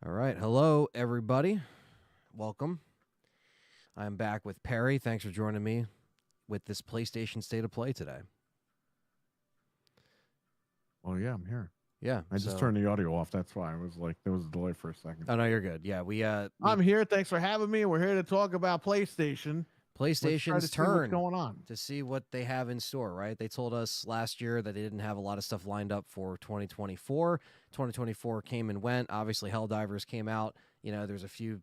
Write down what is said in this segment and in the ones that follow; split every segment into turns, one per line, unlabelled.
All right. Hello, everybody. Welcome. I'm back with Perry. Thanks for joining me with this PlayStation State of Play today.
Oh, yeah, I'm here.
Yeah.
I just turned the audio off. That's why. I was like, there was a delay for a second.
Oh, no, you're good. Yeah,
I'm here. Thanks for having me. We're here to talk about PlayStation's
turn
what's going on.
to see what they have in store, right? They told us last year that they didn't have a lot of stuff lined up for 2024. 2024 came and went. Obviously, Helldivers came out. You know, there's a few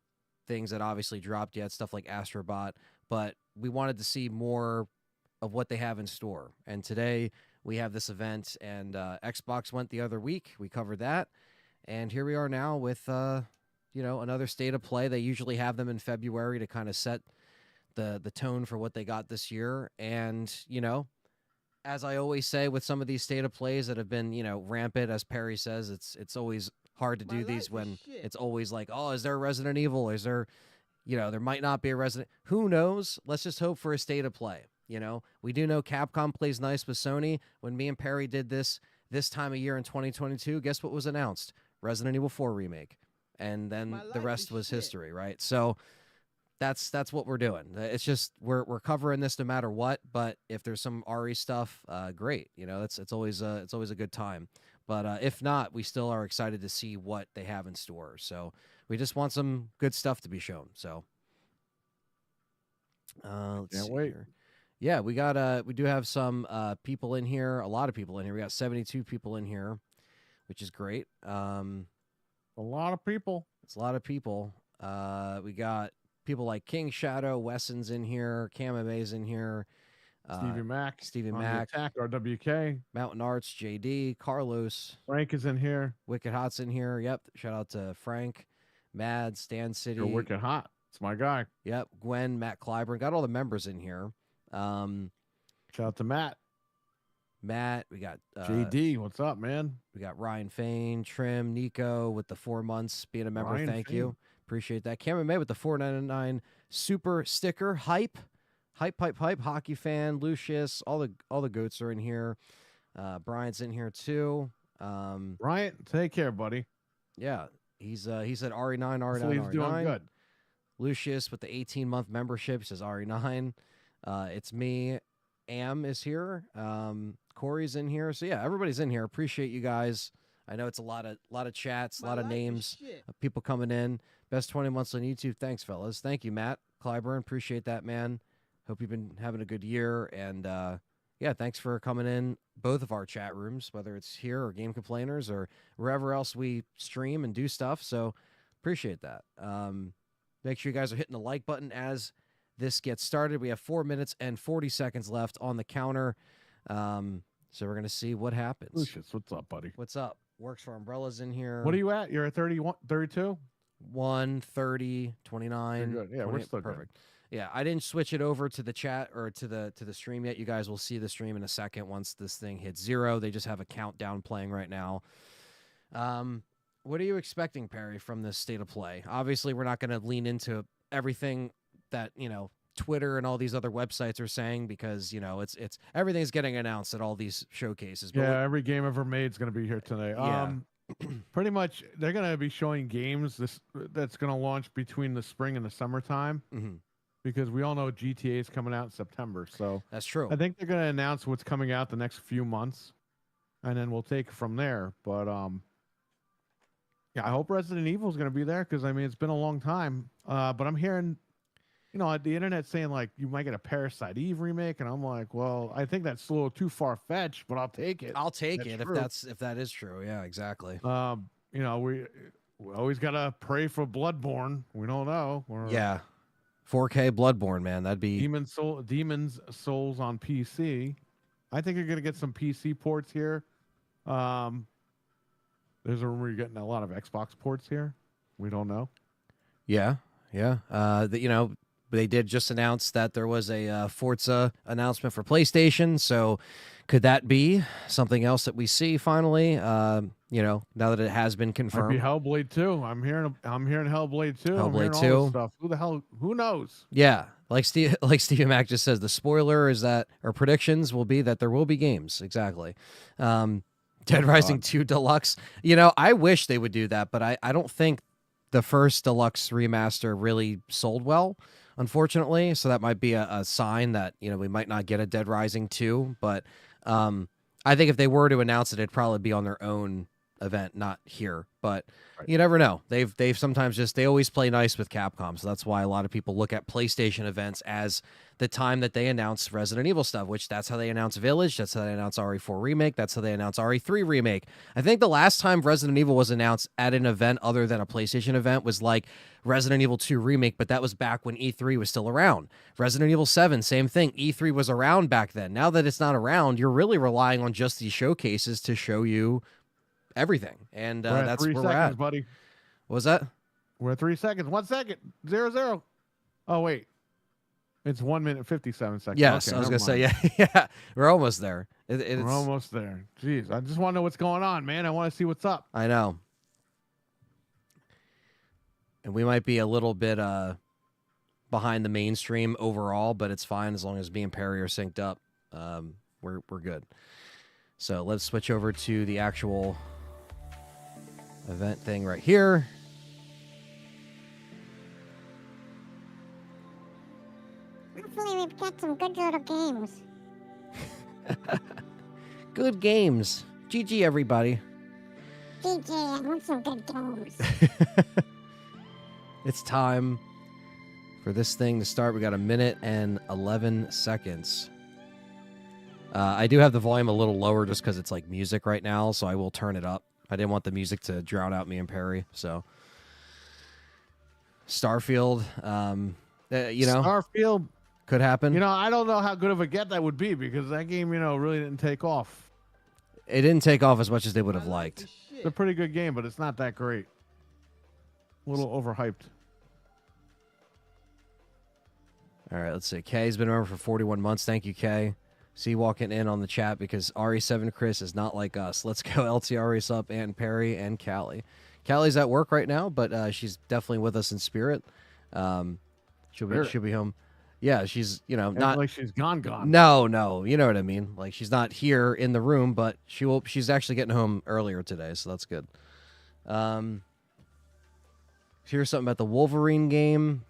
things that obviously dropped yet, stuff like Astrobot, but we wanted to see more of what they have in store. And today we have this event, and Xbox went the other week. We covered that. And here we are now with, another State of Play. They usually have them in February to kind of set the tone for what they got this year. And, as I always say with some of these State of Plays that have been, rampant, as Perry says, it's always hard to do these when it's always like, oh, is there a Resident Evil? Is there, there might not be a Resident. Who knows? Let's just hope for a State of Play. We do know Capcom plays nice with Sony. When me and Perry did this time of year in 2022, guess what was announced? Resident Evil 4 remake. And then the rest was history, right? So that's what we're doing. It's just we're covering this no matter what. But if there's some RE stuff, great. It's always a good time. But if not, we still are excited to see what they have in store. So we just want some good stuff to be shown. So let's see
wait.
here. Yeah, we do have some people in here. A lot of people in here. We got 72 people in here, which is great.
A lot of people.
It's a lot of people. We got people like King Shadow, Wesson's in here, Camamay's in here,
Stevie Mac,
Attack,
RWK,
Mountain Arts, JD, Carlos,
Frank is in here,
Wicked Hot's in here. Yep, shout out to Frank, Mad, Stan City,
You're Wicked Hot. It's my guy.
Yep, Gwen, Matt Clyburn, got all the members in here.
Shout out to Matt. We
got
JD. What's up, man?
We got Ryan Fain, Trim, Nico with the 4 months being a member. Thank you. Appreciate that. Cameron May with the $4.99 super sticker. Hype, hockey fan, Lucius, all the goats are in here. Brian's in here too.
Brian, take care, buddy.
Yeah, he said RE9, RE9,
so he's
RE9.
Doing good.
Lucius with the 18-month membership. He says RE9. It's me. Am is here. Corey's in here. So yeah, everybody's in here. Appreciate you guys. I know it's a lot of chats, a lot of names of people coming in. Best 20 months on YouTube. Thanks, fellas. Thank you, Matt Clyburn. Appreciate that, man. Hope you've been having a good year. And yeah, thanks for coming in both of our chat rooms, whether it's here or Game Complainers or wherever else we stream and do stuff. So appreciate that. Make sure you guys are hitting the like button as this gets started. We have 4 minutes and 40 seconds left on the counter. So we're going to see what happens.
Lucius, what's up, buddy?
What's up? Works for Umbrellas in here.
What are you at? You're at 31, 32?
1, 30, 29.
You're good. Yeah,
20,
we're still
perfect.
Good.
Yeah, I didn't switch it over to the chat or to the stream yet. You guys will see the stream in a second once this thing hits 0. They just have a countdown playing right now. What are you expecting, Perry, from this State of Play? Obviously, we're not going to lean into everything that, Twitter and all these other websites are saying because, it's everything's getting announced at all these showcases.
But yeah, every game ever made is going to be here today.
Yeah.
Pretty much, they're going to be showing games that's going to launch between the spring and the summertime because we all know GTA is coming out in September. So
that's true.
I think they're going to announce what's coming out the next few months, and then we'll take it from there. But yeah, I hope Resident Evil is going to be there because it's been a long time. But I'm hearing, the internet saying like you might get a Parasite Eve remake, and I'm like, well, I think that's a little too far fetched, but I'll take it.
I'll take it if that is true. Yeah, exactly.
We always gotta pray for Bloodborne. We don't know.
Yeah, 4K Bloodborne, man. That'd be
Demon's Souls on PC. I think you're gonna get some PC ports here. There's a rumor you're getting a lot of Xbox ports here. We don't know.
Yeah. They did just announce that there was a Forza announcement for PlayStation. So could that be something else that we see finally? Now that it has been confirmed.
Might be Hellblade 2. I'm hearing Hellblade 2.
Hellblade 2.
Stuff. Who knows?
Yeah. Like Steve Mac just says, the spoiler is that, or predictions will be that there will be games. Exactly. Dead Rising 2 Deluxe. I wish they would do that, but I don't think the first deluxe remaster really sold well, unfortunately. So that might be a sign that, we might not get a Dead Rising 2. But I think if they were to announce it, it'd probably be on their own event, not here. But
Right.
you never know. They've sometimes they always play nice with Capcom. So that's why a lot of people look at PlayStation events as the time that they announce Resident Evil stuff, which that's how they announce Village. That's how they announce RE4 Remake. That's how they announce RE3 Remake. I think the last time Resident Evil was announced at an event other than a PlayStation event was like Resident Evil 2 Remake, but that was back when E3 was still around. Resident Evil 7, same thing. E3 was around back then. Now that it's not around, you're really relying on just these showcases to show you everything. And that's where we're at.
Buddy.
What was that?
We're at 3 seconds. 1 second. 0-0. Oh, wait. It's 1 minute 57 seconds.
Yes,
okay,
I was going to say, yeah, we're almost there.
We're almost there. Jeez, I just want to know what's going on, man. I want to see what's up.
I know. And we might be a little bit behind the mainstream overall, but it's fine as long as me and Perry are synced up. We're good. So let's switch over to the actual event thing right here.
Hopefully we've got some good little games.
Good games. GG, everybody.
GG, I want some good games.
It's time for this thing to start. We got 1 minute and 11 seconds. I do have the volume a little lower just because it's like music right now, so I will turn it up. I didn't want the music to drown out me and Perry, so. Starfield,
Starfield
could happen.
I don't know how good of a get that would be because that game, really didn't take off.
It didn't take off as much as they would have liked.
It's a pretty good game, but it's not that great. A little overhyped.
All right, let's see. Kay's been a member for 41 months. Thank you, Kay. See walking in on the chat because RE7 Chris is not like us. Let's go LTRE up and Perry and Callie. Callie's at work right now, but she's definitely with us in spirit. She'll be home. Yeah, she's not
like she's gone.
No, you know what I mean. Like she's not here in the room, but she's actually getting home earlier today, so that's good. Here's something about the Wolverine game.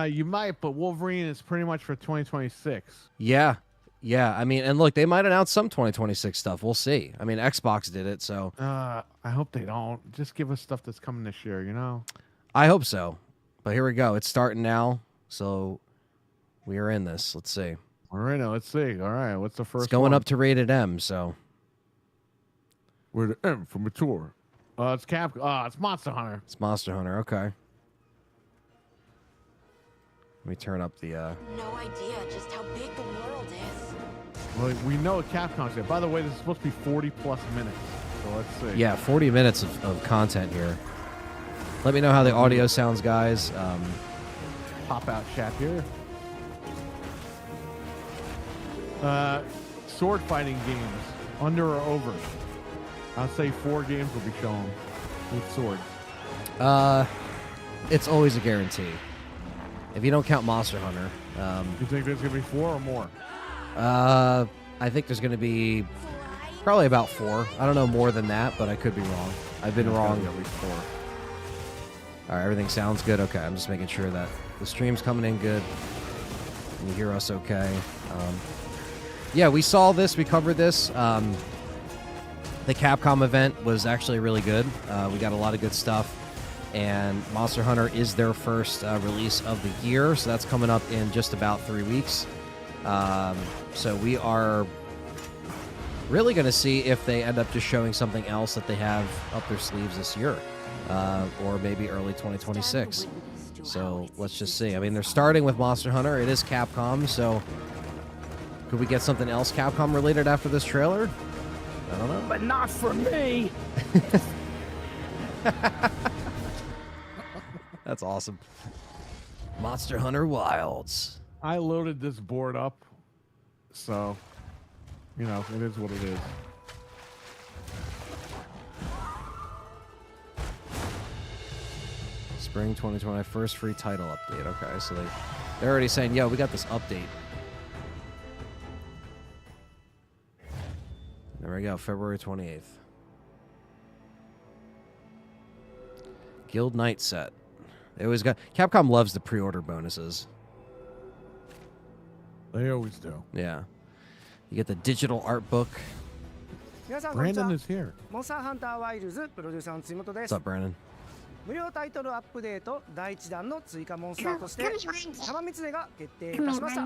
You might, but Wolverine is pretty much for 2026.
Yeah. I mean, and look, they might announce some 2026 stuff. We'll see. I mean, Xbox did it, so.
I hope they don't. Just give us stuff that's coming this year,
I hope so. But here we go. It's starting now, so we are in this. Let's see.
All right, now let's see. All right, what's the first
It's going
one?
up to rated M, so.
We're the M for mature. It's it's Monster Hunter.
It's Monster Hunter. Okay. Let me turn up the.
No idea just how big the world is.
Well, we know Capcom's here. By the way, this is supposed to be 40+ minutes. So let's see.
Yeah, 40 minutes of content here. Let me know how the audio sounds, guys.
Pop out chat here. Sword fighting games, under or over? I'll say 4 games will be shown with swords.
It's always a guarantee. If you don't count Monster Hunter.
You think there's going to be 4 or more?
I think there's going to be probably about 4. I don't know more than that, but I could be wrong. I've been wrong.
At least 4.
All right, everything sounds good. Okay, I'm just making sure that the stream's coming in good. You hear us okay. Yeah, we saw this. We covered this. The Capcom event was actually really good. We got a lot of good stuff. And Monster Hunter is their first release of the year, so that's coming up in just about 3 weeks. So we are really going to see if they end up just showing something else that they have up their sleeves this year, or maybe early 2026. So let's just see. I mean, they're starting with Monster Hunter. It is Capcom, so could we get something else Capcom related after this trailer? I don't know.
But not for me.
That's awesome. Monster Hunter Wilds.
I loaded this board up, so, it is what it is.
Spring 2020, first free title update. Okay, so they're already saying, yo, we got this update. There we go, February 28th. Guild Knight set. They always got Capcom loves the pre-order bonuses.
They always do.
Yeah. You get the digital art book.
Brandon is here.
モンスターハンターワイルズプロデューサーの辻本で
What's
す。
up, Brandon?
無料タイトルアップデート第1弾の追加モンスターとして玉三つが決定いたしました。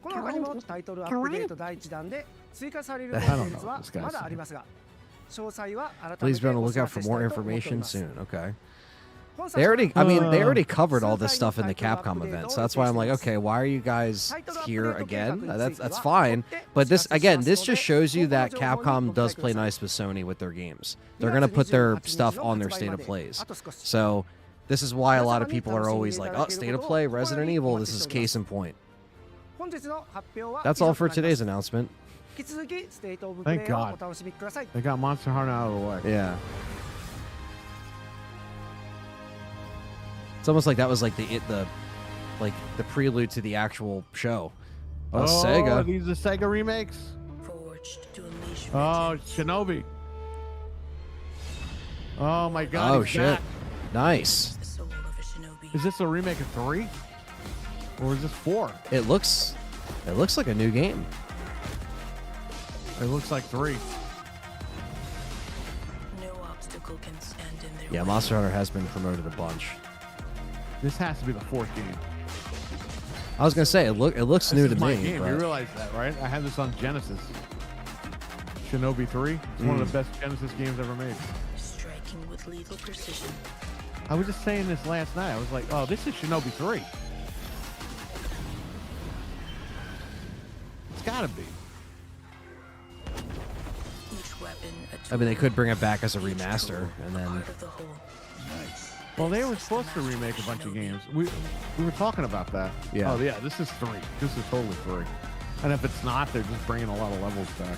この他にもタイトルアップデート第1弾で追加されるコンテンツはまだありますが、詳細は改めて
Please be on the
お知
lookout
ら
for
せした
more
いと思っており
information
ます。
soon. Okay.
本作
They already, I mean, they already
Uh,
covered all this stuff in the Capcom event, so that's why I'm like, okay, why are you guys here again? That's fine, but this again, this just shows you that Capcom does play nice with Sony with their games. They're gonna put their stuff on their state of plays. So this is why a lot of people are always like, oh, state of play, Resident Evil. This is case in point.
本日の発表は
That's all for
以上となり
today's
ます
announcement.
引き続きステートオブプ
Thank
レイを
God.
お楽しみください。
They got Monster Hunter out of the way.
Yeah. It's almost like that was like the prelude to the actual show.
Oh,
Sega.
these are Sega remakes?
Forged to unleash
Oh, Shinobi. Oh my God.
Oh
he's
shit.
back.
Nice.
the soul of a shinobi.
Is this a remake of 3? Or is this 4?
It looks like a new game.
It looks like 3.
No obstacle can stand in their
Yeah,
way.
Monster Hunter has been promoted a bunch.
This has to be the 4th game.
I was gonna say it looks
This
new
is
to
my
me.
game. You
but-
realize that, right? I have this on Genesis. Shinobi 3. It's one of the best Genesis games ever made.
Striking with lethal precision.
I was just saying this last night. I was like, oh, this is Shinobi 3. It's gotta be.
Each weapon a
I mean, they
tool,
could bring it back as a
each
remaster,
tool
and
a
then
part of the whole.
Well, they were supposed to remake a bunch of games. We were talking about that.
Yeah.
Oh, yeah, this is 3. This is totally 3. And if it's not, they're just bringing a lot of levels back.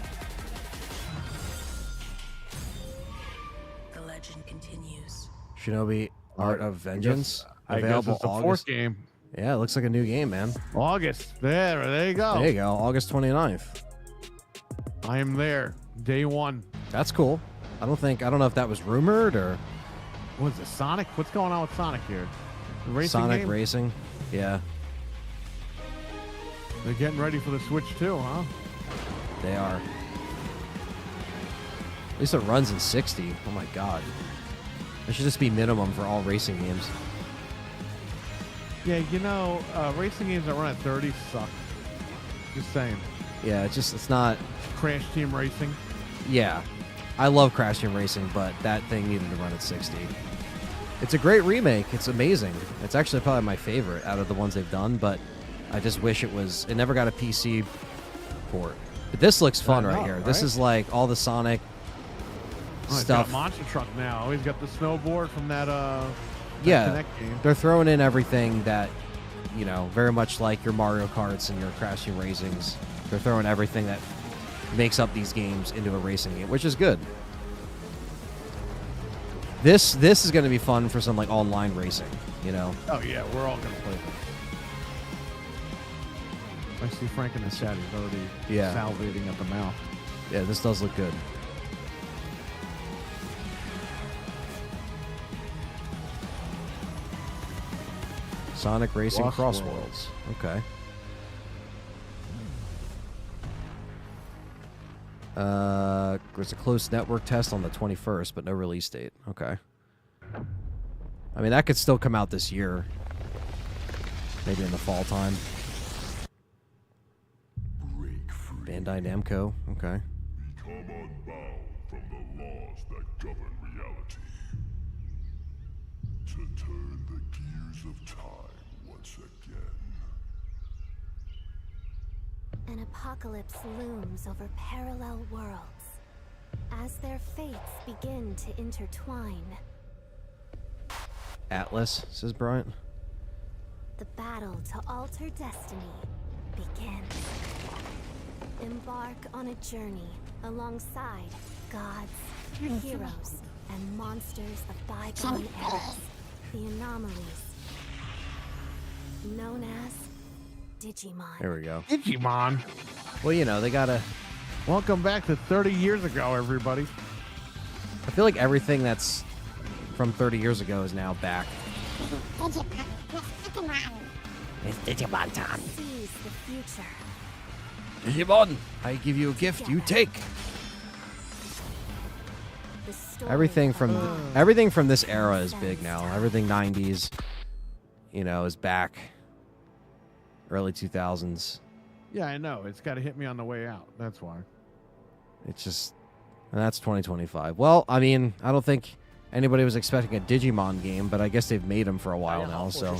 The legend continues.
Shinobi Art of Vengeance
I guess
available
it's the 4th
August.
game.
Yeah, it looks like a new game, man.
August. There you go.
There you go, August 29th.
I am there. Day 1.
That's cool. I don't know if that was rumored or
What is it, Sonic? What's going on with Sonic here? The racing
Sonic
game?
Racing. Yeah,
They're getting ready for the Switch too, huh?
they are. At least it runs in 60. Oh my god. It should just be minimum for all racing games.
Yeah, you know, racing games that run at 30 suck. Just saying.
Yeah, it's not.
Crash Team Racing.
Yeah, I love Crash Team Racing, but that thing needed to run at 60. It's a great remake. It's amazing. It's actually probably my favorite out of the ones they've done, but I just wish it never got a PC port. But this looks fun
I know,
right here. This
right?
is like all the Sonic
Oh, he's got
stuff.
a monster truck now. He's got the snowboard from that
Yeah,
Connect game.
they're throwing in everything that, very much like your Mario Karts and your Crash Team Racings. They're throwing everything that makes up these games into a racing game, which is good. This is going to be fun for some like online racing,
Oh yeah, we're all gonna play this. I see Frank in the chat. He's already
Yeah.
salivating at the mouth.
Yeah, this does look good. Sonic Racing
Crossworlds.
Crossworlds. Okay. There's a closed network test on the 21st, but no release date. Okay. I mean, that could still come out this year. Maybe in the fall time. Bandai Namco. Okay.
Become unbound from the laws that govern reality. To turn the gears of time once again.
An apocalypse looms over parallel worlds as their fates begin to intertwine.
Atlas, says Bryant.
The battle to alter destiny begins. Embark on a journey alongside gods, heroes, and monsters of bygone eras. The anomalies known as Digimon.
There we go.
Digimon.
Well, they gotta.
Welcome back to 30 years ago, everybody.
I feel like everything that's from 30 years ago is now back. It's Digimon time.
Seize the future.
Digimon, I give you a gift, you take.
The story
Everything
of
from this era is big now. Everything 90s, is back. Early 2000s.
Yeah, I know. It's got to hit me on the way out. That's why.
It's just, and that's 2025. Well, I mean, I don't think anybody was expecting a Digimon game, but I guess they've made them for a while now. So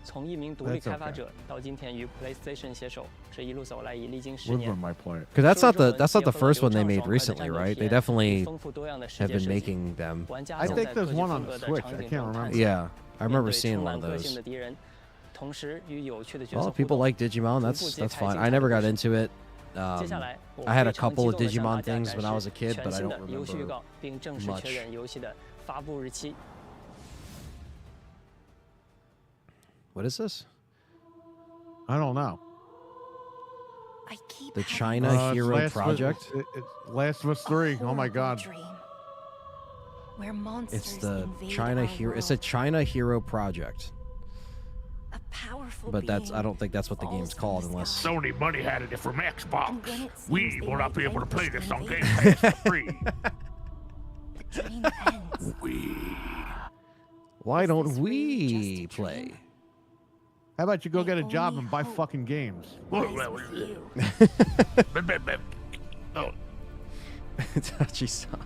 从一名独立开发者到今天与 PlayStation 携手，这一路走来已历经10年。
Woodland might play it.
because that's not the first one they made recently, right? They definitely have been making them.
I think there's one on the Switch. I can't remember.
Yeah, I remember seeing one of those. Well, people like Digimon. That's fine. I never got into it. I had a couple of Digimon things when I was a kid, but I don't remember much. What is this?
I don't know.
I keep
The
having
China
It's
Hero
Last of Us-
Project?
it's Last of Us 3. Oh my
horrible
god.
dream where monsters
It's the
invade
China
our
Hero.
world.
It's a China Hero Project,
A powerful
but I
being
don't think that's what the
falls
game's
from
called
the
unless.
sky.
Sony money had it from
And
Xbox.
when it seems
We
they
will not
might
be able to play
vanquish
this
the
on Game
invaders,
Pass for free.
the dream ends.
Why
Is
don't
this really
we
just a
play?
dream?
How about you go
My
get a job
only
and buy
hope
fucking games?
lies with you.
Oh,
Tachi-san.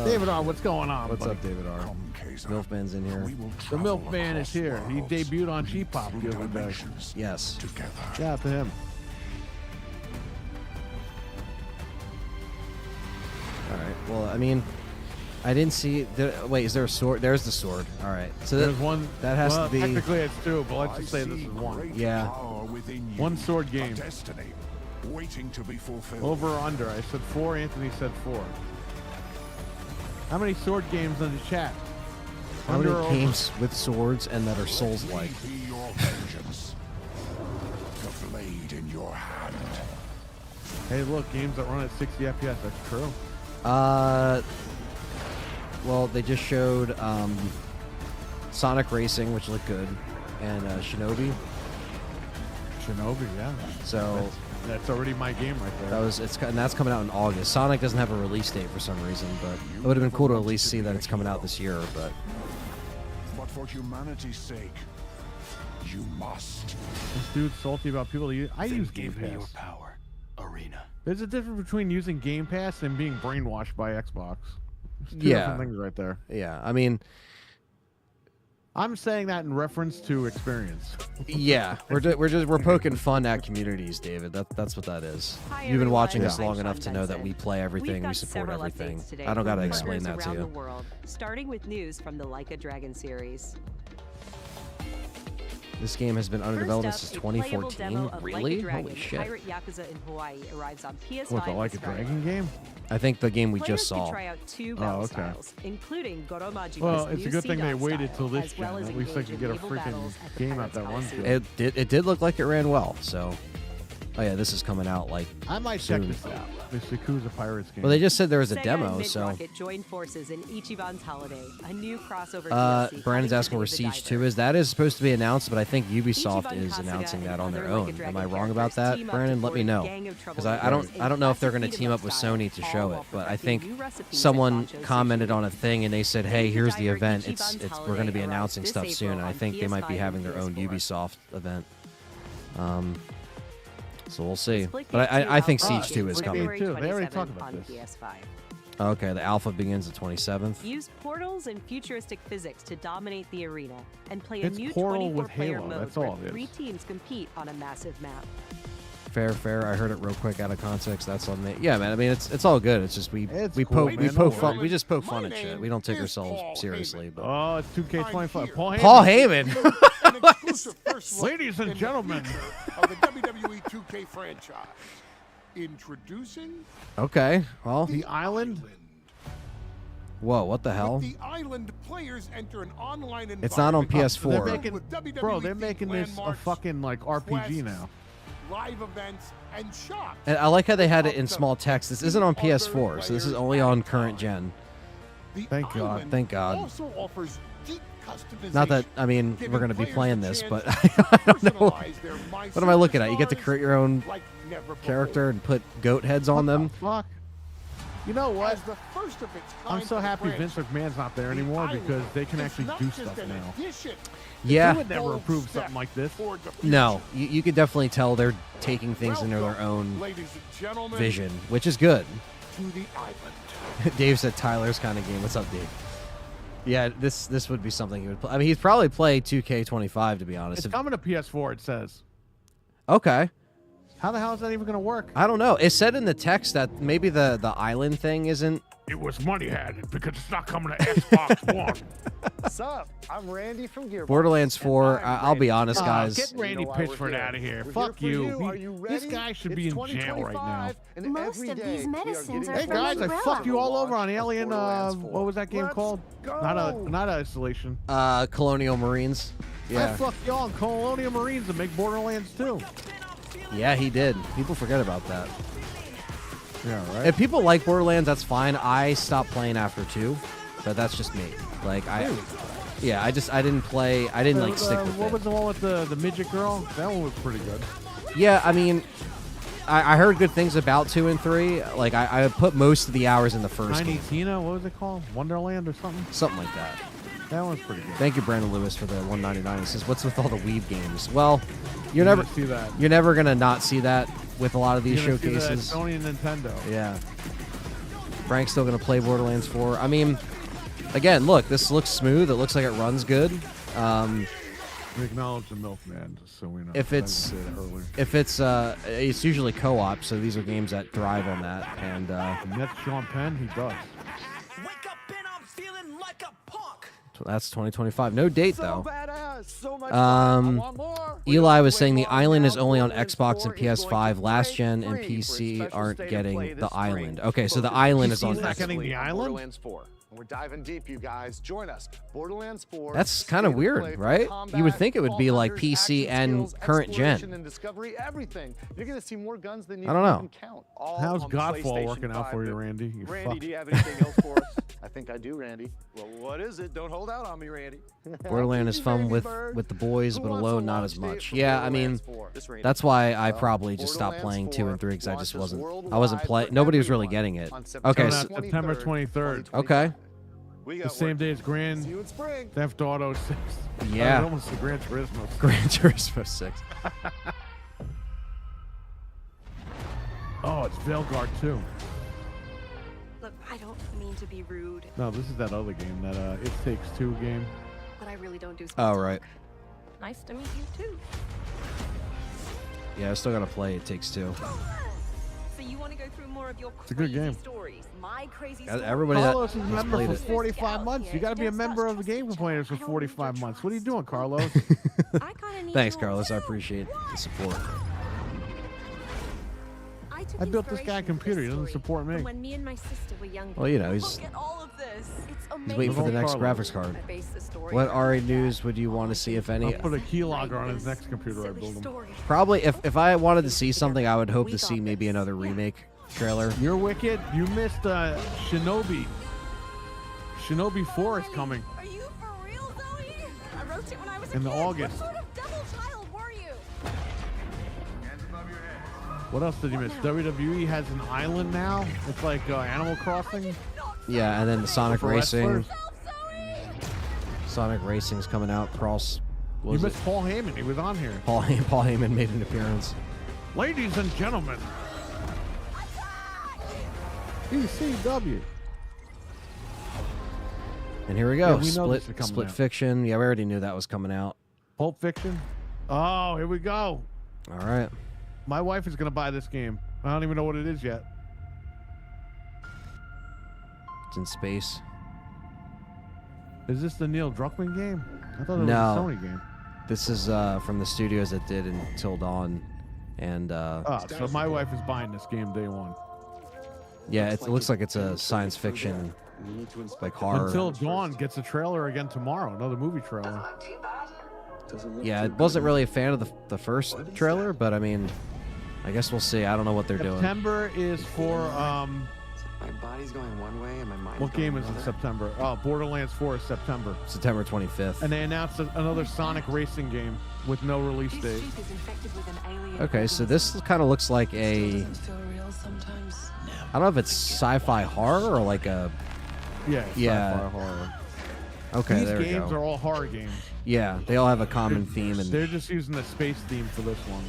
David R, what's going on?
What's
buddy?
up, David R? Milfman's in here.
The Milkman is here. He debuted on G-Pop the other day.
Yes.
Shout out to him.
All right. Well, I mean, I didn't see. Wait, is there a sword? There's the sword. All right. So
There's one.
that has
well,
to be.
Technically, it's two, but let's just say this is one.
Yeah.
One sword game.
Destiny waiting to be fulfilled.
Over or under? I said 4. Anthony said 4. How many sword games in the chat?
How
Under or
many
over?
games with swords and that are Souls-like?
Let me be your vengeance. The blade in your hand.
Hey, look, games that run at 60 FPS. That's true.
Well, they just showed Sonic Racing, which looked good, and Shinobi.
Shinobi, yeah.
So
That's already my game right there.
and that's coming out in August. Sonic doesn't have a release date for some reason, but it would have been cool to at least see that it's coming out this year. But
But for humanity's sake, you must.
This dude's salty about people to use. I use Game Pass.
power, Arena.
There's a difference between using Game Pass and being brainwashed by Xbox. There's two
Yeah.
different things right there.
yeah, I mean,
I'm saying that in reference to experience.
yeah, we're poking fun at communities, David. That's what that is.
Hi,
You've been watching
everyone.
us long
I'm
enough to know that
Benson.
we play everything,
We've
we
got
support
several
everything.
updates today
I don't
from
gotta explain
partners
that to
around
you.
the world, starting with news from the Like a Dragon series.
This game has been under
First
development
up,
since
a playable
2014.
demo of
Really?
Like a Dragon,
Holy shit!
Pirate Yakuza in Hawaii arrives on PS5
What's it, like a
this Friday.
dragon game?
I think the game we
Players
just
can
saw.
try out 2 battle
okay.
styles, including Goromajima's
Well, it's
new
a good thing they
Sea Dog
waited till
style,
this
as well
gen.
as
At least I
engage
could
in
get a
naval
freaking
battles at the
game
Pirates'
out that one
Coliseum.
gen.
It did look like it ran well. So, oh yeah, this is coming out like.
I might
soon.
check this out. This Yakuza Pirates game.
Well, they just said there was a
Sega
demo,
and
so.
Mid-Rocket joined forces in Ichiban's Holiday, a new crossover DLC
Brandon's
coming to
asking where
save the
Siege
diver.
2 is. That is supposed to be announced, but I think Ubisoft
Ichiban,
is
Kasuga,
announcing
and
that on their
other Like a
own.
Dragon
Am I wrong about
characters
that,
team up to
Brandon? Let me
thwart
know,
gang of
because I don't
troublemakers
know if they're
in
going to team up with
classic
Sony to
beat 'em
show
up
it,
style,
but I
all
think
while perfecting
someone
Banjo
commented
Sushi.
on a thing and they said, "Hey,
Like a
here's the
Diver
event.
Ichiban's
We're going to be
Holiday
announcing
arrives
stuff
this
soon." And
April
I
on
think they might be
PS5
having
and
their own
PS4.
Ubisoft event. So we'll see.
Split
But
Gate 2
I think
alpha
Siege 2 is
Split
coming.
Gate 2. They already
27
talked about
on
this.
PS5.
Okay, the alpha begins the 27th.
Use portals and futuristic physics to dominate the arena and play
It's
a new
Portal with
24-player
Halo,
mode
that's
where
all it is.
3 teams compete on a massive map.
Fair. I heard it real quick out of context. That's on me. Yeah, man. I mean, it's all good. It's just we
It's
we
cool,
poke
man, no
fun.
worries.
We just poke fun
My
at shit.
name
We don't take
is
ourselves
Paul
seriously.
Heyman.
But
Oh, it's 2K25.
here.
Paul Heyman.
Paul Heyman.
An exclusive first look
Ladies and
in the
gentlemen.
future of the WWE 2K franchise. Introducing
Okay. Well,
The Island?
whoa, what the hell?
With the island, players enter an online environment.
It's not on
They're
PS4.
making,
with WWE
bro, they're making this a
landmarks,
fucking like RPG
quests,
now.
live events, and shops.
And I like how they had it in small text. This isn't on PS4, so this is only on current gen.
The
Thank God.
island
Thank God.
also offers deep customization.
Not that, I mean,
giving
we're going to be
players
playing
a
this,
chance
but
to
I don't know.
personalize their My
What am I looking at? You get to
Superstars
create your own
like never
character
before.
and put goat heads on them.
Fuck. You know what?
As the first of its
I'm
kind
so
for the
happy
franchise,
Vince McMahon's not there
the
anymore
island
because they can
is
actually
not
do
just
stuff
an
now.
addition,
They
Yeah.
would never
bold
approve
step
something like this.
toward the
No,
future.
you could definitely tell they're taking things into their
Welcome,
own
ladies and gentlemen,
vision, which is good.
to the island.
Dave said Tyler's kind of game. What's up, Dave? Yeah, this would be something he would play. I mean, he'd probably play 2K25, to be honest.
It's coming to PS4, it says.
Okay.
How the hell is that even going to work?
I don't know. It said in the text that maybe the island thing isn't.
It was money had because it's not coming to Xbox One.
What's up? I'm Randy from Gearbox.
Borderlands 4,
And I'm
I'll be
Randy.
honest, guys.
Get Randy
You know why we're
Pitchford
here.
out of here.
We're
Fuck
here for
you.
Are you
This
ready?
guy should
It's
be in jail right now.
2025, and
Most
every
of
day
these
we are
medicines
getting
are
Hey
from
guys, I
Umbrella.
fucked you all over on Alien.
Borderlands 4.
What was that game
Let's
called?
go.
Not Isolation.
Colonial Marines.
I
Yeah.
fucked y'all in Colonial Marines to make Borderlands 2.
Yeah, he did. People forget about that.
Yeah, right.
If people like Borderlands, that's fine. I stopped playing after 2, but that's just me. Like, I didn't play. I didn't, like, stick with
What
it.
was the one with the midget girl? That one was pretty good.
Yeah, I mean, I heard good things about 2 and 3. Like, I put most of the hours in the first
Tiny
game.
Tina, what was it called? Wonderland or something?
Something like that.
That one's pretty good.
Thank you, Brandon Lewis, for the $1.99. He says, "What's with all the Weeb games?" Well, you're
You're
never
gonna see that.
you're never gonna not see that with a lot of these
You're gonna see that at
showcases.
Sony and Nintendo.
Yeah. Frank's still gonna play Borderlands 4. I mean, again, look, this looks smooth. It looks like it runs good.
We acknowledge the milkman, just so we know.
If
I
it's-
didn't say that earlier.
If it's usually co-op, so these are games that thrive on that. And
And that's Sean Penn, he does.
Wake up and I'm feeling like a punk.
that's 2025. No date
So
though.
badass, so much fun. I
Um,
want more.
Eli was
Wait
saying the
long
island
now.
is only on
Borderlands
Xbox
4
and
is going
PS5.
to
Last
break
gen and
free for a
PC
special
aren't
state of
getting
play
the
this spring.
island. Okay, so the
Focus
island is on
PC's not
Xbox.
getting the island?
Borderlands 4. And we're diving deep, you guys. Join us. Borderlands 4.
That's kind of
state play
weird,
for
right?
combat,
You would think it would be like
hunters,
PC
action
and
skills,
current gen.
exploration and discovery, everything. You're going to see more guns than you
I don't
can
know.
even count. All
How's
on the
Godfall
PlayStation
working out
5.
for you, Randy? You
Randy,
fuck.
do you have anything else for us? I think I do, Randy. Well, what is it? Don't hold out on me, Randy.
Borderland is fun with the boys, but alone not as much. Yeah, I mean, that's why I probably just stopped playing 2 and 3 because I just wasn't playing. Nobody was really getting it. Okay,
Coming
so,
out September 23rd.
okay,
The same day as Grand
See you in spring.
Theft Auto 6.
Yeah.
Almost the Gran Turismo.
Gran Turismo 6.
Oh, it's Veilguard 2.
Look, I don't mean to be rude,
No, this is that other game, that It Takes Two game.
but I really don't do
Oh
small
right.
talk. Nice to meet you too.
Yeah, I still gotta play. It Takes Two.
So you want to go through more of your
It's a good
crazy
game.
stories? My crazy stories.
Everybody that
Carlos is a
has
member
played
for
it.
45 months. You got to be a member of the Game Complainers for 45 months. What are you doing, Carlos?
I kinda need
Thanks,
yours.
Carlos. I appreciate the support.
took
I built this guy a
inspiration from
computer. He
this
doesn't
story
support me.
from when me and my sister were younger.
Well, you know, he's
Look at all of this. It's amazing.
he's waiting for the
Little
next
Carlos.
graphics card.
I based the story
What
around
RA
that.
news would you want to see, if any?
I'll put a keylogger on his next computer I
Silly
build him.
story.
Probably, if I wanted to see something, I would hope to see maybe another remake trailer.
You're wicked. You missed Shinobi. Shinobi 4 is coming
Are you for real, Zoe? I wrote it when I was a
in
kid.
August.
What sort of devil child were you?
What else did you miss? WWE has an island now. It's like Animal Crossing.
Yeah, and then the Sonic
For
Racing.
wrestlers.
Sonic Racing's coming out. Cross.
You
Was it?
missed Paul Heyman. He was on here.
Paul Heyman made an appearance.
Ladies and gentlemen. ECW.
And here we go.
Yeah, we know this is coming
Split
out.
Fiction. Yeah, we already knew that was coming out.
Pulp Fiction. Oh, here we go.
All right.
My wife is going to buy this game. I don't even know what it is yet.
It's in space.
Is this the Neil Druckmann game? I thought it was
No.
a Sony game.
This is from the studios that did Until Dawn. And
So my wife is buying this game day one.
yeah, it looks like it's a science fiction, like horror.
Until Dawn gets a trailer again tomorrow. Another movie trailer.
Yeah, I wasn't really a fan of the first trailer, but I mean, I guess we'll see. I don't know what they're doing.
September is for
My body's going one way and my mind's
What
going
game is in
another.
September? Oh, Borderlands 4 is September.
September 25th.
And they announced another Sonic racing game with no release
This
date.
ship is infected with an alien
Okay, so
organism.
this kind of looks like a.
Doesn't feel real sometimes.
I don't know if it's sci-fi horror or like a.
Yeah,
Yeah.
sci-fi horror.
Okay,
These
there we
games
go.
are all horror games.
Yeah, they all have a common theme, and
They're just using the space theme for this one.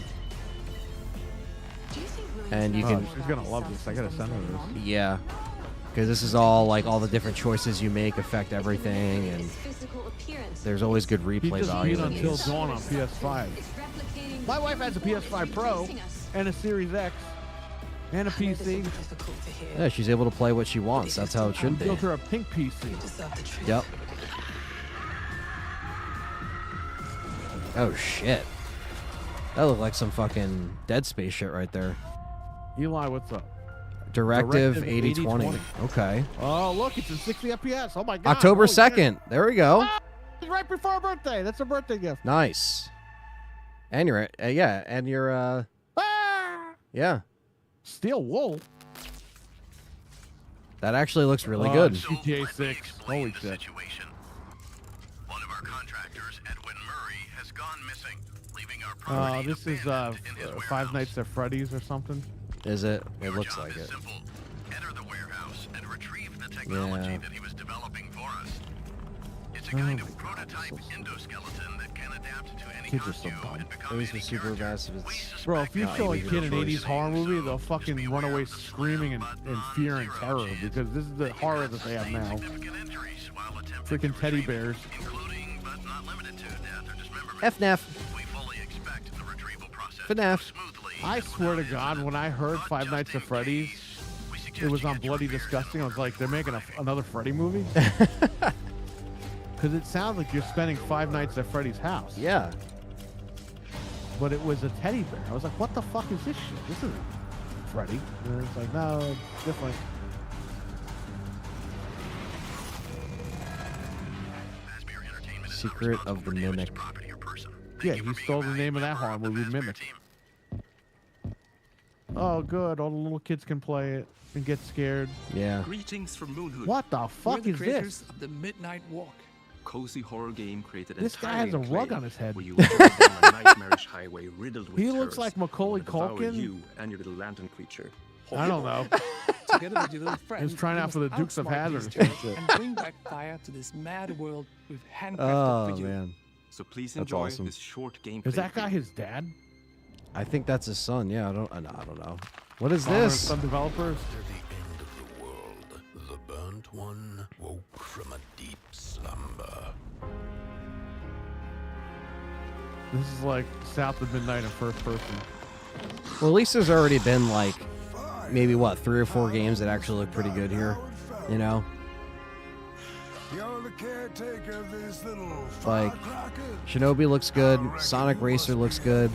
Do you think Williams
And you
knows
can-
more
She's
about
gonna love
himself
this. I gotta
than
send her
he's
this.
letting on?
yeah, because this is all like all the different choices you make affect everything, and there's always good
He
replay
just
value
beat
in
Until
these.
Dawn on PS5. My wife has a PS5 Pro and a Series X and a
I know this will
PC.
be difficult to hear.
Yeah, she's able to play what she wants. That's how it should be.
Built her a pink PC.
You deserve the truth.
Yep. Oh shit. That looked like some fucking Dead Space shit right there.
Eli, what's up?
Directive
Directive
8020.
8020.
Okay.
Oh, look, it's in 60 FPS. Oh my god.
October
Holy shit.
2nd. There we go.
It's right before her birthday. That's a birthday gift.
Nice. And you're yeah, and you're yeah.
Steel wool.
That actually looks really
Oh,
good.
GTA 6. Holy shit.
One of our contractors, Edwin Murray, has gone missing, leaving our
This is Five Nights at Freddy's or something.
Is it? It looks like it.
simple. Enter the warehouse and retrieve the technology
Yeah.
that he was developing for us. It's a kind of prototype endoskeleton that can adapt to any
Kids are so
costume
dumb.
and become
Those are
any
super
character.
massive. It's
Bro, if you
Not
show a
even
kid
a
an
choice.
80s horror movie, they'll fucking run away screaming and fear and terror because this is the horror that they have now. Freaking teddy bears.
Including, but not limited to, death or dismemberment.
FNAF.
We fully expect the retrieval process
FNAF.
I swear to God, when I heard Five Nights at Freddy's, it was on Bloody Disgusting. I was like, they're making another Freddy movie? Because it sounds like you're spending Five Nights at Freddy's house.
Yeah.
But it was a teddy bear. I was like, what the fuck is this shit? This isn't Freddy. And it's like, no, it's different.
Secret of the Mimic.
Yeah, he stole the name of that horror movie, Mimic. Oh, good. All the little kids can play it and get scared.
Yeah.
Greetings from Moonhood.
What the
We're
fuck
the
is
creators
this?
of the Midnight Walk, cozy horror game created
This guy
entirely
has a
in
rug
clay,
on his head.
where you wander down a nightmarish highway riddled with
He looks
terrors
like
that
Macaulay
will devour
Culkin.
You and your little lantern creature.
I don't know.
Together with your little friends,
He's trying
you
out for the
must
Dukes of
outsmart
Hazzard
these
or some
terrors
shit.
and bring back fire to this mad world we've handcrafted
Oh
for you.
man.
So please
That's
enjoy
awesome.
this short gameplay.
Is that guy his dad?
I think that's his son. Yeah, I don't know. What is
Father and
this?
son developers?
The burnt one woke from a deep slumber.
This is like South of Midnight in first person.
Well, at least there's already been like maybe what 3 or 4 games that actually look pretty good here. You know,
You're the caretaker of this little
like
firecracker.
Shinobi looks good. Sonic Racer looks good.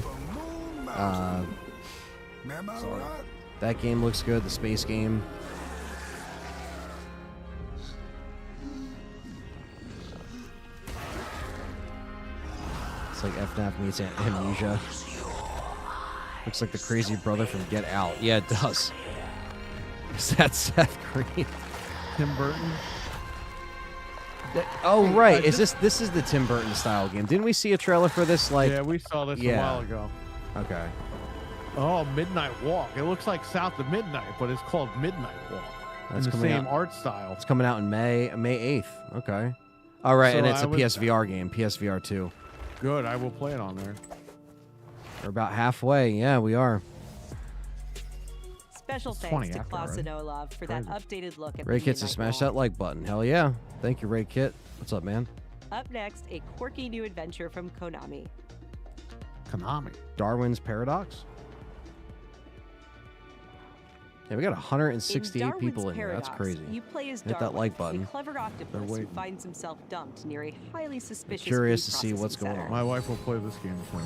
Am I right?
That game looks good. The space game. It's like FNAF meets Amnesia. Looks like the crazy brother from Get Out. Yeah, it does. Is that Seth Green?
Tim Burton?
Oh right, is this is the Tim Burton style game? Didn't we see a trailer for this? Like,
Yeah, we saw this a while ago.
Okay.
Oh, Midnight Walk. It looks like South of Midnight, but it's called Midnight Walk.
That's
in the
coming
same
out-
art style.
It's coming out in May 8th. Okay. All right,
So
and it's
I
a
was-
PSVR game, PSVR 2.
Good, I will play it on there.
We're about halfway. Yeah, we are.
Special
It's
thanks
20
to
after,
Klaus
right?
and Olaf for that updated look at
Ray
the
Kit's to
Midnight
smash
Wall.
that like button. Hell yeah. Thank you, Ray Kit. What's up, man?
Up next, a quirky new adventure from Konami.
Konami.
Darwin's Paradox? Yeah, we got 168
in Darwin's
people in here.
Paradox,
That's crazy.
You play as
Hit that
Darwin,
like button.
a clever octopus who
waiting.
finds himself dumped near a highly suspicious
Curious
food
to see what's
processing
going
center.
on.
My wife will play this game with me.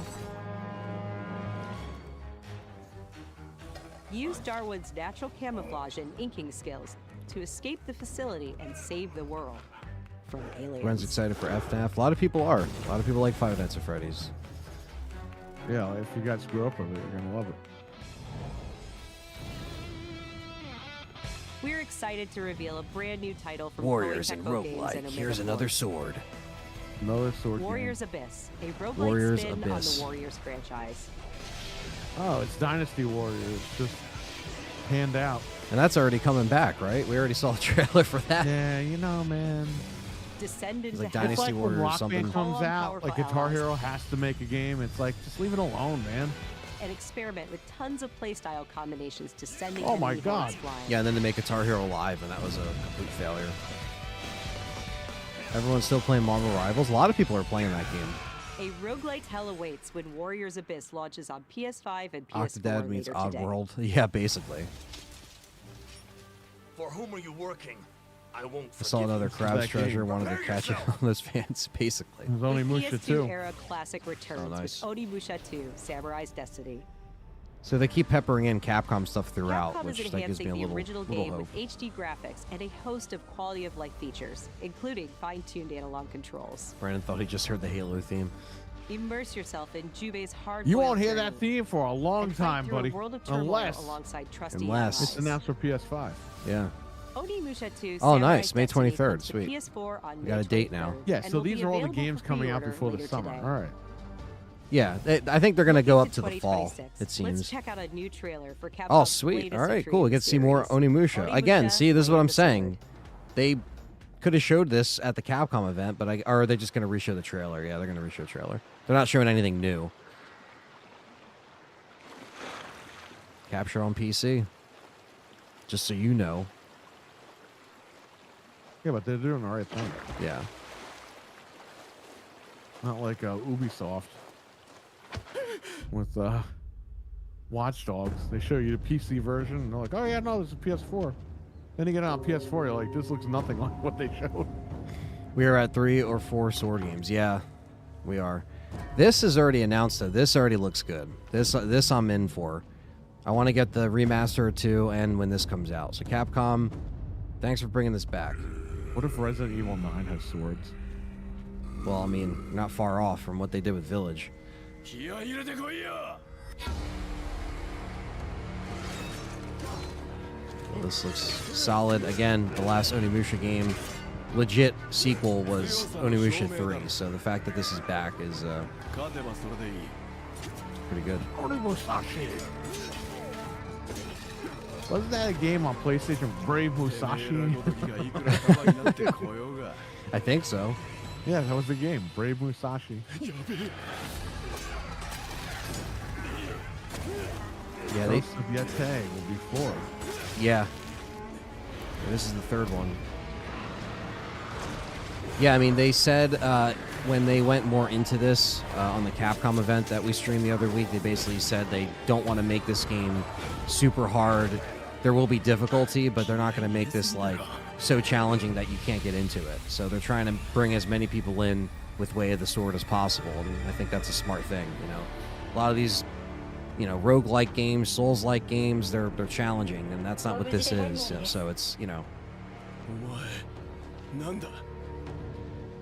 Use Darwin's natural camouflage and inking skills to escape the facility and save the world from aliens.
Everyone's excited for FNAF. A lot of people are. A lot of people like Five Nights at Freddy's.
Yeah, if you guys grew up with it, you're gonna love it.
We're excited to reveal a brand new title from
Warriors and
Koei Tecmo Games
roguelike.
and
Here's
Omega
another
Force.
sword.
Another sword
Warriors Abyss, a roguelike
Warriors
spin
Abyss.
on the Warriors franchise.
Oh, it's Dynasty Warriors. Just hand out.
And that's already coming back, right? We already saw a trailer for that.
Yeah, you know, man.
Descend into
like
hell.
Dynasty
It's like
Warriors
when
or
Rock
something.
Band comes
Call on
out,
powerful
like Guitar
allies.
Hero has to make a game. It's like, just leave it alone, man.
And experiment with tons of playstyle combinations to sending
Oh my
enemy
God.
helmets flying.
Yeah, and then they make Guitar Hero Live, and that was a complete failure. Everyone's still playing Marvel Rivals. A lot of people are playing that game.
A roguelite hell awaits when Warriors Abyss launches on PS5 and PS4
Octodad means
later
Odd
today.
World. Yeah, basically.
For whom are you working? I won't
I saw
forgive
another
you.
Crab's
that
Treasure.
game.
Wanted to catch up on those fans, basically.
There's only
The
Musha
PS2
too.
era classic returns
nice.
with Onimusha 2, Samurai's Destiny.
So they keep peppering in Capcom stuff throughout,
Capcom
which
is
that gives me
enhancing
a
the
little,
original
little
game
hope.
with HD graphics and a host of quality of life features, including fine-tuned analog controls.
Brandon thought he just heard the Halo theme.
Immerse yourself in Jubei's hard.
You won't hear that theme for a long
and fight
time,
through a
buddy.
world of turmoil
Unless
alongside trusty
Unless-
it's
allies.
announced for PS5.
Yeah.
Onimusha 2
Oh,
Samurai's
nice. May
Destiny
23rd.
comes to
Sweet.
PS4 on
We got a
May
date now.
23rd,
Yeah,
and
so
will be
these are all the
available
games
for
coming out
pre-order
before the
later
summer.
today.
All right.
Yeah, I think they're going to go up
Looking
to the fall,
2026.
it seems.
Let's check out a new trailer for Capcom's
Oh, sweet.
latest
All right,
entry
cool. We
in
get
the
to see more
series.
Onimusha. Again,
Onimusha,
see, this is what
Blade
I'm
of the Sword.
saying. They could have showed this at the Capcom event, but or are they just going to reshow the trailer? Yeah, they're going to reshow the trailer. They're not showing anything new. Capture on PC. Just so you know.
Yeah, but they're doing the right thing.
Yeah.
Not like Ubisoft with Watch Dogs. They show you the PC version, and they're like, "Oh yeah, no, this is PS4." Then you get it on PS4, you're like, "This looks nothing like what they showed."
We are at 3 or 4 sword games. Yeah, we are. This is already announced, though. This already looks good. This I'm in for. I want to get the remaster too, and when this comes out. So Capcom, thanks for bringing this back.
What if Resident Evil 9 has swords?
Well, I mean, not far off from what they did with Village. Well, this looks solid. Again, the last Onimusha game, legit sequel was Onimusha 3. So the fact that this is back is pretty good.
Wasn't that a game on PlayStation, Brave Musashi?
I think so.
Yeah, that was the game, Brave Musashi.
Yeah, they.
Ghost of Yeti will be 4.
Yeah. This is the 3rd one. Yeah, I mean, they said when they went more into this on the Capcom event that we streamed the other week, they basically said they don't want to make this game super hard. There will be difficulty, but they're not going to make this like so challenging that you can't get into it. So they're trying to bring as many people in with Way of the Sword as possible, and I think that's a smart thing. You know, a lot of these, you know, roguelike games, Souls-like games, they're challenging, and that's not what this is. So it's, you know.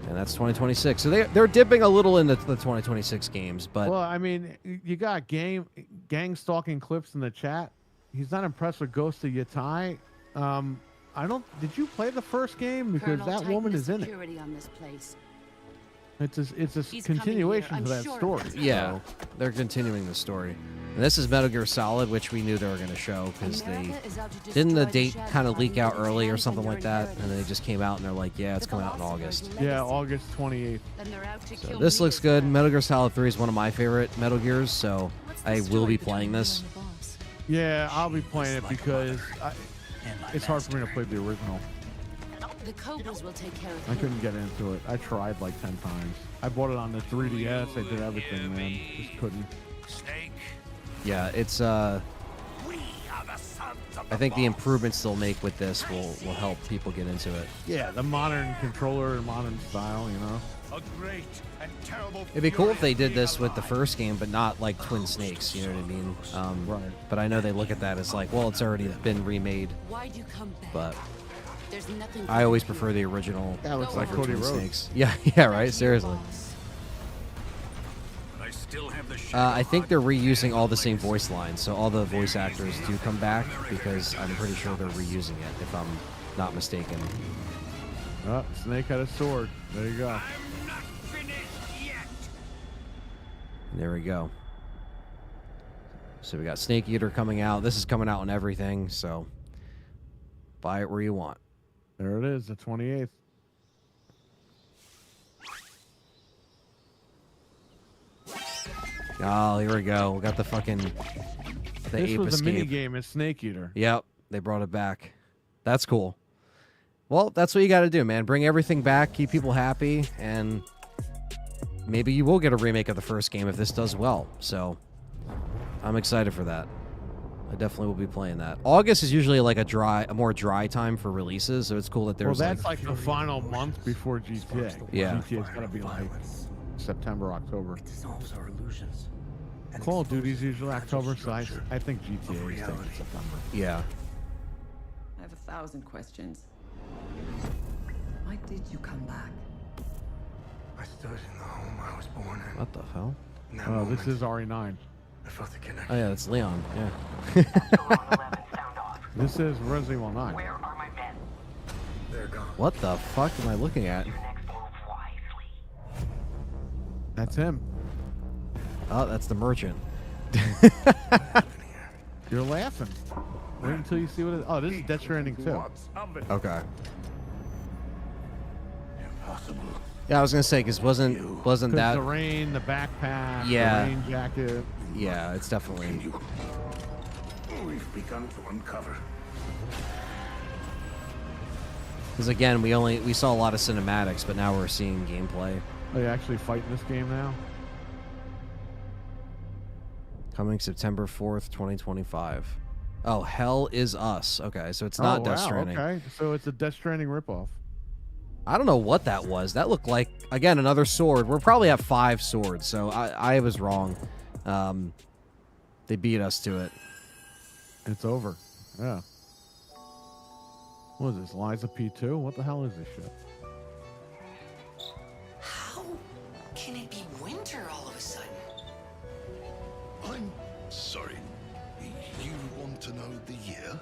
And that's 2026. So they're dipping a little into the 2026 games, but
Well, I mean, you got gang stalking clips in the chat. He's not impressed with Ghost of Yeti. I don't. Did you play the first game? Because that woman is in it.
On this place.
It's a
He's coming
continuation
here,
to
I'm
that
sure of
story.
it.
yeah, they're continuing the story. And this is Metal Gear Solid, which we knew they were going to show because they didn't the date kind of leak out early or something like that, and then they just came out and they're like, yeah, it's coming out in August.
Yeah, August 28th.
So this looks good. Metal Gear Solid 3 is one of my favorite Metal Gears, so I will be playing this.
Yeah, I'll be playing it because it's hard for me to play the original.
The Cobras will take care of
I
him.
couldn't get into it. I tried like 10 times. I bought it on the 3DS. I did everything, man. Just couldn't.
Yeah, it's I think the improvements they'll make with this will help people get into it.
Yeah, the modern controller and modern style, you know.
It'd be cool if they did this with the first game, but not like Twin Snakes. You know what I mean?
Right.
But I know they look at that as like, well, it's already been remade.
Why'd you come back?
But
There's nothing
I always prefer the original.
Yeah, it looks like
over
Cody
Twin
Rhodes.
Snakes. Yeah, yeah, right. Seriously.
still have the
I think they're reusing all the same voice lines, so all the voice actors do come back because I'm pretty sure they're reusing it, if I'm not mistaken.
Oh, Snake had a sword. There you go.
I'm not finished yet.
There we go. So we got Snake Eater coming out. This is coming out on everything, so buy it where you want.
There it is, the 28th.
Oh, here we go. We got the fucking
This
ape
was
escape.
a mini game in Snake Eater.
Yep, they brought it back. That's cool. Well, that's what you got to do, man. Bring everything back, keep people happy, and maybe you will get a remake of the first game if this does well. So I'm excited for that. I definitely will be playing that. August is usually like a more dry time for releases, so it's cool that there's
well, that's like the final month before GTA.
Yeah.
GTA's got to be like September, October.
It dissolves our illusions.
Call of Duty's usually October, so I think GTA is taking September.
Yeah.
I have 1,000 questions. Why did you come back?
I stood in the home I was born in.
What the hell?
Oh, this is RE9.
I felt the connection.
Oh yeah, that's Leon. Yeah.
This is Resident Evil 9.
Where are my men? They're gone.
What the fuck am I looking at?
That's him.
Oh, that's the merchant.
You're laughing. Wait until you see what it. Oh, this is Death Stranding 2.
Okay.
Impossible.
Yeah, I was gonna say because wasn't that
the rain, the backpack,
Yeah.
the rain jacket.
Yeah, it's definitely.
We've begun to uncover.
Because again, we saw a lot of cinematics, but now we're seeing gameplay.
Are you actually fighting this game now?
Coming September 4th, 2025. Oh, Hell is Us. Okay, so it's not Death Stranding.
Okay, so it's a Death Stranding ripoff.
I don't know what that was. That looked like, again, another sword. We'll probably have 5 swords, so I was wrong. They beat us to it.
It's over. Yeah. What is this, Liza P2? What the hell is this shit?
How can it be winter all of a sudden?
I'm sorry. You want to know the year?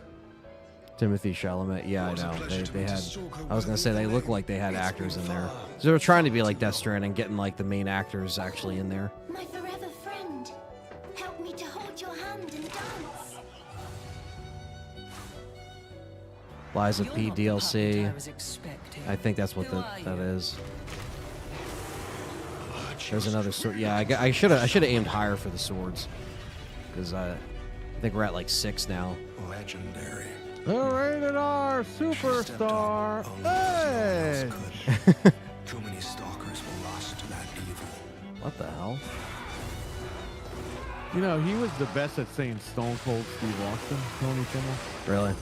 Timothy Chalamet. Yeah, I know. They had. I was gonna say they look like they had actors in there. So they were trying to be like Death Stranding, getting like the main actors actually in there.
My forever friend, help me to hold your hand and dance.
Liza P DLC. I think that's what that is. There's another sword. Yeah, I should have aimed higher for the swords, because I think we're at like 6 now.
Legendary.
The rated R superstar Edge.
Too many stalkers were lost to that evil.
What the hell?
You know, he was the best at saying Stone Cold Steve Austin, Tony Kimmel.
Really?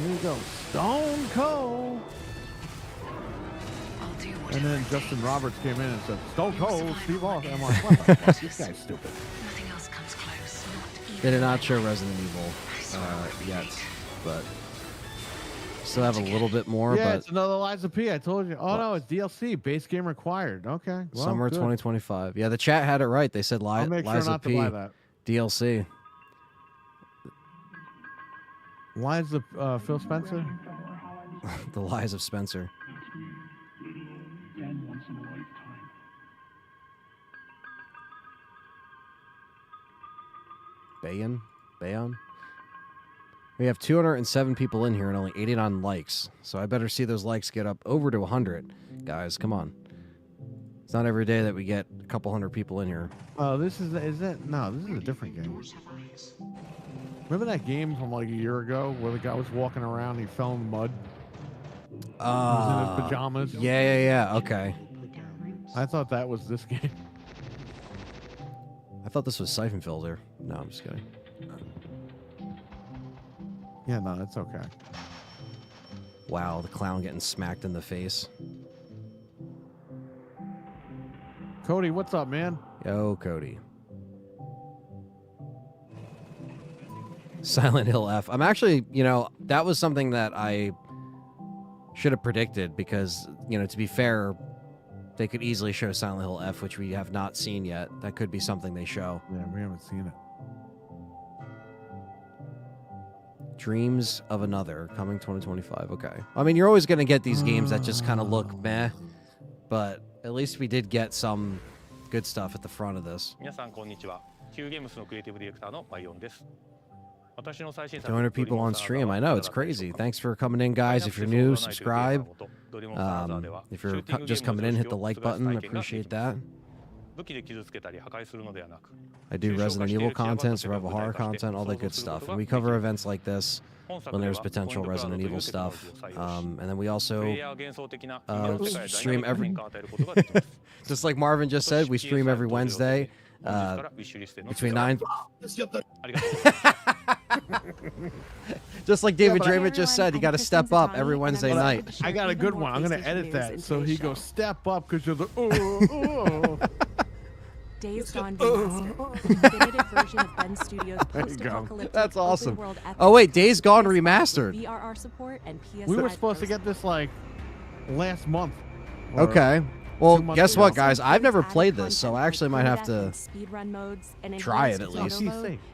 Here you go. Stone Cold. And then Justin Roberts came in and said, Stone Cold Steve Austin. I'm like, what the fuck? This guy's stupid.
Nothing else comes close.
They did not show Resident Evil yet, but still have a little bit more.
Yeah,
but
it's another Liza P. I told you. Oh, no, it's DLC. Base game required. Okay. Well,
summer
good.
2025. Yeah, the chat had it right. They said
I'll make sure
Liza
not
P.
to buy that.
DLC.
Liza Phil Spencer?
The Lies of Spencer. Bayon? We have 207 people in here and only 89 likes. So I better see those likes get up over to 100. Guys, come on. It's not every day that we get a couple hundred people in here.
Oh, this is that? No, this is a different game. Remember that game from like a year ago where the guy was walking around, he fell in the mud? He was in his pajamas.
Yeah. Okay.
I thought that was this game.
I thought this was Siphon Filter. No, I'm just kidding.
Yeah, no, it's okay.
Wow, the clown getting smacked in the face.
Cody, what's up, man?
Yo, Cody. Silent Hill F. I'm actually, that was something that I should have predicted because, to be fair, they could easily show Silent Hill F, which we have not seen yet. That could be something they show.
Yeah, we haven't seen it.
Dreams of Another, coming 2025. Okay. I mean, you're always going to get these games that just kind of look meh, but at least we did get some good stuff at the front of this. 200 people on stream. I know, it's crazy. Thanks for coming in, guys. If you're new, subscribe. If you're just coming in, hit the like button. I appreciate that. I do Resident Evil content, survival horror content, all that good stuff. And we cover events like this when there's potential Resident Evil stuff. And then we also stream every... Just like Marvin just said, we stream every Wednesday between 9... Just like David Draymond just said, you got to step up every Wednesday night.
I got a good one. I'm going to edit that. So he goes, step up because you're the...
Days Gone Remastered, the definitive version of Ben Studios' post-apocalyptic
That's awesome.
open-world epic.
Oh wait, Days Gone Remastered.
VRR support and PS5
We were supposed to get this like last month.
Okay. Well, guess what, guys? I've never played this, so I actually might have to
speedrun modes and
try it at least.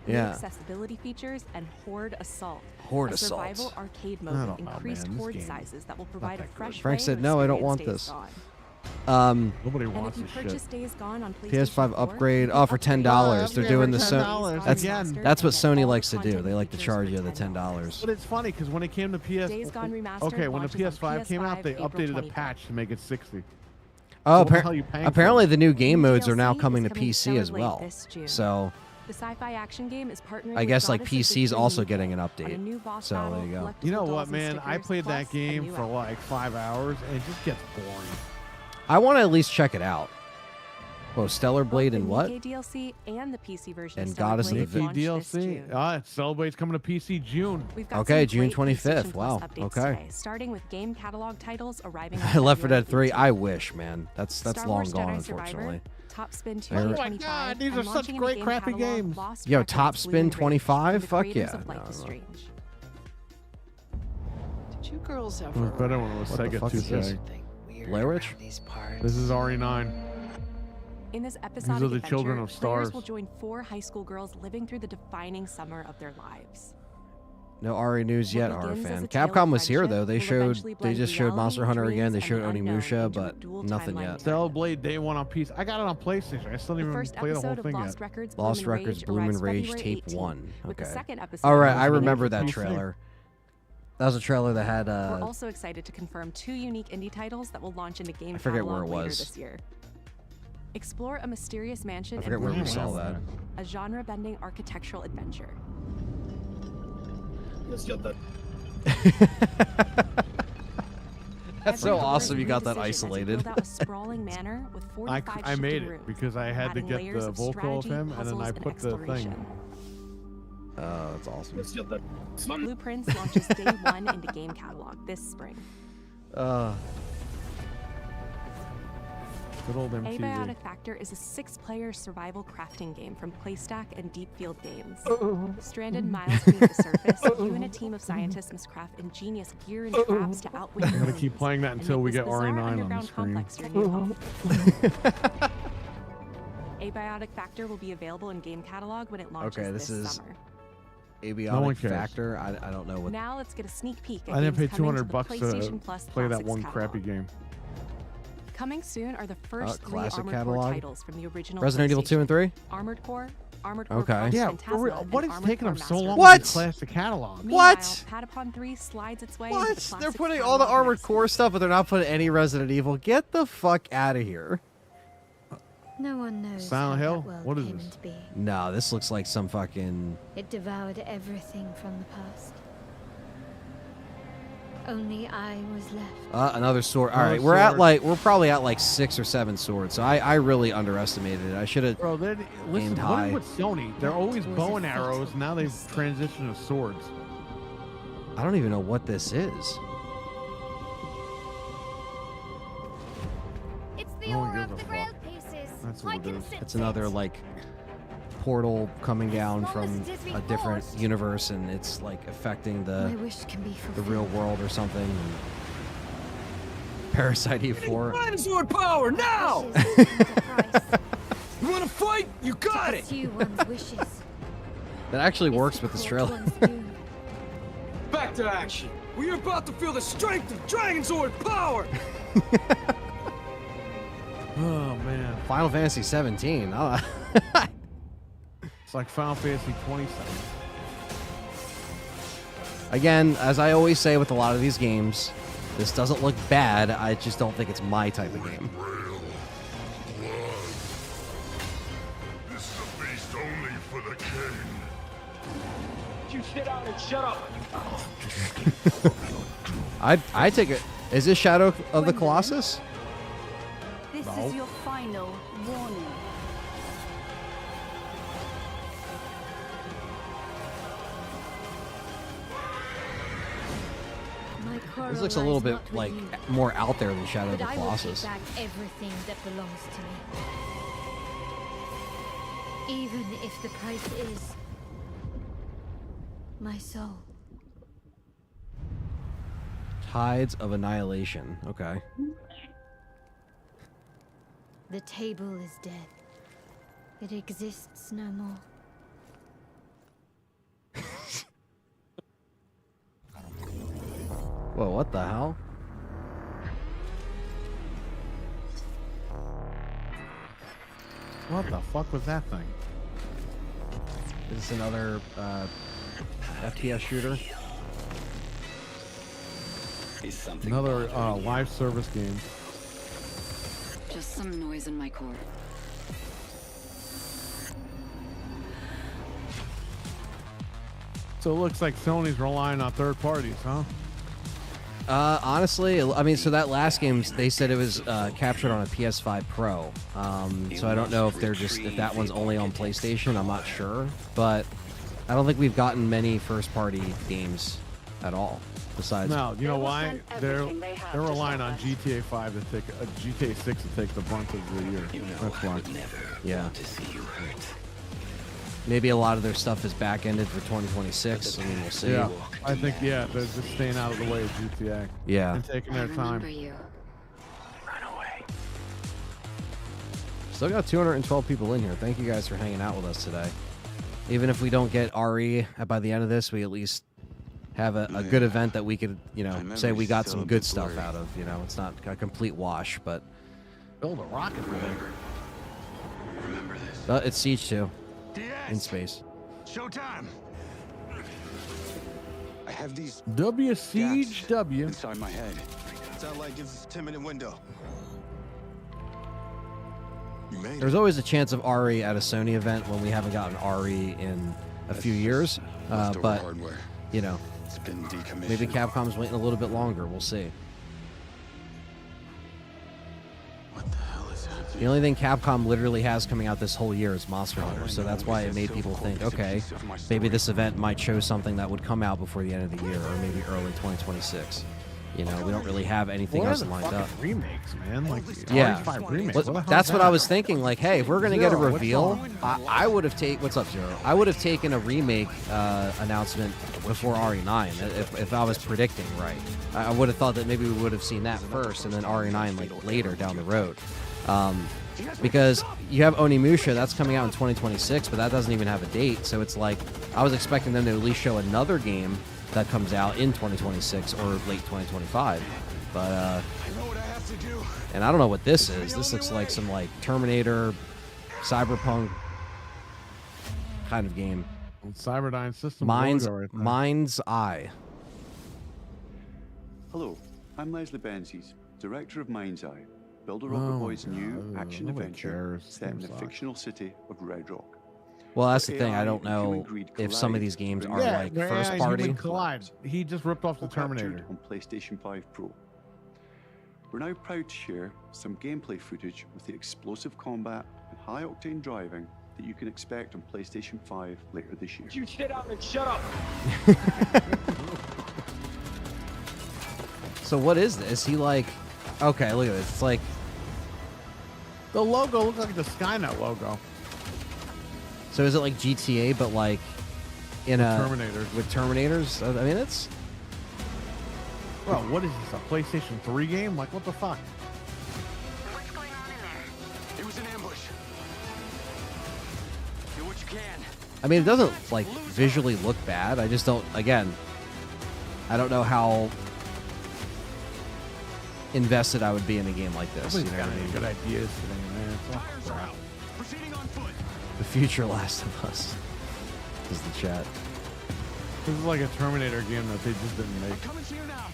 Yeah. Accessibility featers and Horde Assault.
Horde
a
Assault.
Survival arcade mode with increased horde sizes that will provide a fresh
Frank
way
said,
of
"No, I don't
experience
want
Days
this."
Gone.
Nobody
And
wants
if you
this
purchase
shit.
Days Gone on
PS5 upgrade. Oh, for $10. They're doing the
$10
that's
again.
that's what Sony likes to do. They like to charge you the $10.
But it's funny because when it came to
Days Gone Remastered
okay, when the
launches on
PS5 came out, they
April
updated a
25th.
patch to make it 60.
Oh,
what the hell are you paying for?
apparently the new game modes are now
DLC
coming
is
to
coming
PC as
late
well.
this June.
So
The sci-fi action game is partnering
I
with
guess like
Goddess of
PC's
Victory
also
Media
getting an
on a
update.
new boss
So
battle,
there you go.
collectible
You know
dolls
what,
and
man? I
stickers,
played that
plus a
game
new
for
app.
like 5 hours, and it just gets boring.
I want to at least check it out. Whoa, Stellar Blade
Both
and
the
what?
Nikkei DLC and the PC version
And
of Stellar
Goddess of
Blade
the
launch this
DLC.
June.
Celebrate's coming to PC June.
We've got
Okay,
some
June
great
25th.
PlayStation
Wow,
Plus updates
okay.
today, starting with game catalog titles arriving on
I Left 4
February
Dead 3.
18th.
I wish, man. That's
Star
long
Wars
gone,
Jedi Survivor,
unfortunately.
Top Spin
Oh my
2025,
God, these
and
are such
launching in the
great
game
crappy
catalog,
games.
Lost
Yo,
Records,
Top
Bloom
Spin
and Rage
25?
from the
Fuck
creators
yeah.
of Life
No,
is
no.
Strange.
Did you girls
It
ever
was better when it was
What the
Sega
fuck is this?
2K.
think weird
Blair Witch?
around these parts?
This is RE9.
In this episodic
the
adventure,
children of
players
S.T.A.R.S.
will join 4 high school girls living through the defining summer of their lives.
No RE news yet,
What
horror
begins as
fan.
a tale of
Capcom was here
friendship
though. They
will
showed
eventually blend
just showed Monster
reality,
Hunter again. They
dreams,
showed
and the unknown
Onimusha,
into a
but
dual
nothing
timeline
yet.
Stellar Blade Day 1 on PC. I got it on PlayStation. I still
The
didn't even
first
play the whole
episode of
thing
Lost
yet.
Records,
Lost
Bloom and
Records,
Rage
Bloom and
arrives
Rage
February
Tape
18th,
1.
with the
Okay.
second episode
All right, I
launching
remember
on
that
PC.
trailer. That was a trailer that had
We're also excited to confirm 2 unique indie titles that will launch into game
I forget where
catalog
it
later
was.
this year. Explore a mysterious mansion
I forget
in
where we
Blue
saw
Hills,
that.
a genre-bending architectural adventure.
That's so
Every door
awesome
is
you
a
got that
decision as you
isolated.
build out a sprawling manor with 45
I made
shifting
it
rooms,
because I had to
adding
get
layers
the
of
vocal of
strategy,
him, and then
puzzles,
I
and
put the thing.
exploration.
Oh, that's awesome.
Blueprints launches day 1 into game catalog this spring.
Good old MTV.
Abiotic Factor is a 6-player survival crafting game from Playstack and Deep Field Games. Stranded miles beneath the surface, you and a team of scientists must craft ingenious gear and traps to outwit
I'm gonna keep playing that until we get RE9 on the screen.
Abiotic Factor will be available in game catalog when it launches
Okay, this is
summer.
Abiotic
No one cares.
Factor. I don't know what.
Now let's get a sneak peek at
I didn't pay
games coming to
$200
the
bucks
PlayStation
to
Plus
play that
Classics
one
catalog.
crappy game.
Coming soon are the first 3
Classic
Armored
catalog?
Core titles from the original
Resident Evil 2 and 3?
Armored Core, Armored Core
Okay.
Plus,
Yeah,
Phantasma,
for real, what
and
is
Armored
taking
Core
them so
Master
long
What?
to class the catalog?
Meanwhile,
What?
Patapon 3 slides its way into the
What?
Classics
They're putting all the
catalog
Armored
next
Core stuff, but they're not putting any Resident Evil. Get the fuck out of here.
No one knows
Silent
how
Hill?
that world
What is
came
this?
into being.
No, this looks like some fucking.
It devoured everything from the past. Only I was left.
Another sword. All
Another
right, we're
sword.
probably at like 6 or 7 swords. So I really underestimated it. I should have.
Bro, listen, what is
high.
with Sony? They're always
was
bow
a
and arrows.
fatal
Now they've
mistake.
transitioned to swords.
I don't even know what this is.
It's
the No one aura gives of a the Grail fuck.
pieces.
That's what it is.
It's another like portal coming down from a different universe, and it's like affecting
My
the
wish can be
the
fulfilled.
real world or something. Parasite E4.
Dinosaur power now! You want to fight? You got it!
That actually works with this trailer.
Back to action. We're about to feel the strength of Dragon Sword power!
Oh man.
Final Fantasy 17. Oh.
It's like Final Fantasy 27.
Again, as I always say with a lot of these games, this doesn't look bad. I just don't think it's my type of game.
This is a beast only for the king.
You sit down and shut up.
I take it. Is this Shadow of the Colossus?
This is your final warning.
This looks a little bit like more out there than Shadow of the Colossus.
I will take back everything that belongs to me. Even if the price is my soul.
Tides of Annihilation. Okay.
The table is dead. It exists no more.
Whoa, what the hell?
What the fuck was that thing?
Is this another FPS shooter?
Another live service game.
Just some noise in my core.
So it looks like Sony's relying on third parties, huh?
Honestly, I mean, so that last game, they said it was captured on a PS5 Pro. So I don't know if if that one's only on PlayStation. I'm not sure, but I don't think we've gotten many first-party games at all. Besides,
no, you know why? They're relying on GTA 5 to take GTA 6 to take the brunt of the year. That's why.
Yeah. Maybe a lot of their stuff is back-ended for 2026. I mean, we'll see.
Yeah, I think, yeah, they're just staying out of the way of GTA.
Yeah.
And taking their time.
Still got 212 people in here. Thank you guys for hanging out with us today. Even if we don't get RE by the end of this, we at least have a good event that we could, you know, say we got some good stuff out of. You know, it's not a complete wash, but
build a rocket for them.
Remember this.
It's Siege 2 in space.
Showtime. I have these
Siege W
inside my head. Satellite gives us a 10-minute window.
There's always a chance of RE at a Sony event when we haven't gotten RE in a few years, but you know, maybe Capcom's waiting a little bit longer. We'll see.
What the hell is happening?
The only thing Capcom literally has coming out this whole year is Monster Hunter, so that's why it made people think, okay, maybe this event might show something that would come out before the end of the year, or maybe early 2026. You know, we don't really have anything else lined up.
Remakes, man. Like,
yeah,
remakes.
That's what I was thinking. Like, hey, if we're gonna get a reveal, I would have taken. What's up, Zero? I would have taken a remake announcement before RE9 if I was predicting right. I would have thought that maybe we would have seen that first and then RE9 like later down the road. Because you have Onimusha, that's coming out in 2026, but that doesn't even have a date. So it's like I was expecting them to at least show another game that comes out in 2026 or late 2025, but and I don't know what this is. This looks like some like Terminator, Cyberpunk kind of game.
Cyberdyne Systems.
Mind's Eye.
Hello, I'm Leslie Benzies, director of Mind's Eye, builder of the boys' new action adventure set in the fictional city of Red Rock.
Well, that's the thing. I don't know if some of these games are like first party.
Collide. He just ripped off the Terminator
on PlayStation 5 Pro. We're now proud to share some gameplay footage with the explosive combat and high-octane driving that you can expect on PlayStation 5 later this year.
You sit down and shut up.
So what is this? He like, okay, look at this. It's like
the logo looks like the Skynet logo.
So is it like GTA, but like in a
Terminators.
With Terminators? I mean,
Bro, what is this? A PlayStation 3 game? Like, what the fuck?
What's going on in there?
It was an ambush. Do what you can.
I mean, it doesn't like visually look bad. I just don't. Again, I don't know how invested I would be in a game like this. You know what I mean?
Good ideas today, man. It's all crap.
Proceeding on foot.
The future Last of Us is the chat.
This is like a Terminator game that they just didn't make.
Coming to you now.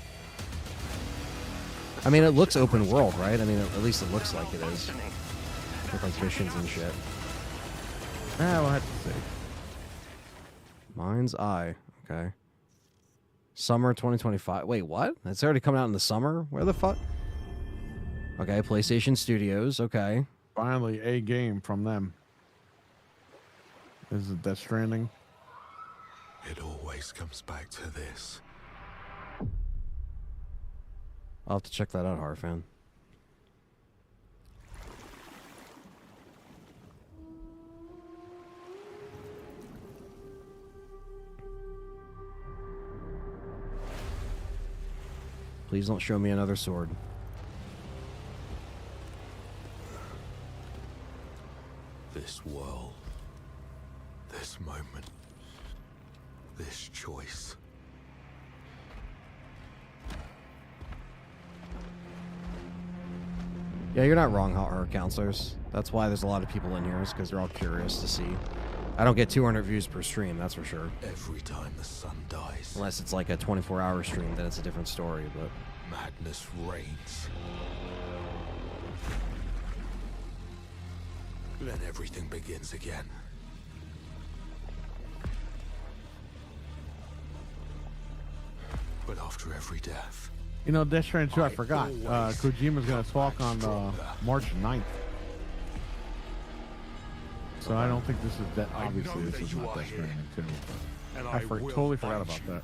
I mean, it looks open world, right? I mean, at least it looks like it is. With like missions and shit.
We'll have to see.
Mind's Eye. Okay. Summer 2025. Wait, what? It's already coming out in the summer? Where the fuck? Okay, PlayStation Studios. Okay.
Finally, a game from them. Is it Death Stranding?
It always comes back to this.
I'll have to check that out, Harfan. Please don't show me another sword.
This world. This moment. This choice.
Yeah, you're not wrong, horror counselors. That's why there's a lot of people in here, is because they're all curious to see. I don't get 200 views per stream, that's for sure.
Every time the sun dies.
Unless it's like a 24-hour stream, then it's a different story, but...
Madness reigns. Then everything begins again. But after every death...
You know, Death Stranding 2, I forgot. Kojima's going to talk on March 9th. So I don't think this is that. Obviously, this is not Death Stranding 2. I totally forgot about that.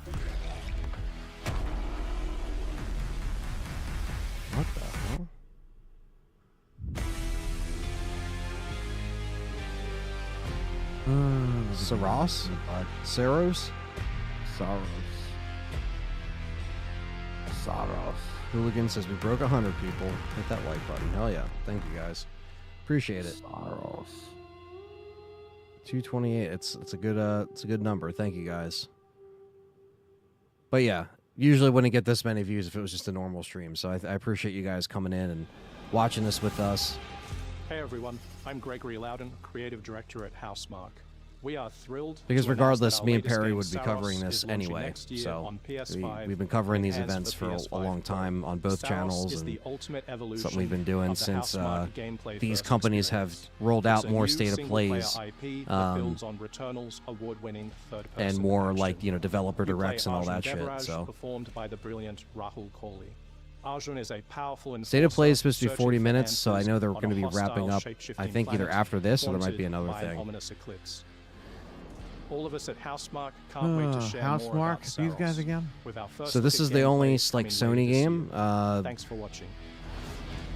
What the hell? Saros? Saros?
Saros.
Hooligan says we broke 100 people. Hit that like button. Hell yeah. Thank you guys. Appreciate it.
Saros.
228. It's a good number. Thank you guys. But yeah, usually wouldn't get this many views if it was just a normal stream. So I appreciate you guys coming in and watching this with us.
Hey everyone, I'm Gregory Loudon, creative director at Housemarque. We are thrilled
because
to
regardless,
announce that
me
our
and Perry
latest
would be
game,
covering
S.T.A.R.S,
this
is launching
anyway.
next year
So
on PS5
we've been covering these
and
events for
PS5
a long time on both
S.T.A.R.S
channels,
is
and
the ultimate evolution
something we've been doing
of the
since
Housemarque gameplay
these
first
companies have
experience.
rolled
It's
out
a
more
new
state of
single-player
plays
IP that builds on Returnal's award-winning third-person
and more
action.
like developer
You play
directs and all that
Arjun
shit.
Devaraj,
So
performed by the brilliant Rahul Kohli. Arjun is a powerful
state of play is supposed to be
searching
40
for
minutes, so I
answers
know they're
on
going to
a
be
hostile,
wrapping up.
shape-shifting
I think either
planet
after this or there might be
haunted
another
by an
thing.
ominous eclipse. All of us at Housemarque can't wait to share more about
Housemarque, these
S.T.A.R.S.
guys again.
With our first
So this
bit
is the
gameplay
only
coming
like
later
Sony
this
game.
year. Thanks for watching.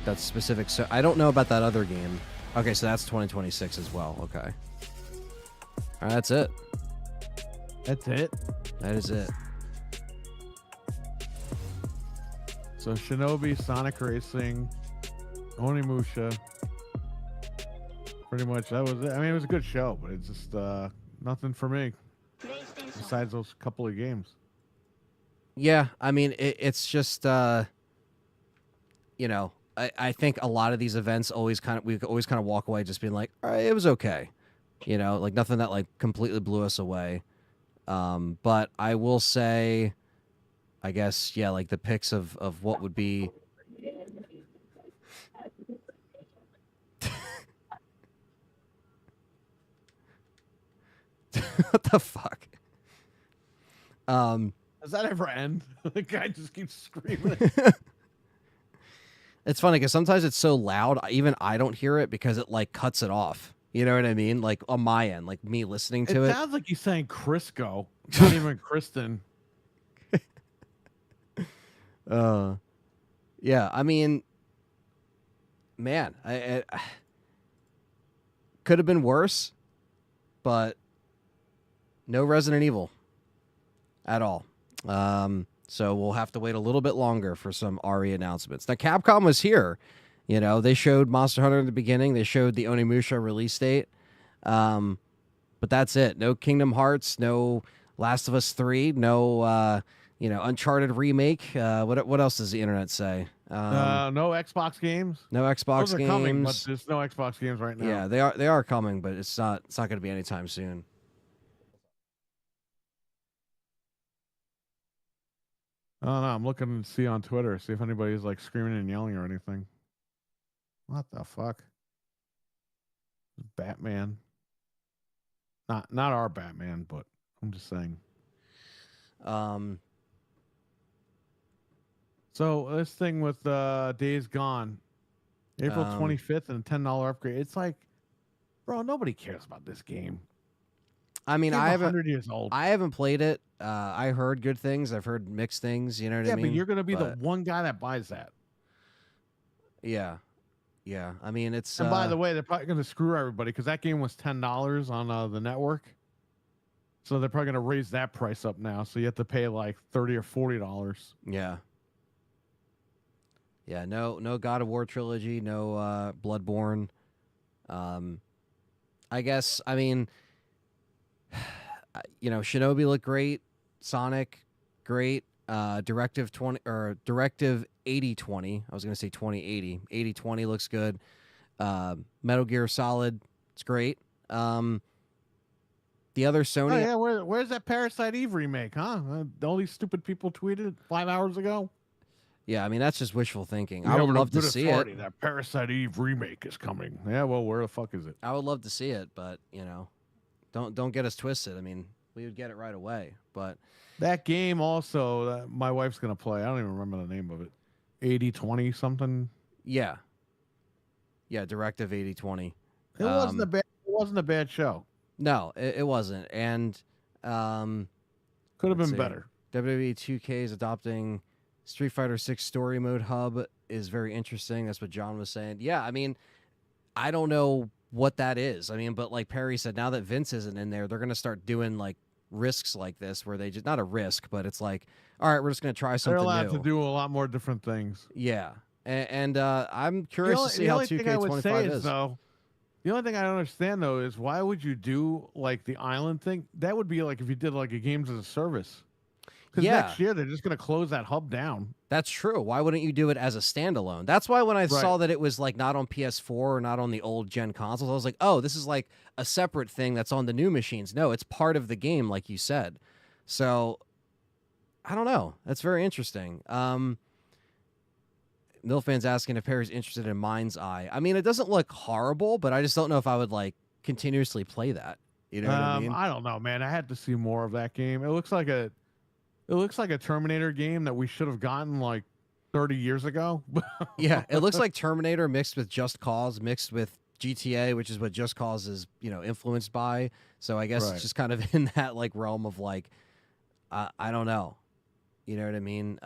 That's specific. So I don't know about that other game. Okay, so that's 2026 as well. Okay. All right, that's it.
That's it.
That is it.
So Shinobi, Sonic Racing, Onimusha. Pretty much that was it. I mean, it was a good show, but it's just nothing for me. Besides those couple of games.
Yeah, I mean, it's just, I think a lot of these events we always kind of walk away just being like, all right, it was okay. Like nothing that like completely blew us away. But I will say, I guess, yeah, like the picks of what would be. What the fuck?
Does that ever end? The guy just keeps screaming.
It's funny because sometimes it's so loud, even I don't hear it because it like cuts it off. You know what I mean? Like on my end, like me listening to it.
It sounds like he's saying Crisco, not even Kristen.
Yeah, I mean, man, I could have been worse, but no Resident Evil at all. So we'll have to wait a little bit longer for some RE announcements. Now, Capcom was here. You know, they showed Monster Hunter in the beginning. They showed the Onimusha release date. But that's it. No Kingdom Hearts, no Last of Us 3, no, Uncharted remake. What else does the internet say?
No Xbox games.
No Xbox
Those are
games.
coming, but there's no Xbox games right now.
Yeah, they are coming, but it's not going to be anytime soon.
I don't know. I'm looking to see on Twitter, see if anybody's like screaming and yelling or anything. What the fuck? Batman. Not our Batman, but I'm just saying. So this thing with Days Gone, April 25th and a $10 upgrade. It's like, bro, nobody cares about this game.
I mean,
Game's
I haven't
100 years old.
I haven't played it. I heard good things. I've heard mixed things. You know what I mean?
Yeah, but you're gonna be the one guy that buys that.
Yeah. I mean, it's.
And by the way, they're probably gonna screw everybody because that game was $10 on the network. So they're probably gonna raise that price up now. So you have to pay like $30 or $40.
Yeah. Yeah. No God of War trilogy. No Bloodborne. I guess. I mean. Shinobi looked great. Sonic, great. Directive 8020. I was going to say 2080. 8020 looks good. Metal Gear Solid, it's great. The other Sony.
Oh yeah, where's that Parasite Eve remake? Huh? All these stupid people tweeted 5 hours ago.
Yeah, I mean that's just wishful thinking. I would love to see it.
That Parasite Eve remake is coming. Yeah, well, where the fuck is it?
I would love to see it, but don't get us twisted. I mean, we would get it right away. But
that game also, my wife's gonna play. I don't even remember the name of it. 8020 something.
Yeah. Directive 8020.
It wasn't a bad. It wasn't a bad show.
No, it wasn't, and
could have been better.
WWE 2K is adopting Street Fighter 6 story mode hub is very interesting. That's what John was saying. Yeah, I mean, I don't know what that is. I mean, but like Perry said, now that Vince isn't in there, they're going to start doing like risks like this where they just, not a risk, but it's like, all right, we're just going to try something new.
They're allowed to do a lot more different things.
Yeah. And I'm curious to see how 2K25 is.
Though, the only thing I don't understand though is why would you do like the island thing? That would be like if you did like a games as a service. Because next year they're just going to close that hub down.
That's true. Why wouldn't you do it as a standalone? That's why when I saw that it was like not on PS4 or not on the old gen consoles, I was like, oh, this is like a separate thing that's on the new machines. No, it's part of the game, like you said. So I don't know. That's very interesting. Milfan's asking if Perry's interested in Mind's Eye. I mean, it doesn't look horrible, but I just don't know if I would like continuously play that. You know what I mean?
I don't know, man. I had to see more of that game. It looks like a Terminator game that we should have gotten like 30 years ago.
Yeah, it looks like Terminator mixed with Just Cause, mixed with GTA, which is what Just Cause is, influenced by. So I guess it's just kind of in that like realm of like, I don't know. You know what I mean?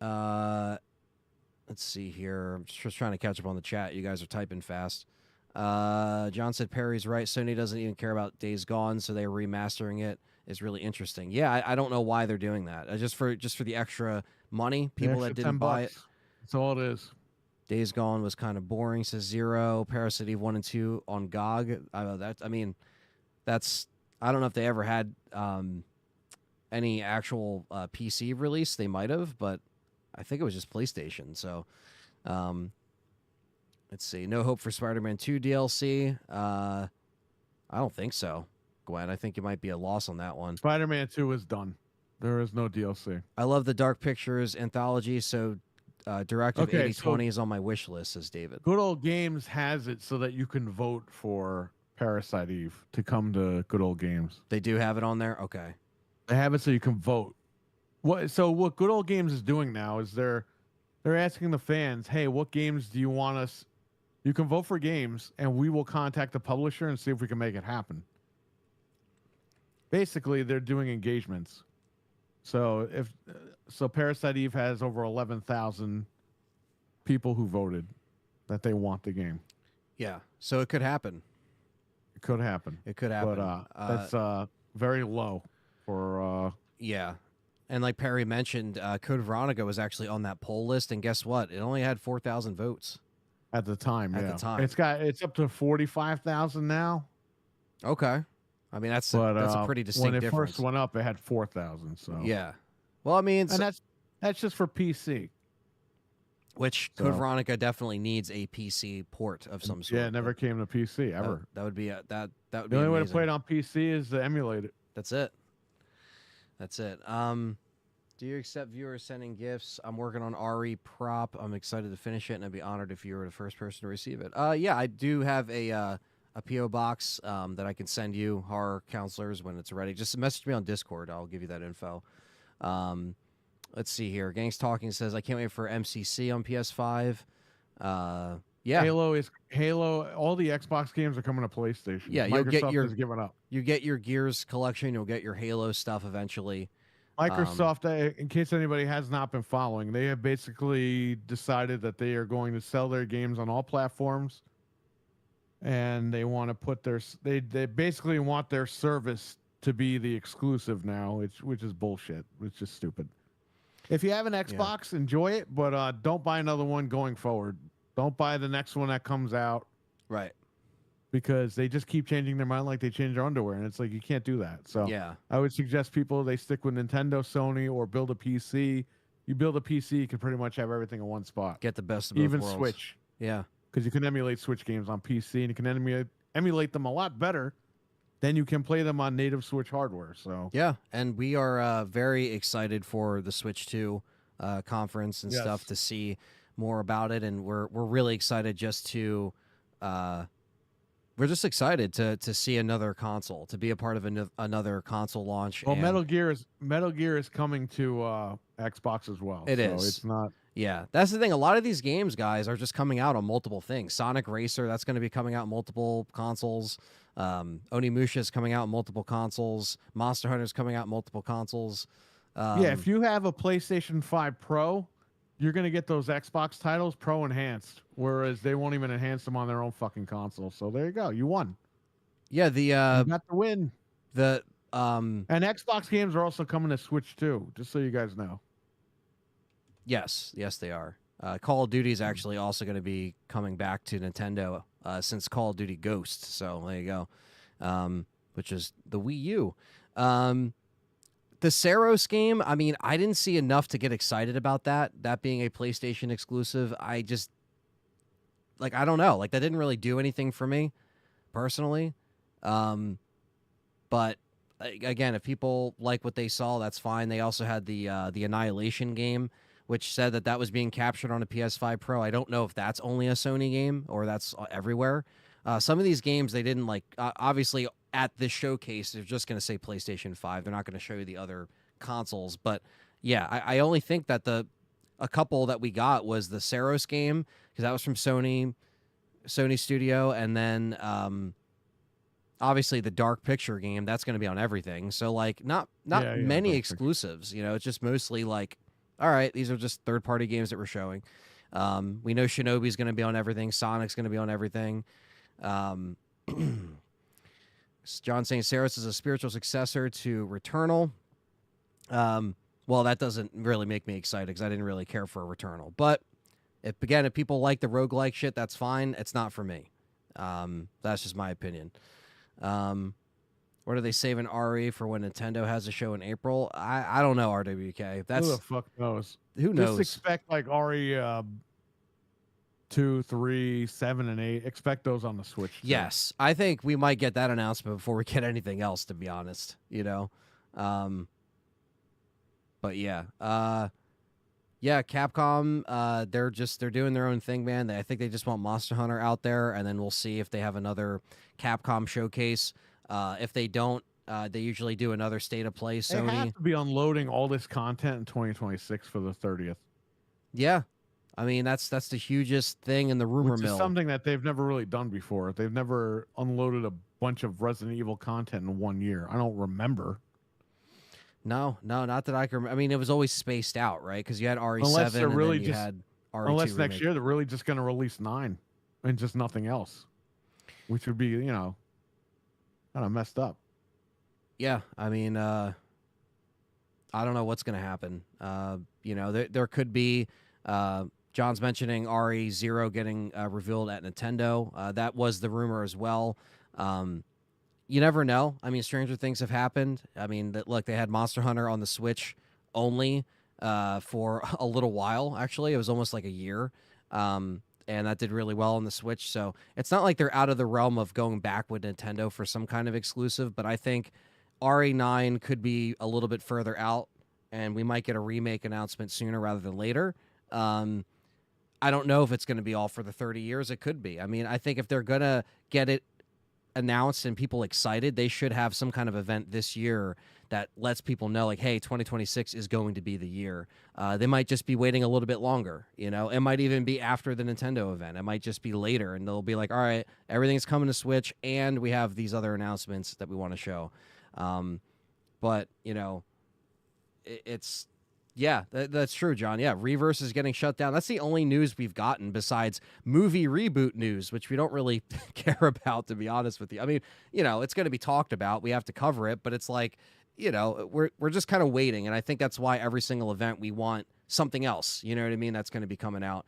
Let's see here. I'm just trying to catch up on the chat. You guys are typing fast. John said Perry's right. Sony doesn't even care about Days Gone, so they're remastering it. Is really interesting. Yeah, I don't know why they're doing that. Just for the extra money, people that didn't buy it.
That's all it is.
Days Gone was kind of boring. Says Zero. Parasite Eve 1 and 2 on GOG. I don't know if they ever had any actual PC release. They might have, but I think it was just PlayStation. So, let's see. No hope for Spider-Man 2 DLC. I don't think so. Gwen, I think it might be a loss on that one.
Spider-Man 2 is done. There is no DLC.
I love the Dark Pictures anthology, so Directive 8020 is on my wish list, says David.
Good Old Games has it so that you can vote for Parasite Eve to come to Good Old Games.
They do have it on there? Okay.
They have it so you can vote. What Good Old Games is doing now is they're asking the fans, hey, what games do you want us? You can vote for games, and we will contact the publisher and see if we can make it happen. Basically, they're doing engagements. So Parasite Eve has over 11,000 people who voted that they want the game.
Yeah, so it could happen.
It could happen.
It could happen.
But that's very low for.
Yeah, And like Perry mentioned, Code Veronica was actually on that poll list, and guess what? It only had 4,000 votes
at the time.
At the time,
it's up to 45,000 now.
Okay, I mean that's a pretty distinct
when it
difference.
first went up, it had 4,000. So
yeah, well, I mean,
and that's just for PC.
Which Code Veronica definitely needs a PC port of some sort.
Yeah, it never came to PC ever.
That would be that would be
the only way to
amazing.
play it on PC is to emulate it.
That's it. Do you accept viewers sending gifts? I'm working on RE prop. I'm excited to finish it, and I'd be honored if you were the first person to receive it. Yeah, I do have a PO box that I can send you, horror counselors, when it's ready. Just message me on Discord. I'll give you that info. Let's see here. Gangs Talking says, I can't wait for MCC on PS5. Yeah.
Halo. All the Xbox games are coming to PlayStation.
Yeah,
Microsoft has given up.
You get your Gears collection. You'll get your Halo stuff eventually.
Microsoft, in case anybody has not been following, they have basically decided that they are going to sell their games on all platforms, and they want to put they basically want their service to be the exclusive now, which is bullshit. It's just stupid. If you have an Xbox, enjoy it, but don't buy another one going forward. Don't buy the next one that comes out.
Right.
Because they just keep changing their mind like they change their underwear, and it's like you can't do that. So
yeah,
I would suggest people they stick with Nintendo, Sony, or build a PC. You build a PC, you can pretty much have everything in one spot.
Get the best of both
even
worlds.
Switch.
Yeah,
because you can emulate Switch games on PC, and you can emulate them a lot better than you can play them on native Switch hardware. So
yeah, and we are very excited for the Switch 2 conference and stuff to see more about it, and we're really excited just to. We're just excited to see another console, to be a part of another console launch.
Well, Metal Gear is coming to Xbox as well.
It is.
It's not.
Yeah, that's the thing. A lot of these games, guys, are just coming out on multiple things. Sonic Racer, that's going to be coming out on multiple consoles. Onimusha is coming out on multiple consoles. Monster Hunter is coming out on multiple consoles.
If you have a PlayStation 5 Pro, you're going to get those Xbox titles Pro enhanced, whereas they won't even enhance them on their own fucking console. So there you go. You won.
Yeah,
you got the win.
And
Xbox games are also coming to Switch too, just so you guys know.
Yes, they are. Call of Duty is actually also going to be coming back to Nintendo since Call of Duty Ghost. So there you go, which is the Wii U. The S.T.A.R.S game, I mean, I didn't see enough to get excited about that being a PlayStation exclusive. I just, I don't know. That didn't really do anything for me, personally. But, again, if people like what they saw, that's fine. They also had the Annihilation game, which said that was being captured on a PS5 Pro. I don't know if that's only a Sony game or that's everywhere. Some of these games, they didn't, obviously, at this showcase, they're just going to say PlayStation 5. They're not going to show you the other consoles. But, yeah, I only think that a couple that we got was the S.T.A.R.S game, because that was from Sony Studio, and then obviously the Dark Picture game, that's going to be on everything. So, not many exclusives. It's just mostly all right, these are just third-party games that we're showing. We know Shinobi's going to be on everything. Sonic's going to be on everything. John saying S.T.A.R.S is a spiritual successor to Returnal. Well, that doesn't really make me excited because I didn't really care for Returnal. But, if people like the roguelike shit, that's fine. It's not for me. That's just my opinion. What are they saving RE for when Nintendo has a show in April? I don't know, RWK.
Who the fuck knows?
Who knows?
Just expect RE 2, 3, 7, and 8. Expect those on the Switch too.
Yes, I think we might get that announcement before we get anything else, to be honest. But yeah, Capcom. They're doing their own thing, man. I think they just want Monster Hunter out there, and then we'll see if they have another Capcom showcase. If they don't, they usually do another State of Play. Sony.
They have to be unloading all this content in 2026 for the 30th.
Yeah. I mean, that's the hugest thing in the rumor mill.
Which is something that they've never really done before. They've never unloaded a bunch of Resident Evil content in 1 year. I don't remember.
No, not that I can. I mean, it was always spaced out, right? Because you had RE7 and then you had RE2
unless next year they're really just going to release 9 and just nothing else, which would be, kind of messed up.
Yeah, I mean, I don't know what's going to happen. You know, there could be. John's mentioning RE0 getting revealed at Nintendo. That was the rumor as well. You never know. I mean, stranger things have happened. I mean, look, they had Monster Hunter on the Switch only for a little while, actually. It was almost like a year. And that did really well on the Switch. So it's not like they're out of the realm of going back with Nintendo for some kind of exclusive, but I think RE9 could be a little bit further out, and we might get a remake announcement sooner rather than later. I don't know if it's going to be all for the 30 years. It could be. I mean, I think if they're going to get it announced and people excited, they should have some kind of event this year that lets people know, like, hey, 2026 is going to be the year. They might just be waiting a little bit longer. You know, it might even be after the Nintendo event. It might just be later, and they'll be like, all right, everything's coming to Switch, and we have these other announcements that we want to show. But, you know, it's... Yeah, that's true, John. Yeah, Reverse is getting shut down. That's the only news we've gotten besides movie reboot news, which we don't really care about, to be honest with you. I mean, you know, it's going to be talked about. We have to cover it, but it's like, you know, we're just kind of waiting, and I think that's why every single event we want something else. You know what I mean? That's going to be coming out.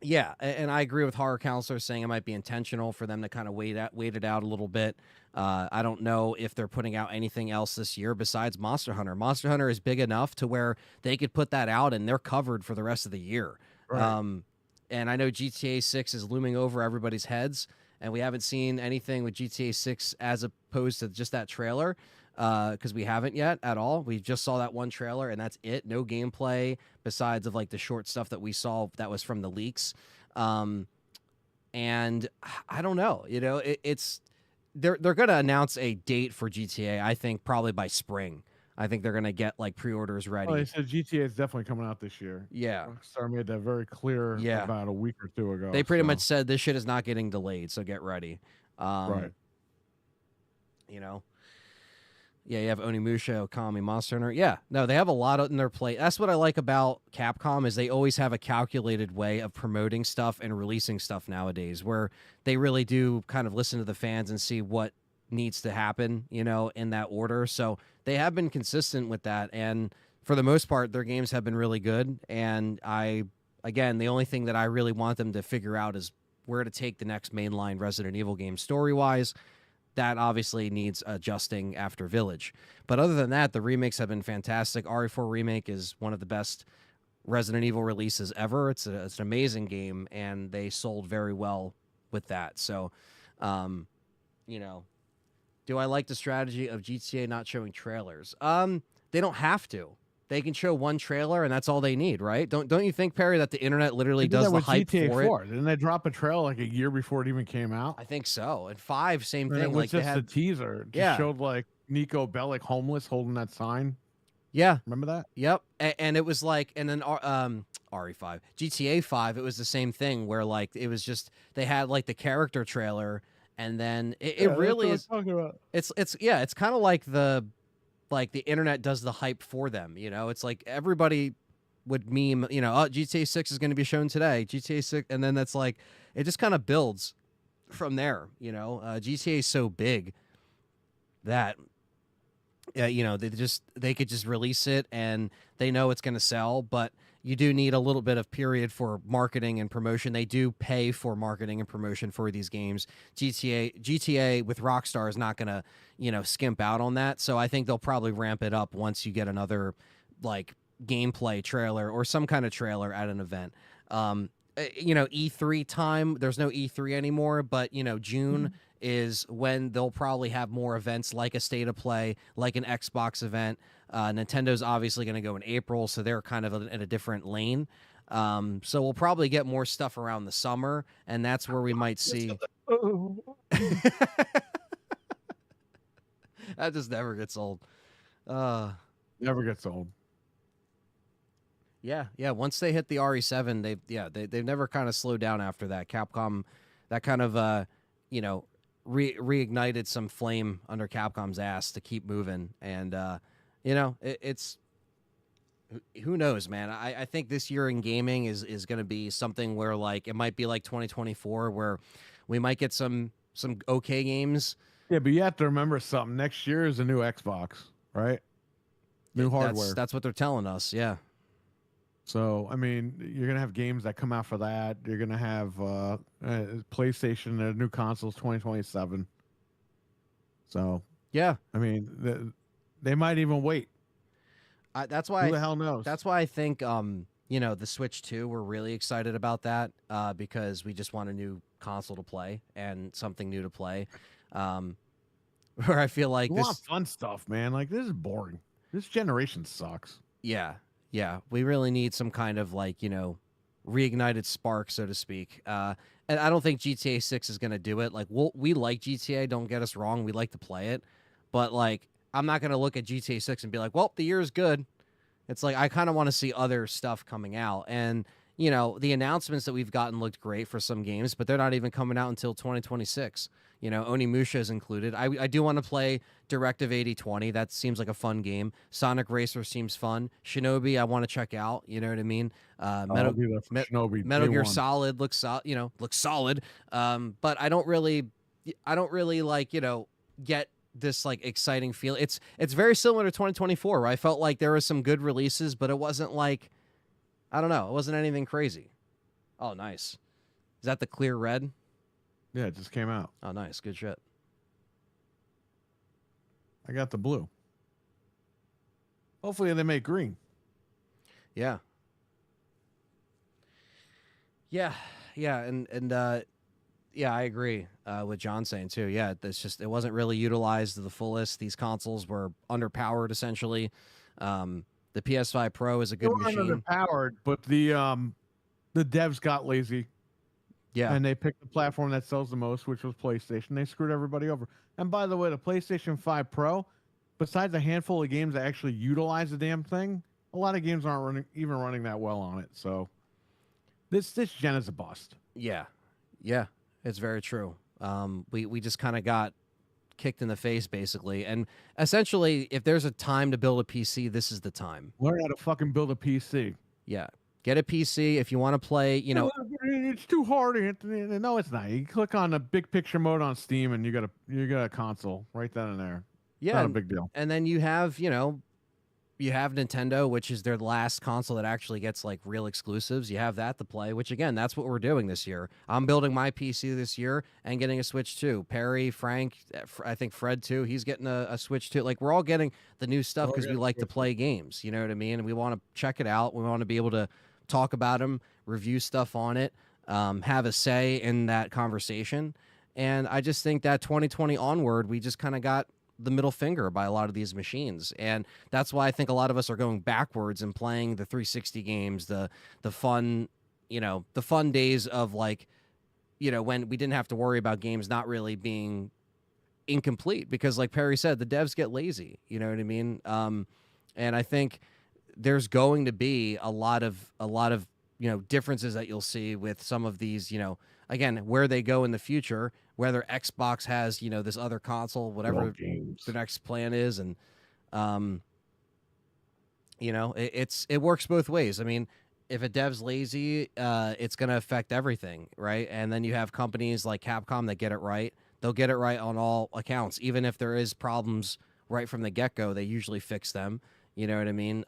Yeah, and I agree with Horror Counselor saying it might be intentional for them to kind of wait it out a little bit. I don't know if they're putting out anything else this year besides Monster Hunter. Monster Hunter is big enough to where they could put that out and they're covered for the rest of the year. Right. And I know GTA 6 is looming over everybody's heads, and we haven't seen anything with GTA 6 as opposed to just that trailer, because we haven't yet at all. We just saw that one trailer, and that's it. No gameplay besides of like the short stuff that we saw that was from the leaks. And I don't know. You know, it's they're going to announce a date for GTA, I think, probably by spring. I think they're going to get like pre-orders ready.
Oh, they said GTA is definitely coming out this year.
Yeah.
Rockstar made that very clear about a week or two ago.
They pretty much said this shit is not getting delayed, so get ready.
Right.
You know. Yeah, you have Onimusha, Okami, Monster Hunter. Yeah, no, they have a lot in their plate. That's what I like about Capcom is they always have a calculated way of promoting stuff and releasing stuff nowadays, where they really do kind of listen to the fans and see what needs to happen, you know, in that order. So they have been consistent with that, and for the most part, their games have been really good. And again, the only thing that I really want them to figure out is where to take the next mainline Resident Evil game story-wise. That obviously needs adjusting after Village. But other than that, the remakes have been fantastic. RE4 Remake is one of the best Resident Evil releases ever. It's an amazing game, and they sold very well with that. So, you know, do I like the strategy of GTA not showing trailers? They don't have to. They can show one trailer, and that's all they need, right? Don't you think, Perry, that the internet literally does the hype
GTA
for
4.
it?
Didn't they drop a trailer like a year before it even came out?
I think so. And 5, same
And
thing.
it was
like
just
they had
a teaser. It just showed like Nico Bellic homeless holding that sign.
Yeah.
Remember that?
Yep. And it was like, and then RE5, GTA 5, it was the same thing where like it was just they had like the character trailer, and then it really is.
Talking about.
It's kind of like the internet does the hype for them, you know. It's like everybody would meme, you know, oh, GTA 6 is going to be shown today, GTA 6, and then that's like it just kind of builds from there, you know. GTA is so big that you know, they could just release it and they know it's going to sell, but you do need a little bit of period for marketing and promotion. They do pay for marketing and promotion for these games. GTA with Rockstar is not going to, you know, skimp out on that. So I think they'll probably ramp it up once you get another like gameplay trailer or some kind of trailer at an event. You know, E3 time, there's no E3 anymore, but you know, June is when they'll probably have more events like a State of Play, like an Xbox event. Nintendo's obviously going to go in April, so they're kind of in a different lane. So we'll probably get more stuff around the summer, and that's where we might see. That just never gets old.
Never gets old.
Yeah. Once they hit the RE7, they've never kind of slowed down after that. Capcom, that kind of you know, reignited some flame under Capcom's ass to keep moving, and you know, it's who knows, man. I think this year in gaming is going to be something where like it might be like 2024, where we might get some okay games.
Yeah, but you have to remember something. Next year is a new Xbox. right? New hardware.
That's what they're telling us. Yeah.
So, I mean, you're going to have games that come out for that. You're going to have PlayStation, their new consoles 2027. So,
yeah.
I mean, they might even wait.
That's why.
Who the hell knows?
That's why I think, the Switch 2, we're really excited about that because we just want a new console to play and something new to play. Where I feel like
you
this
want fun stuff, man. Like, this is boring. This generation sucks.
Yeah. Yeah. We really need some kind of reignited spark, so to speak. And I don't think GTA 6 is going to do it. Like, we like GTA, don't get us wrong. We like to play it. But, like, I'm not going to look at GTA 6 and be like, well, the year is good. It's like, I kind of want to see other stuff coming out. And, the announcements that we've gotten looked great for some games, but they're not even coming out until 2026. Onimusha is included. I do want to play Directive 8020. That seems like a fun game. Sonic Racer seems fun. Shinobi, I want to check out. You know what I mean? Metal Gear Solid looks solid. But I don't really get this exciting feel. It's very similar to 2024, where I felt like there were some good releases, but it wasn't like, I don't know, it wasn't anything crazy. Oh, nice. Is that the clear red?
Yeah, it just came out.
Oh, nice. Good shit.
I got the blue. Hopefully they make green.
Yeah. Yeah. Yeah. And yeah, I agree with John saying too. Yeah, it wasn't really utilized to the fullest. These consoles were underpowered essentially. The PS5 Pro is a good machine.
Underpowered, but the devs got lazy.
Yeah.
And they picked the platform that sells the most, which was PlayStation. They screwed everybody over. And by the way, the PlayStation 5 Pro, besides a handful of games that actually utilize the damn thing, a lot of games aren't running that well on it. So this gen is a bust.
Yeah. Yeah. It's very true. We just kind of got kicked in the face, basically. And essentially, if there's a time to build a PC, this is the time.
Learn how to fucking build a PC.
Yeah. Get a PC if you want to play,
It's too hard, Anthony. No, it's not. You click on the big picture mode on Steam and you got a console right then and there.
Yeah.
Not a big deal.
And then you have Nintendo, which is their last console that actually gets real exclusives. You have that to play, which again, that's what we're doing this year. I'm building my PC this year and getting a Switch too. Perry, Frank, I think Fred too. He's getting a Switch too. We're all getting the new stuff because we like to play games. You know what I mean? And we want to check it out. We want to be able to talk about them, review stuff on it, have a say in that conversation. And I just think that 2020 onward, we just kind of got the middle finger by a lot of these machines, and that's why I think a lot of us are going backwards and playing the 360 games, the fun days of when we didn't have to worry about games not really being incomplete, because like Perry said, the devs get lazy. You know what I mean? And I think there's going to be a lot of differences that you'll see with some of these, again, where they go in the future, whether Xbox has, this other console, whatever the next plan is. And, it works both ways. I mean, if a dev's lazy, it's going to affect everything, right? And then you have companies like Capcom that get it right. They'll get it right on all accounts. Even if there is problems right from the get-go, they usually fix them. You know what I mean?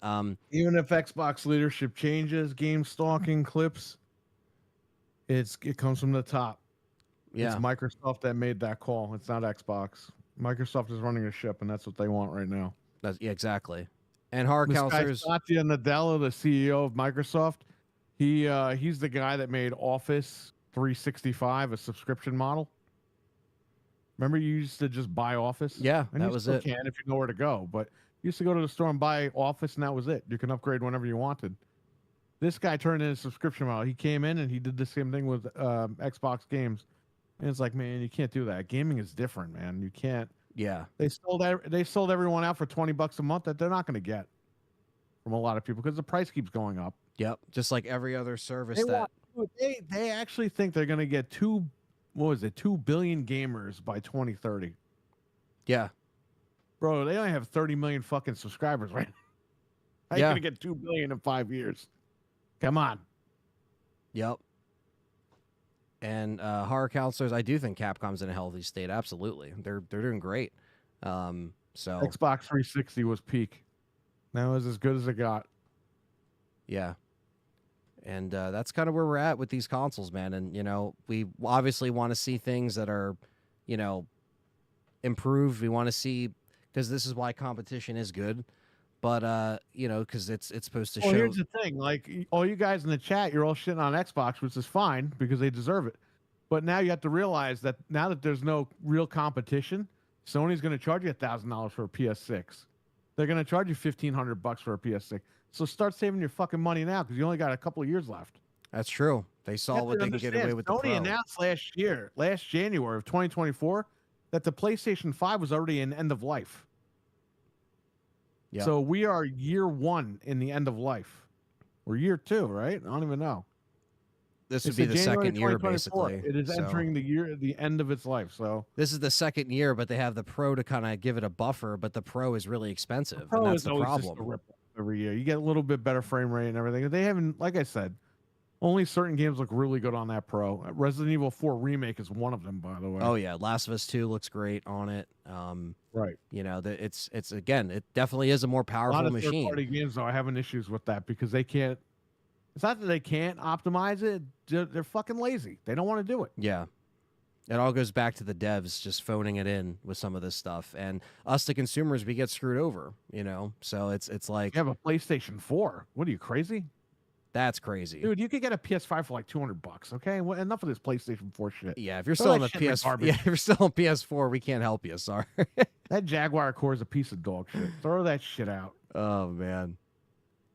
Even if Xbox leadership changes, game stalking clips, it comes from the top.
Yeah.
It's Microsoft that made that call. It's not Xbox. Microsoft is running the ship, and that's what they want right now.
Yeah, exactly. And hard counselors.
Satya Nadella, the CEO of Microsoft, he's the guy that made Office 365 a subscription model. Remember, you used to just buy Office?
Yeah,
and
that
you
was
still
it.
Can if you know where to go, but you used to go to the store and buy Office, and that was it. You can upgrade whenever you wanted. This guy turned in a subscription model. He came in and he did the same thing with Xbox games. And it's like, man, you can't do that. Gaming is different, man. You can't.
Yeah.
They sold everyone out for $20 a month that they're not going to get from a lot of people because the price keeps going up.
Yep. Just like every other service
they actually think they're going to get 2 billion gamers by 2030.
Yeah.
Bro, they only have 30 million fucking subscribers, right? How are you going to get 2 billion in 5 years? Come on.
Yep. And horror counselors, I do think Capcom's in a healthy state. Absolutely, they're doing great. So
Xbox 360 was peak. That was as good as it got.
Yeah. And that's kind of where we're at with these consoles, man. And, we obviously want to see things that are, improved. We want to see, because this is why competition is good. But, because it's supposed to show.
Here's the thing. Like, all you guys in the chat, you're all shitting on Xbox, which is fine because they deserve it. But now you have to realize that now that there's no real competition, Sony's going to charge you $1,000 for a PS6. They're going to charge you $1,500 for a PS6. So start saving your fucking money now because you only got a couple of years left.
That's true. They saw what they could get away with.
Sony announced last January of 2024, that the PlayStation 5 was already in end of life.
Yep.
So we are year 1 in the end of life. We're year 2, right? I don't even know.
This would be the second year, basically.
It is entering the end of its life. So
this is the second year, but they have the Pro to kind of give it a buffer. But the Pro is really expensive, and that's the problem.
Every year, you get a little bit better frame rate and everything. They haven't, like I said, only certain games look really good on that Pro. Resident Evil 4 Remake is one of them, by the way.
Oh yeah, Last of Us 2 looks great on it.
Right.
It's again, it definitely is a more powerful
a lot of
machine.
Third-party games, though, I having issues with that because they can't. It's not that they can't optimize it; they're fucking lazy. They don't want to do it.
Yeah. It all goes back to the devs just phoning it in with some of this stuff, and us, the consumers, we get screwed over. So it's like
you have a PlayStation 4. What are you, crazy?
That's crazy,
dude. You could get a PS5 for like $200. Okay, well, enough of this PlayStation 4 shit.
Yeah, if you're still on the if you're still on PS4, we can't help you. Sorry.
That Jaguar core is a piece of dog shit. Throw that shit out.
Oh man.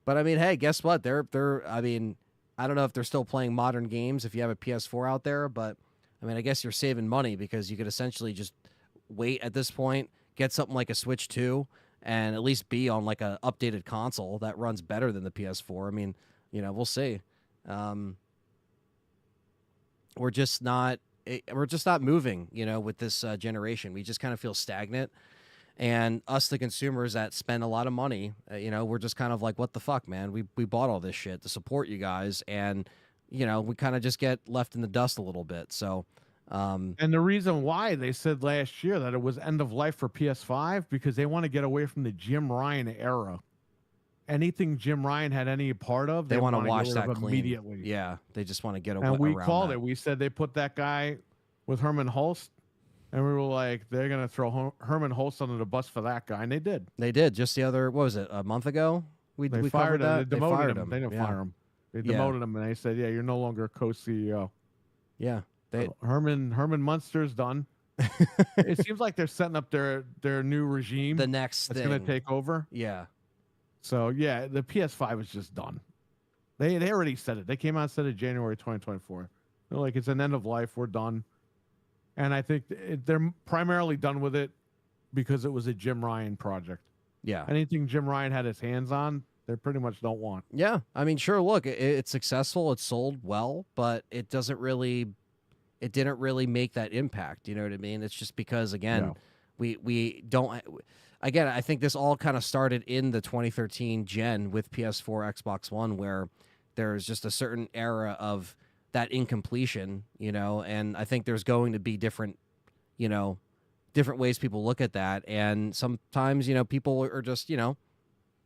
But I mean, hey, guess what? I mean, I don't know if they're still playing modern games if you have a PS4 out there, but I mean, I guess you're saving money because you could essentially just wait at this point, get something like a Switch 2, and at least be on like a updated console that runs better than the PS4. I mean, we'll see. We're just not moving, with this generation. We just kind of feel stagnant. And us, the consumers that spend a lot of money, we're just kind of like, what the fuck, man? We bought all this shit to support you guys, and we kind of just get left in the dust a little bit. So,
and the reason why they said last year that it was end of life for PS5 because they want to get away from the Jim Ryan era. Anything Jim Ryan had any part of,
they want to wash that
clean immediately.
Yeah, they just want to get away.
And we called it. We said they put that guy with Herman Holst. And we were like, they're going to throw Herman Holst under the bus for that guy. And they did.
They did. Just the other, what was it, a month ago? We
fired
covered that.
They demoted him.
him.
They didn't fire him. They demoted him. And they said, yeah, you're no longer co-CEO.
Yeah.
Herman Munster's done. It seems like they're setting up their new regime.
The next
that's going to take over.
Yeah.
So, yeah, the PS5 is just done. They already said it. They came out and said it January 2024. They're like, it's an end of life. We're done. And I think they're primarily done with it because it was a Jim Ryan project.
Yeah.
Anything Jim Ryan had his hands on, they pretty much don't want.
Yeah. I mean, sure, look, it's successful. It's sold well, but it didn't really make that impact. You know what I mean? It's just because, again, we don't... Again, I think this all kind of started in the 2013 gen with PS4, Xbox One, where there's just a certain era of that incompletion, and I think there's going to be different ways people look at that. And sometimes, people are just,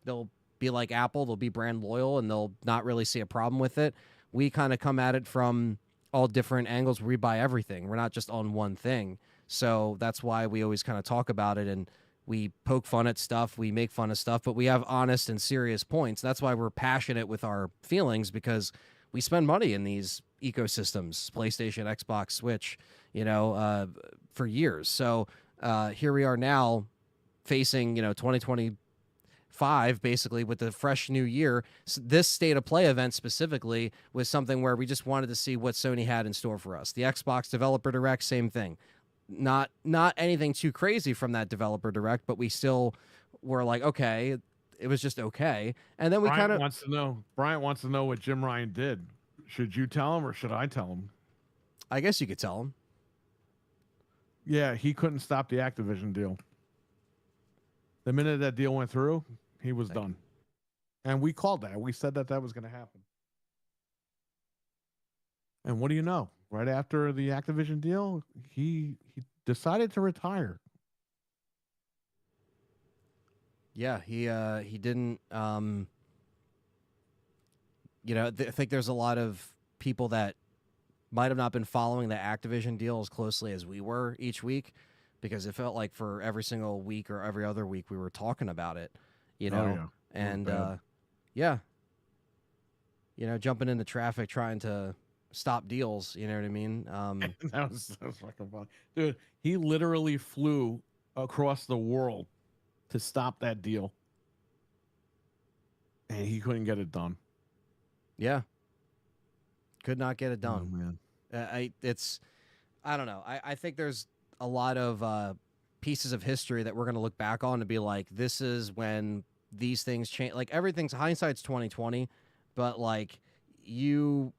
they'll be like Apple, they'll be brand loyal and they'll not really see a problem with it. We kind of come at it from all different angles where we buy everything. We're not just on one thing. So that's why we always kind of talk about it and we poke fun at stuff, we make fun of stuff, but we have honest and serious points. That's why we're passionate with our feelings, because we spend money in these ecosystems, PlayStation, Xbox, Switch, for years. So here we are now facing, 2025, basically with the fresh new year. So this State of Play event specifically was something where we just wanted to see what Sony had in store for us. The Xbox Developer Direct, same thing. Not anything too crazy from that Developer Direct, but we still were like, okay, it was just okay. And then we
Bryant wants to know what Jim Ryan did. Should you tell him or should I tell him?
I guess you could tell him.
Yeah, he couldn't stop the Activision deal. The minute that deal went through, he was done. And we called that. We said that was going to happen. And what do you know? Right after the Activision deal, he decided to retire.
Yeah, he didn't. I think there's a lot of people that might have not been following the Activision deal as closely as we were each week, because it felt like for every single week or every other week we were talking about it,
yeah.
and jumping into traffic trying to stop deals. You know what I mean?
That was fucking funny, dude. He literally flew across the world to stop that deal, and he couldn't get it done.
Yeah, could not get it done.
Oh, man.
I don't know. I think there's a lot of pieces of history that we're going to look back on and be like, this is when these things change. Like, everything's hindsight's 2020, but like you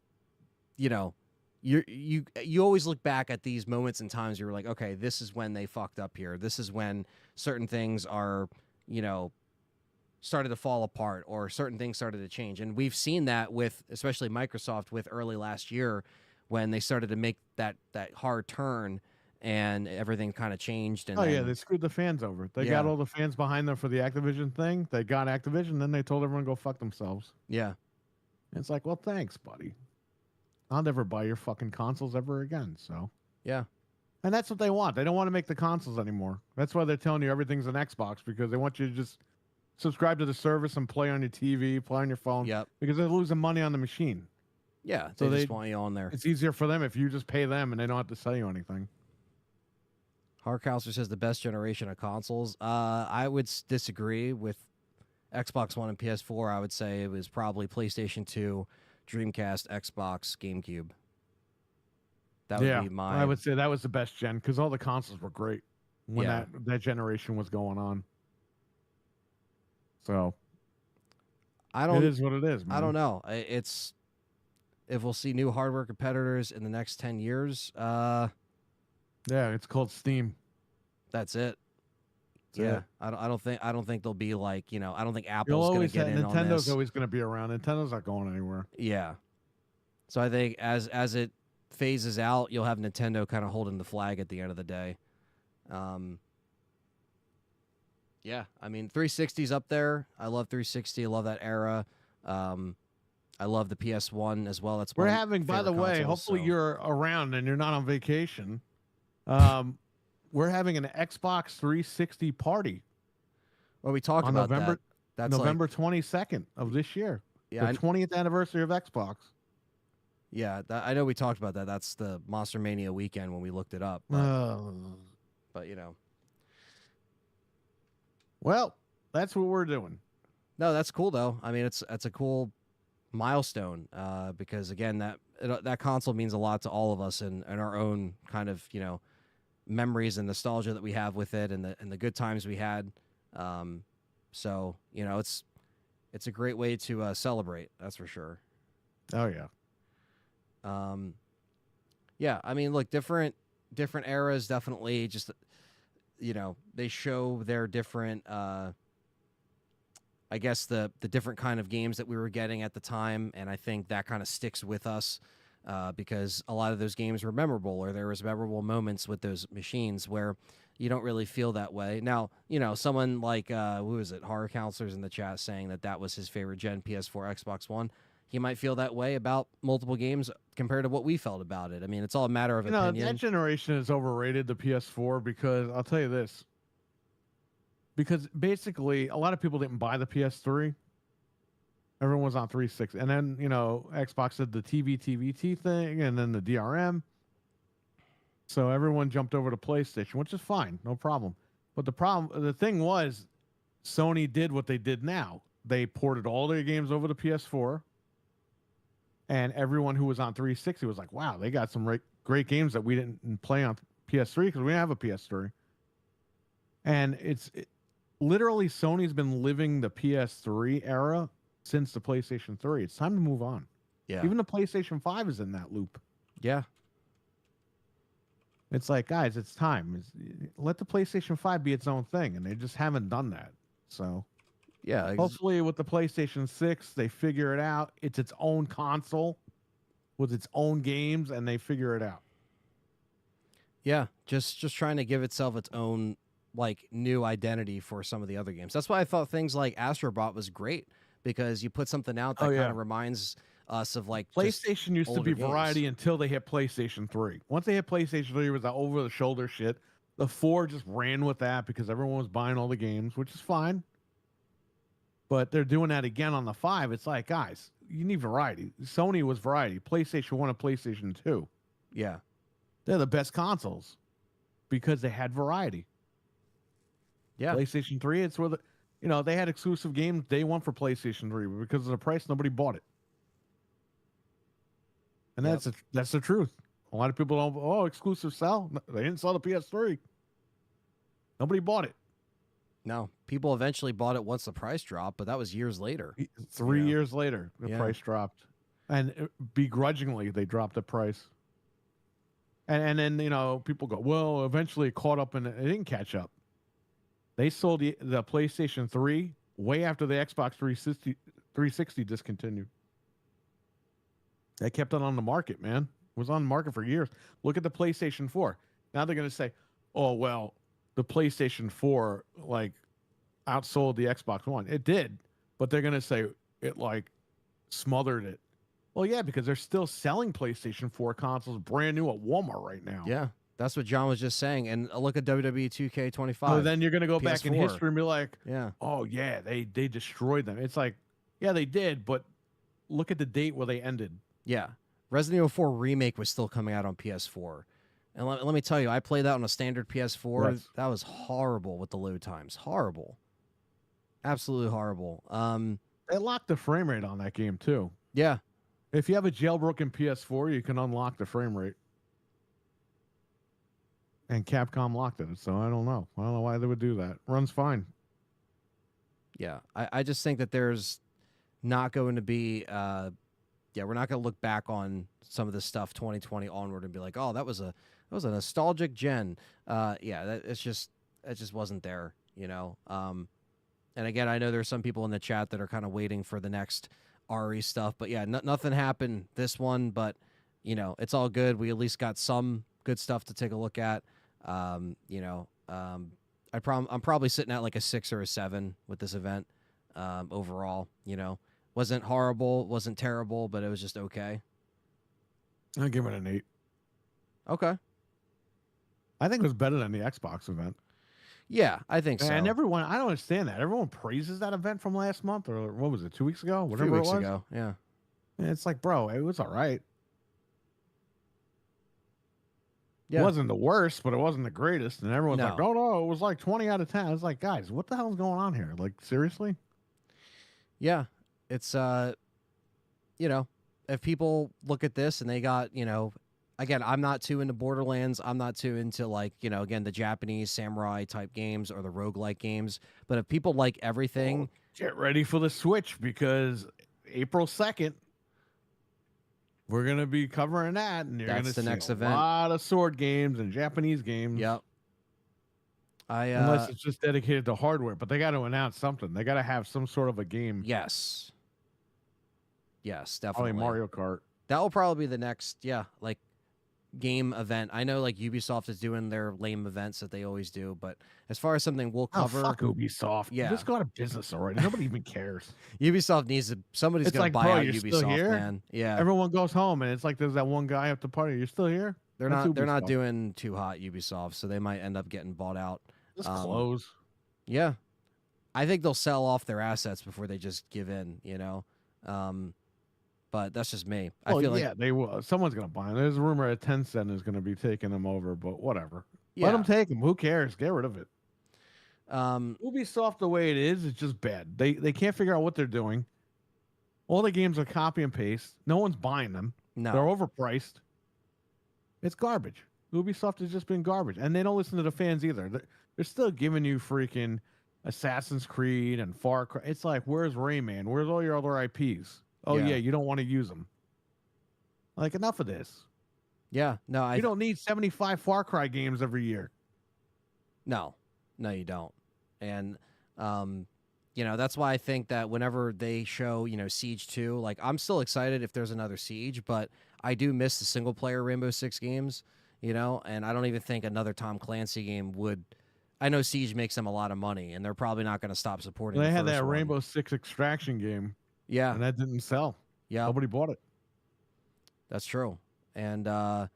always look back at these moments and times you're like, okay, this is when they fucked up here. This is when certain things are, started to fall apart, or certain things started to change. And we've seen that with, especially Microsoft, with early last year when they started to make that hard turn and everything kind of changed. And
yeah, they screwed the fans over. They got all the fans behind them for the Activision thing. They got Activision, then they told everyone to go fuck themselves.
Yeah.
And it's like, well, thanks, buddy. I'll never buy your fucking consoles ever again. So
yeah.
And that's what they want. They don't want to make the consoles anymore. That's why they're telling you everything's an Xbox, because they want you to just subscribe to the service and play on your TV, play on your phone.
Yep.
Because they're losing money on the machine.
Yeah.
So
they just want you on there.
It's easier for them if you just pay them and they don't have to sell you anything.
Harkhauser says the best generation of consoles. I would disagree with Xbox One and PS4. I would say it was probably PlayStation 2, Dreamcast, Xbox, GameCube. That would be my...
I would say that was the best gen, because all the consoles were great when that generation was going on. So it is what it is, man.
I don't know. It's if we'll see new hardware competitors in the next 10 years.
Yeah, it's called Steam.
That's it.
That's it.
I don't think they'll be like, I don't think Apple's going to get in on this.
Nintendo's always going to be around. Nintendo's not going anywhere.
Yeah. So I think as it phases out, you'll have Nintendo kind of holding the flag at the end of the day. Yeah, I mean, 360's up there. I love 360. I love that era. I love the PS1 as well. That's
we're having, by the way, hopefully you're around and you're not on vacation. We're having an Xbox 360 party.
Well, we talked about
November,
that. That's
November 22nd of this year.
Yeah,
the 20th anniversary of Xbox.
Yeah, I know we talked about that. That's the Monster Mania weekend when we looked it up. But
Well, that's what we're doing.
No, that's cool though. I mean, it's a cool milestone because again, that console means a lot to all of us and our own kind of memories and nostalgia that we have with it, and the good times we had. So it's a great way to celebrate. That's for sure.
Oh yeah.
Yeah. I mean, look, different eras definitely just. They show their different, I guess the different kind of games that we were getting at the time. And I think that kind of sticks with us because a lot of those games were memorable, or there was memorable moments with those machines where you don't really feel that way. Now, someone like, who is it? Horror Counselors in the chat saying that was his favorite gen, PS4, Xbox One. He might feel that way about multiple games compared to what we felt about it. I mean, it's all a matter of opinion.
That generation is overrated, the PS4, because I'll tell you this. Because basically, a lot of people didn't buy the PS3. Everyone was on 360. And then, Xbox did the TVT thing, and then the DRM. So everyone jumped over to PlayStation, which is fine. No problem. But the thing was, Sony did what they did now. They ported all their games over to PS4. And everyone who was on 360 was like, wow, they got some great games that we didn't play on PS3 because we didn't have a PS3. And literally Sony's been living the PS3 era since the PlayStation 3. It's time to move on.
Yeah.
Even the PlayStation 5 is in that loop.
Yeah.
It's like, guys, it's time. Let the PlayStation 5 be its own thing. And they just haven't done that. So...
yeah.
Hopefully with the PlayStation 6, they figure it out. It's its own console with its own games, and they figure it out.
Yeah, just trying to give itself its own like new identity for some of the other games. That's why I thought things like Astrobot was great, because you put something out that kind of reminds us of like
PlayStation used to be variety until they hit PlayStation 3. Once they hit PlayStation 3, it was that over-the-shoulder shit. The 4 just ran with that because everyone was buying all the games, which is fine. But they're doing that again on the 5. It's like, guys, you need variety. Sony was variety. PlayStation 1 and PlayStation 2.
Yeah.
They're the best consoles because they had variety.
Yeah.
PlayStation 3, it's where they had exclusive games day one for PlayStation 3, but because of the price, nobody bought it. And that's the truth. A lot of people don't, exclusive sell. No, they didn't sell the PS3. Nobody bought it.
No, people eventually bought it once the price dropped, but that was years later.
3 years later, the price dropped. And begrudgingly, they dropped the price. And then, people go, well, eventually it caught up, and it didn't catch up. They sold the PlayStation 3 way after the Xbox 360 discontinued. They kept it on the market, man. It was on the market for years. Look at the PlayStation 4. Now they're going to say, oh, well, the PlayStation 4 outsold the Xbox One. It did, but they're going to say it smothered it. Well, yeah, because they're still selling PlayStation 4 consoles brand new at Walmart right now.
Yeah, that's what John was just saying. And look at WWE 2K25.
So then you're going to go
PS4.
back in history and be like,
yeah,
oh, yeah, they destroyed them. It's like, yeah, they did, but look at the date where they ended.
Yeah. Resident Evil 4 Remake was still coming out on PS4. And let me tell you, I played that on a standard PS4.
Yes.
That was horrible with the load times. Horrible. Absolutely horrible.
They locked the frame rate on that game, too.
Yeah.
If you have a jailbroken PS4, you can unlock the frame rate. And Capcom locked it, so I don't know. I don't know why they would do that. Runs fine.
Yeah. I just think that there's not going to be... we're not going to look back on some of this stuff 2020 onward and be like, oh, that was a nostalgic gen. It just wasn't there, And again, I know there's some people in the chat that are kind of waiting for the next RE stuff, but yeah, nothing happened this one, but it's all good. We at least got some good stuff to take a look at. I'm probably sitting at like a 6 or a 7 with this event overall. Wasn't horrible, wasn't terrible, but it was just okay.
I'll give it an 8.
Okay.
I think it was better than the Xbox event.
Yeah, I think so.
And everyone, I don't understand that. Everyone praises that event from last month, or what was it, 2 weeks ago? Whatever
3 weeks
it was.
ago, yeah.
And it's like, bro, it was all right.
Yeah.
It wasn't the worst, but it wasn't the greatest. And everyone's like, oh, no, it was like 20 out of 10. I was like, guys, what the hell is going on here? Like, seriously?
Yeah. It's, if people look at this and they got, again, I'm not too into Borderlands. I'm not too into again, the Japanese samurai type games or the roguelike games. But if people like everything,
get ready for the Switch, because April 2nd, we're going to be covering that. And you're going to see
next
a
event.
lot of sword games and Japanese games.
Yep.
Unless it's just dedicated to hardware, but they got to announce something. They got to have some sort of a game.
Yes, definitely.
Probably Mario Kart.
That will probably be the next, game event. I know Ubisoft is doing their lame events that they always do, but as far as something we'll cover,
fuck Ubisoft.
Yeah,
just go out of business already. Nobody even cares.
Ubisoft needs to. Somebody's going to buy out Ubisoft, man. Yeah,
everyone goes home, and it's like there's that one guy at the party. You're still here?
They're not doing too hot, Ubisoft, so they might end up getting bought out.
Just close.
Yeah, I think they'll sell off their assets before they just give in. But that's just me. I feel like
they will. Someone's gonna buy them. There's a rumor that Tencent is gonna be taking them over, but whatever.
Yeah.
Let them take them. Who cares? Get rid of it.
Um,
Ubisoft, the way it is just bad. They can't figure out what they're doing. All the games are copy and paste. No one's buying them.
No,
they're overpriced. It's garbage. Ubisoft has just been garbage, and they don't listen to the fans either. They're still giving you freaking Assassin's Creed and Far Cry. It's like, where's Rayman? Where's all your other IPs? Oh yeah, you don't want to use them. Like, enough of this.
Yeah, no,
you don't need 75 Far Cry games every year.
No, you don't. And that's why I think that whenever they show, Siege 2, like, I'm still excited if there's another Siege, but I do miss the single player Rainbow Six games, and I don't even think another Tom Clancy game would. I know Siege makes them a lot of money, and they're probably not going to stop supporting.
They
the
had
first
that
one.
Rainbow Six Extraction game.
Yeah,
and that didn't sell.
Yeah,
nobody bought it.
That's true. And I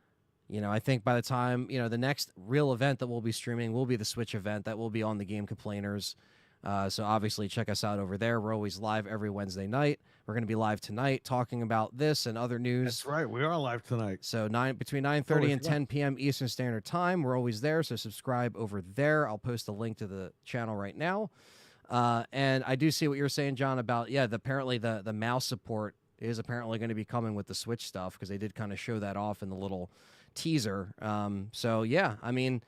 think by the time the next real event that we'll be streaming will be the Switch event that will be on the Game Complainers. So obviously check us out over there. We're always live every Wednesday night. We're going to be live tonight talking about this and other news.
That's right. We are live tonight.
So between 9:30 and 10 p.m. Eastern Standard Time. We're always there. So subscribe over there. I'll post a link to the channel right now. And I do see what you're saying, John, about, apparently the mouse support is apparently going to be coming with the Switch stuff, because they did kind of show that off in the little teaser. So yeah, I mean,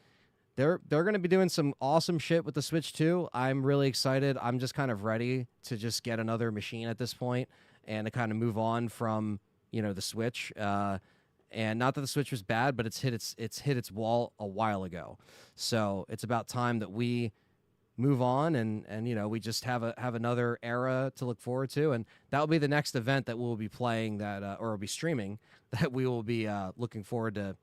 they're going to be doing some awesome shit with the Switch too. I'm really excited. I'm just kind of ready to just get another machine at this point and to kind of move on from, the Switch. And not that the Switch was bad, but it's hit its wall a while ago. So it's about time that we move on and we just have another era to look forward to, and that will be the next event that we'll be playing or will be streaming, that we will be looking forward to,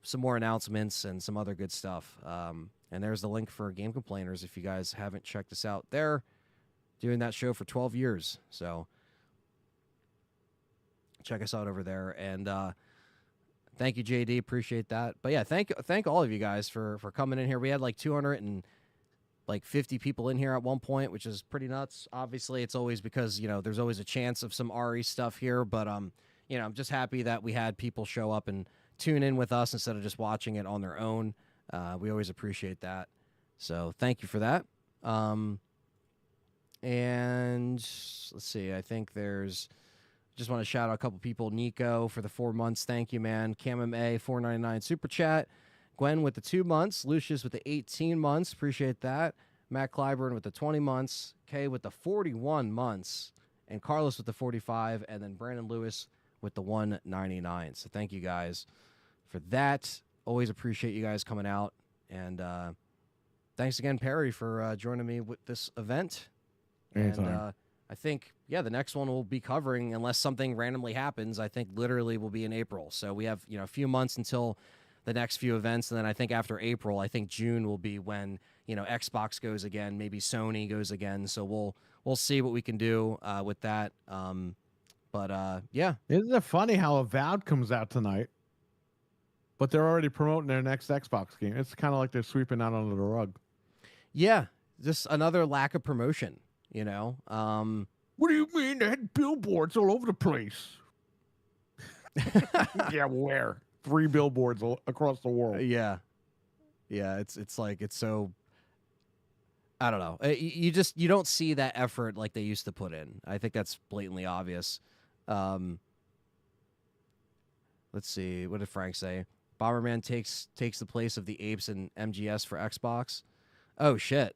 some more announcements and some other good stuff. And there's the link for Game Complainers if you guys haven't checked us out. They're doing that show for 12 years, so check us out over there. And thank you, JD, appreciate that. But yeah, thank all of you guys for coming in here. We had like 250 people in here at one point, which is pretty nuts. Obviously, it's always because, there's always a chance of some RE stuff here. But, I'm just happy that we had people show up and tune in with us instead of just watching it on their own. We always appreciate that. So thank you for that. And let's see. I think just want to shout out a couple people. Nico for the 4 months. Thank you, man. Cam A, $4.99 super chat. Gwen with the 2 months. Lucius with the 18 months. Appreciate that. Matt Clyburn with the 20 months. Kay with the 41 months. And Carlos with the 45. And then Brandon Lewis with the 199. So thank you guys for that. Always appreciate you guys coming out. And thanks again, Perry, for joining me with this event.
Anytime.
And I think, the next one we'll be covering, unless something randomly happens, I think literally will be in April. So we have, a few months until the next few events, and then I think after April, I think June will be when Xbox goes again, maybe Sony goes again. So we'll see what we can do with that. Yeah,
isn't it funny how Avowed comes out tonight, but they're already promoting their next Xbox game? It's kind of like they're sweeping out under the rug.
Yeah, just another lack of promotion.
What do you mean? They had billboards all over the place. Yeah, where? 3 billboards across the world.
Yeah. It's like, it's so, I don't know. You don't see that effort like they used to put in. I think that's blatantly obvious. Let's see. What did Frank say? Bomberman takes the place of the apes in MGS for Xbox. Oh shit.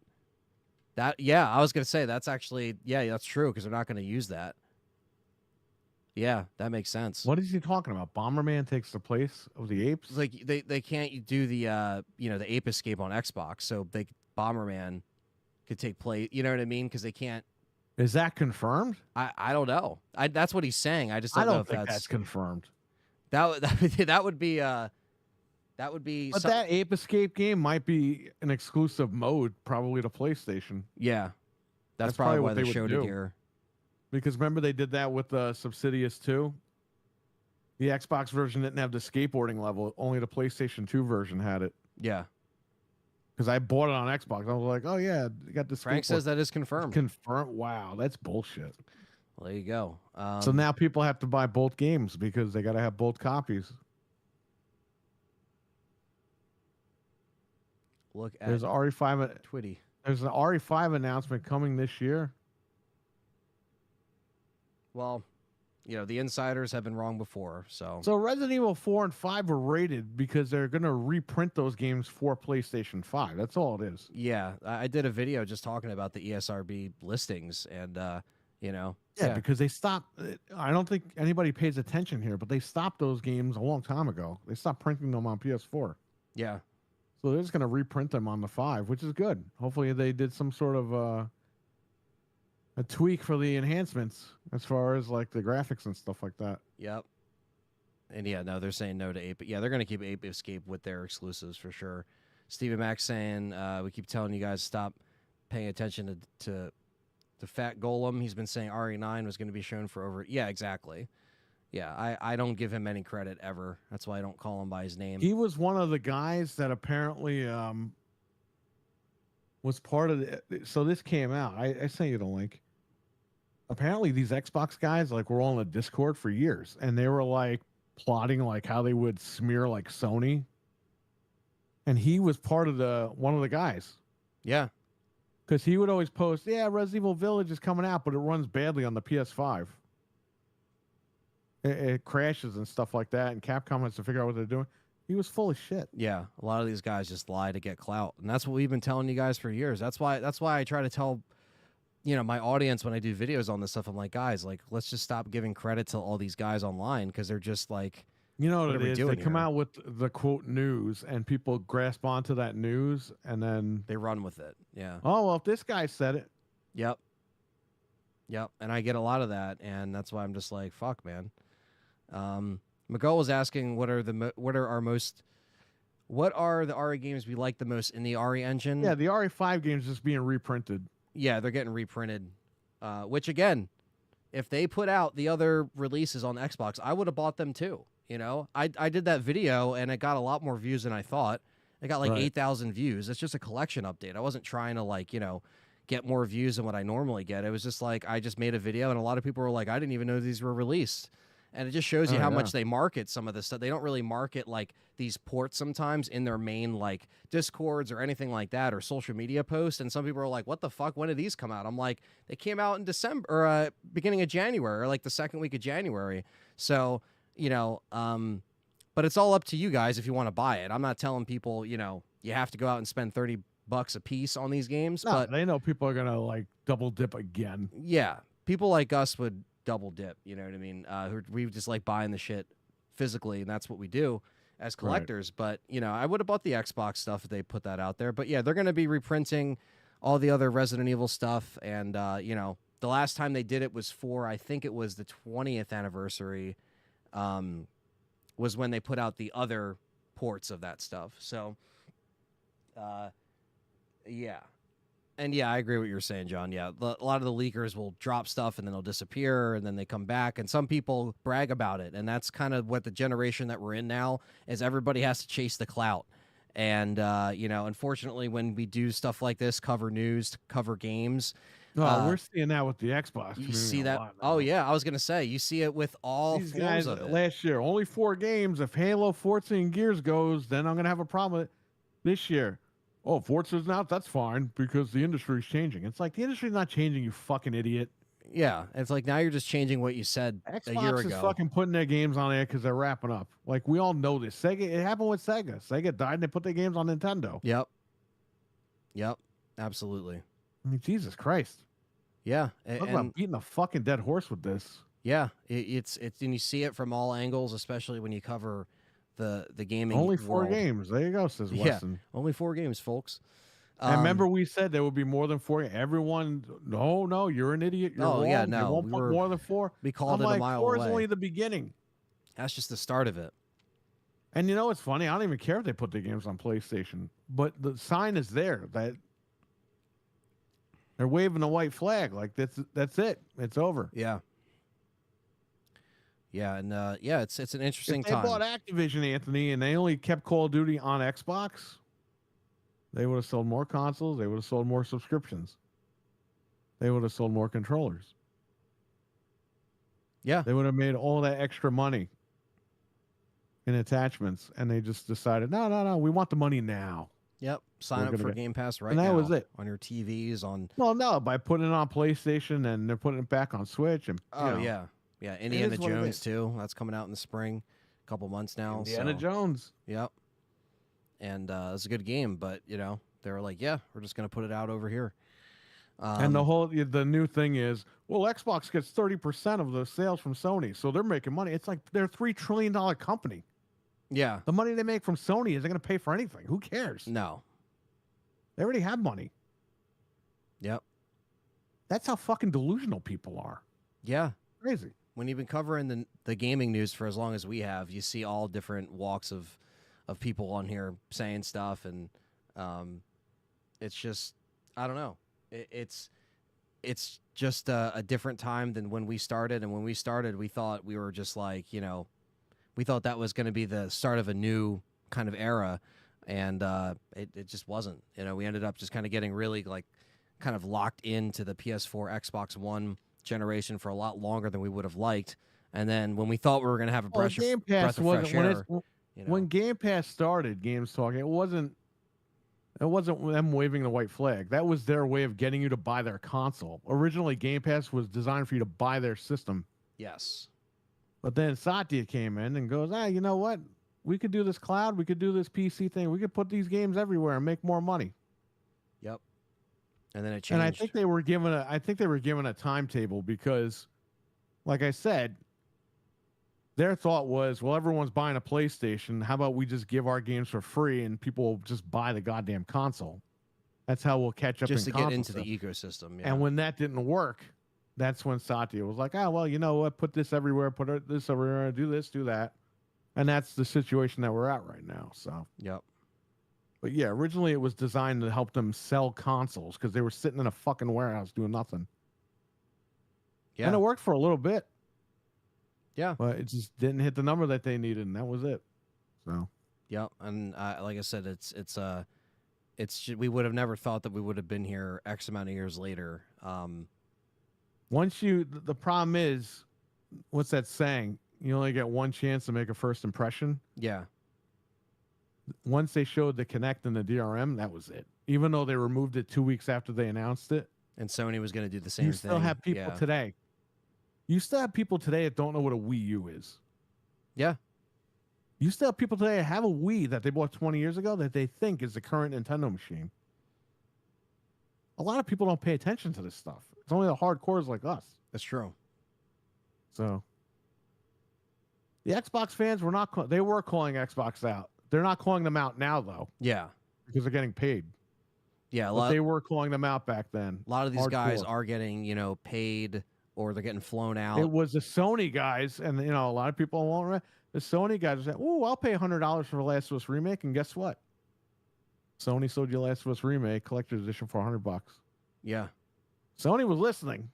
I was going to say that's actually, that's true, because they're not going to use that. Yeah, that makes sense.
What is he talking about? Bomberman takes the place of the apes?
Like they can't do the the ape escape on Xbox, so Bomberman could take place. You know what I mean? Because they can't.
Is that confirmed?
I don't know. That's what he's saying. I just don't know if
that's confirmed.
That would be.
But that ape escape game might be an exclusive mode, probably to PlayStation.
Yeah, that's probably why they showed it here.
Because remember they did that with Subsidious 2? The Xbox version didn't have the skateboarding level. Only the PlayStation 2 version had it.
Yeah.
Because I bought it on Xbox. I was like, oh, yeah, you got the
Frank says that is confirmed.
Confirmed? Wow, that's bullshit.
Well, there you go.
So now people have to buy both games because they got to have both copies.
Look at
There's RE5
Twitty.
There's an RE5 announcement coming this year.
Well, the insiders have been wrong before, so.
So Resident Evil 4 and 5 are rated because they're going to reprint those games for PlayStation 5. That's all it is.
Yeah, I did a video just talking about the ESRB listings, and
Yeah, because they stopped. I don't think anybody pays attention here, but they stopped those games a long time ago. They stopped printing them on PS4.
Yeah.
So they're just going to reprint them on the 5, which is good. Hopefully they did some sort of a tweak for the enhancements as far as like the graphics and stuff like that.
Yep. And they're saying no to Ape. But yeah, they're going to keep Ape Escape with their exclusives for sure. Stephen Mack saying, we keep telling you guys stop paying attention to Fat Golem. He's been saying RE9 was going to be shown for over... Yeah, exactly. Yeah, I don't give him any credit ever. That's why I don't call him by his name.
He was one of the guys that apparently was part of the... So this came out. I sent you the link. Apparently these Xbox guys like were all in a Discord for years, and they were like plotting like how they would smear like Sony. And he was part of one of the guys.
Yeah.
Because he would always post, yeah, Resident Evil Village is coming out, but it runs badly on the PS5. It crashes and stuff like that, and Capcom has to figure out what they're doing. He was full of shit.
Yeah, a lot of these guys just lie to get clout, and that's what we've been telling you guys for years. That's why I try to tell, my audience when I do videos on this stuff. I'm like, guys, like, let's just stop giving credit to all these guys online because they're just like,
you know what it is? They come
here?
out with the quote news, and people grasp onto that news, and then
they run with it. Yeah.
Oh well, if this guy said it.
Yep. And I get a lot of that, and that's why I'm just like, fuck, man. Miguel was asking what are the RE games we like the most in the RE engine?
Yeah, the RE5 games just being reprinted.
Yeah, they're getting reprinted. Which again, if they put out the other releases on Xbox, I would have bought them too. I did that video and it got a lot more views than I thought. It got like 8,000 views. It's just a collection update. I wasn't trying to get more views than what I normally get. It was just like I just made a video and a lot of people were like, I didn't even know these were released. And it just shows you how much they market some of this stuff. They don't really market like these ports sometimes in their main like Discords or anything like that or social media posts. And some people are like, what the fuck? When did these come out? I'm like, they came out in December or beginning of January or like the second week of January. So, but it's all up to you guys if you want to buy it. I'm not telling people, you have to go out and spend $30 a piece on these games.
No,
but
they know people are going to like double dip again.
Yeah. People like us would double dip, you know what I mean? We just like buying the shit physically, and that's what we do as collectors. But I would have bought the Xbox stuff if they put that out there. But yeah, they're going to be reprinting all the other Resident Evil stuff, and the last time they did it was I think it was the 20th anniversary, was when they put out the other ports of that stuff. So, yeah. And yeah, I agree with what you're saying, John. Yeah, a lot of the leakers will drop stuff and then they'll disappear and then they come back. And some people brag about it. And that's kind of what the generation that we're in now is. Everybody has to chase the clout. And, unfortunately, when we do stuff like this, cover news, cover games.
Oh, we're seeing that with the Xbox.
You see that? Oh, yeah. I was going to say, you see it with all
these
forms
guys
of it.
Last year, only 4 games. If Halo, Forza, and Gears goes, then I'm going to have a problem with it. This year, oh, Forza's out, that's fine, because the industry's changing. It's like, the industry's not changing, you fucking idiot.
Yeah, it's like now you're just changing what you said
Xbox
a year ago.
is fucking putting their games on there because they're wrapping up. Like, we all know this. Sega, it happened with Sega. Sega died and they put their games on Nintendo.
Yep, absolutely.
I mean, Jesus Christ.
Yeah.
Talk about beating a fucking dead horse with this.
Yeah, it's and you see it from all angles, especially when you cover the gaming
Only 4
world.
games. There you go, says Weston.
Yeah, only 4 games, folks.
And remember, we said there would be more than 4. Everyone, no, you're an idiot. You're wrong.
Yeah, no,
you won't put more than 4.
We called it a mile
4
away.
is only the beginning.
That's just the start of it.
And you know what's funny? I don't even care if they put the games on PlayStation, but the sign is there that they're waving the white flag. Like that's it. It's over.
Yeah. Yeah, and it's an interesting
if they
time.
bought Activision, Anthony, and they only kept Call of Duty on Xbox, they would have sold more consoles. They would have sold more subscriptions. They would have sold more controllers.
Yeah.
They would have made all that extra money in attachments, and they just decided, no, we want the money now.
Yep. Sign up for Game Pass right
and that
now.
was it.
On your TVs, on...
Well, no, by putting it on PlayStation, and they're putting it back on Switch. And
yeah. Yeah, Indiana Jones, too. That's coming out in the spring. A couple months now.
Indiana Jones.
Yep. And it's a good game, but, they were like, yeah, we're just going to put it out over here.
And the new thing is, well, Xbox gets 30% of the sales from Sony, so they're making money. It's like they're a $3 trillion company.
Yeah.
The money they make from Sony isn't going to pay for anything. Who cares?
No.
They already have money.
Yep.
That's how fucking delusional people are.
Yeah.
Crazy.
When you've been covering the gaming news for as long as we have, you see all different walks of people on here saying stuff, and It's just, I don't know. It's just a different time than when we started. And when we started, we thought we were just like, you know, we thought that was going to be the start of a new kind of era. And it just wasn't. You know, we ended up just kind of getting really like kind of locked into the PS4, Xbox One generation for a lot longer than we would have liked. And then when we thought we were going to have a breath
Game Pass
of fresh air,
when Game Pass started, Games Talk, it wasn't them waving the white flag. That was their way of getting you to buy their console. Originally, Game Pass was designed for you to buy their system.
Yes.
But then Satya came in and goes, you know what? We could do this cloud. We could do this PC thing. We could put these games everywhere and make more money.
Yep. And then it changed.
And I think they were given a timetable because, like I said, their thought was, well, everyone's buying a PlayStation. How about we just give our games for free and people will just buy the goddamn console? That's how we'll catch up.
Just to get into
stuff.
the ecosystem. Yeah.
And when that didn't work, that's when Satya was like, well, you know what? Put this everywhere. Put this everywhere. Do this, do that. And that's the situation that we're at right now. So.
Yep.
But yeah, originally it was designed to help them sell consoles because they were sitting in a fucking warehouse doing nothing.
Yeah.
And it worked for a little bit.
Yeah.
But it just didn't hit the number that they needed, and that was it. So.
Yep. And like I said, we would have never thought that we would have been here X amount of years later.
The problem is, what's that saying? You only get one chance to make a first impression.
Yeah.
Once they showed the Kinect and the DRM, that was it. Even though they removed it 2 weeks after they announced it.
And Sony was going to do the same thing.
You still have people today. You still have people today that don't know what a Wii U is.
Yeah.
You still have people today that have a Wii that they bought 20 years ago that they think is the current Nintendo machine. A lot of people don't pay attention to this stuff. It's only the hardcores like us.
That's true.
So the Xbox fans were not. They were calling Xbox out. They're not calling them out now, though.
Yeah,
because they're getting paid.
Yeah,
they were calling them out back then.
A lot of these guys are getting, paid, or they're getting flown out.
It was the Sony guys, and a lot of people won't. The Sony guys are saying, "Oh, I'll pay $100 for the Last of Us remake," and guess what? Sony sold you Last of Us remake collector's edition for $100.
Yeah,
Sony was listening.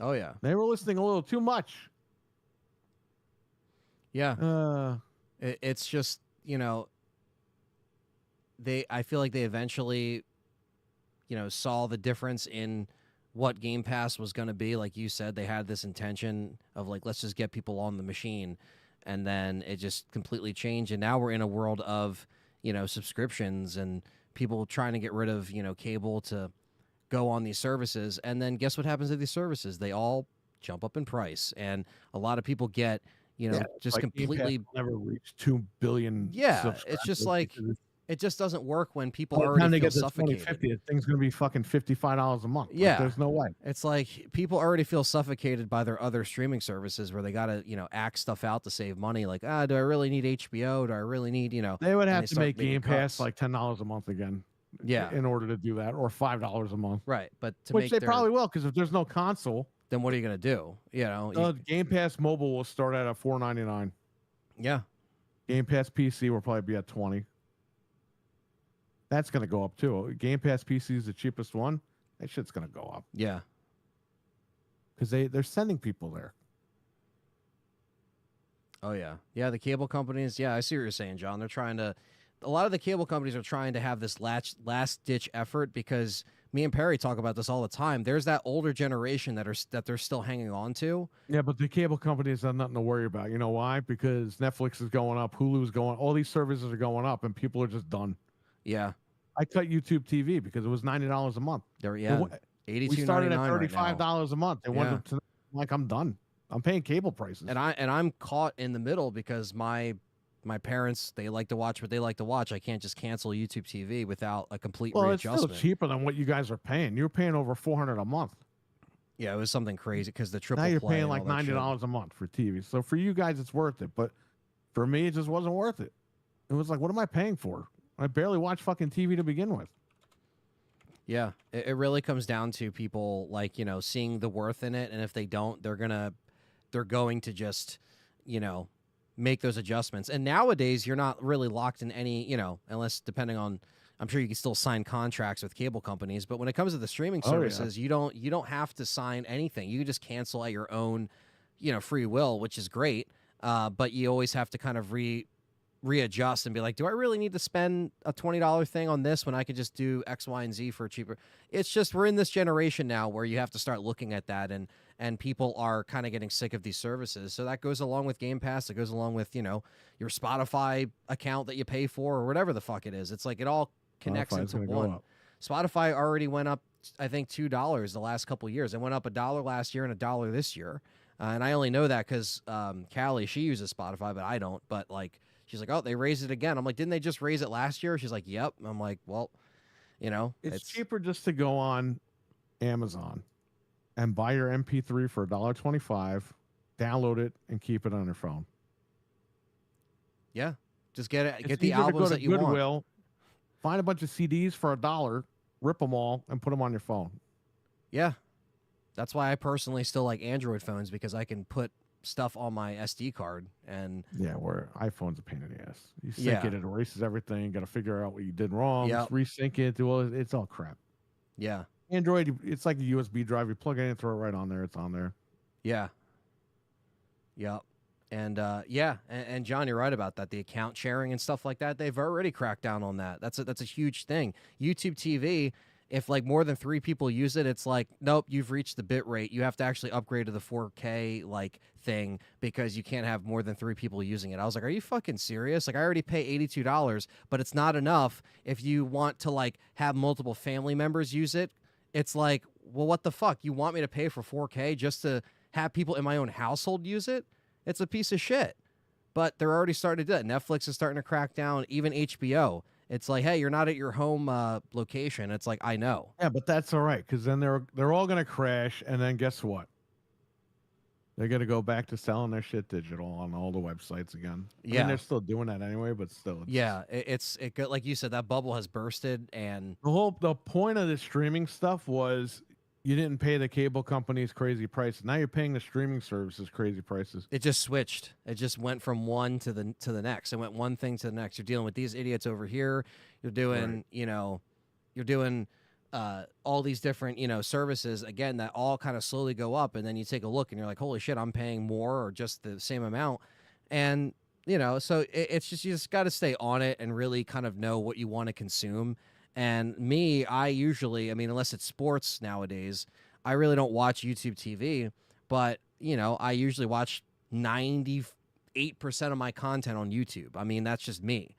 Oh yeah,
they were listening a little too much.
Yeah, it's just I feel like they eventually, saw the difference in what Game Pass was going to be. Like you said, they had this intention of let's just get people on the machine, and then it just completely changed. And now we're in a world of, subscriptions and people trying to get rid of, cable to go on these services. And then guess what happens to these services? They all jump up in price, and a lot of people get, just completely
never reached 2 billion.
Yeah, it's just it just doesn't work when people already feel suffocated.
The thing's going to be fucking $55 a month.
Yeah,
there's no way.
It's like people already feel suffocated by their other streaming services where they got to, act stuff out to save money. Like, do I really need HBO? Do I really need,
They would have to make Game Pass like $10 a month again.
Yeah,
in order to do that, or $5 a month.
Right, but
which they probably will, because if there's no console,
then what are you going to do?
Game Pass Mobile will start at $4.99.
Yeah,
Game Pass PC will probably be at $20. That's going to go up too. Game Pass PC is the cheapest one. That shit's going to go up.
Yeah,
because they're sending people there.
Oh yeah, yeah. The cable companies. Yeah, I see what you're saying, John. They're trying to. A lot of the cable companies are trying to have this last-ditch effort, because me and Perry talk about this all the time. There's that older generation that they're still hanging on to.
Yeah, but the cable companies have nothing to worry about. You know why? Because Netflix is going up, Hulu's going, all these services are going up, and people are just done.
Yeah,
I cut YouTube TV because it was $90 a month.
$82.99.
We started at $35 a month. They wanted to, I'm done. I'm paying cable prices,
and I'm caught in the middle because my parents, they like to watch what they like to watch. I can't just cancel YouTube TV without a complete readjustment.
It's still cheaper than what you guys are paying. You're paying over $400 a month.
Yeah, it was something crazy because the triple.
Now you're paying like $90 a month for TV. So for you guys, it's worth it. But for me, it just wasn't worth it. It was like, what am I paying for? I barely watch fucking TV to begin with.
Yeah, it really comes down to people seeing the worth in it, and if they don't, they're going to just make those adjustments. And nowadays, you're not really locked in any, unless depending on, I'm sure you can still sign contracts with cable companies, but when it comes to the streaming services, you don't have to sign anything. You can just cancel at your own, free will, which is great. But you always have to kind of readjust and be like, do I really need to spend a $20 thing on this when I could just do X, Y, and Z for cheaper? It's just we're in this generation now where you have to start looking at that, and people are kind of getting sick of these services. So that goes along with Game Pass. It goes along with, your Spotify account that you pay for or whatever the fuck it is. It's like it all connects into one. Spotify already went up, I think, $2 the last couple of years. It went up $1 last year and $1 this year. And I only know that because Callie, she uses Spotify, but I don't. But like, she's like, oh, they raised it again. I'm like, didn't they just raise it last year? She's like, yep. I'm like, well,
it's cheaper just to go on Amazon and buy your MP3 for $1.25, download it, and keep it on your phone.
Yeah, just get it.
It's
get the
easier to
albums
go to
that you
Goodwill,
want.
Find a bunch of CDs for $1, rip them all, and put them on your phone.
Yeah, that's why I personally still like Android phones, because I can put stuff on my SD card. And
yeah, where iPhone's a pain in the ass. You sync it erases everything. You got to figure out what you did wrong. Just resync it. It's all crap.
Yeah.
Android, it's like a USB drive. You plug it in, throw it right on there. It's on there.
Yeah. Yep. And and John, you're right about that. The account sharing and stuff like that, they've already cracked down on that. That's a huge thing. YouTube TV, if like more than 3 people use it, it's like, nope, you've reached the bit rate. You have to actually upgrade to the 4K like thing because you can't have more than 3 people using it. I was like, are you fucking serious? Like, I already pay $82, but it's not enough if you want to like have multiple family members use it. It's like, well, what the fuck? You want me to pay for 4K just to have people in my own household use it? It's a piece of shit. But they're already starting to do it. Netflix is starting to crack down, even HBO. It's like, hey, you're not at your home location. It's like, I know.
Yeah, but that's all right, because then they're all going to crash, and then guess what? They're going to go back to selling their shit digital on all the websites again. I mean, they're still doing that anyway, but still.
It's like you said, that bubble has bursted, and
the point of the streaming stuff was you didn't pay the cable companies crazy prices. Now you're paying the streaming services crazy prices.
It just switched. It just went from one to the next. It went one thing to the next. You're dealing with these idiots over here. You're doing, you're doing all these different, services, again, that all kind of slowly go up. And then you take a look and you're like, holy shit, I'm paying more or just the same amount. And, so it's just, you just got to stay on it and really kind of know what you want to consume. And me, I usually, unless it's sports nowadays, I really don't watch YouTube TV. But, I usually watch 98% of my content on YouTube. That's just me.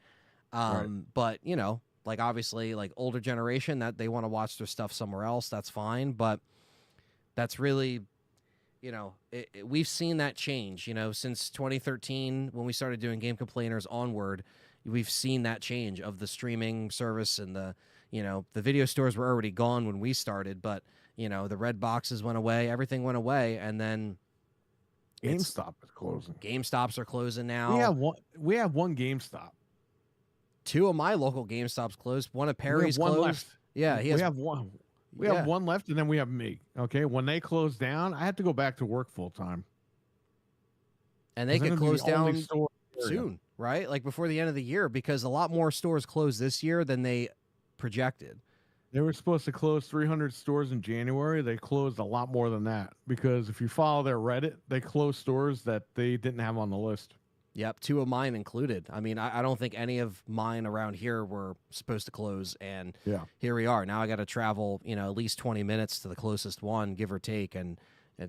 But, like obviously like older generation that they want to watch their stuff somewhere else. That's fine. But that's really, we've seen that change, since 2013 when we started doing Game Complainers onward. We've seen that change of the streaming service and the video stores were already gone when we started, but the red boxes went away, everything went away. And then
GameStop is closing.
GameStops are closing now.
We have one GameStop.
2 of my local GameStops closed. One of Perry's closed.
Left.
Yeah,
we have one. We have one left, and then we have me. Okay, when they close down, I have to go back to work full time.
And they could close down soon, right? Like before the end of the year, because a lot more stores closed this year than they projected.
They were supposed to close 300 stores in January. They closed a lot more than that because if you follow their Reddit, they closed stores that they didn't have on the list.
Yep, 2 of mine included. I don't think any of mine around here were supposed to close, and here we are. Now I got to travel, at least 20 minutes to the closest one, give or take, and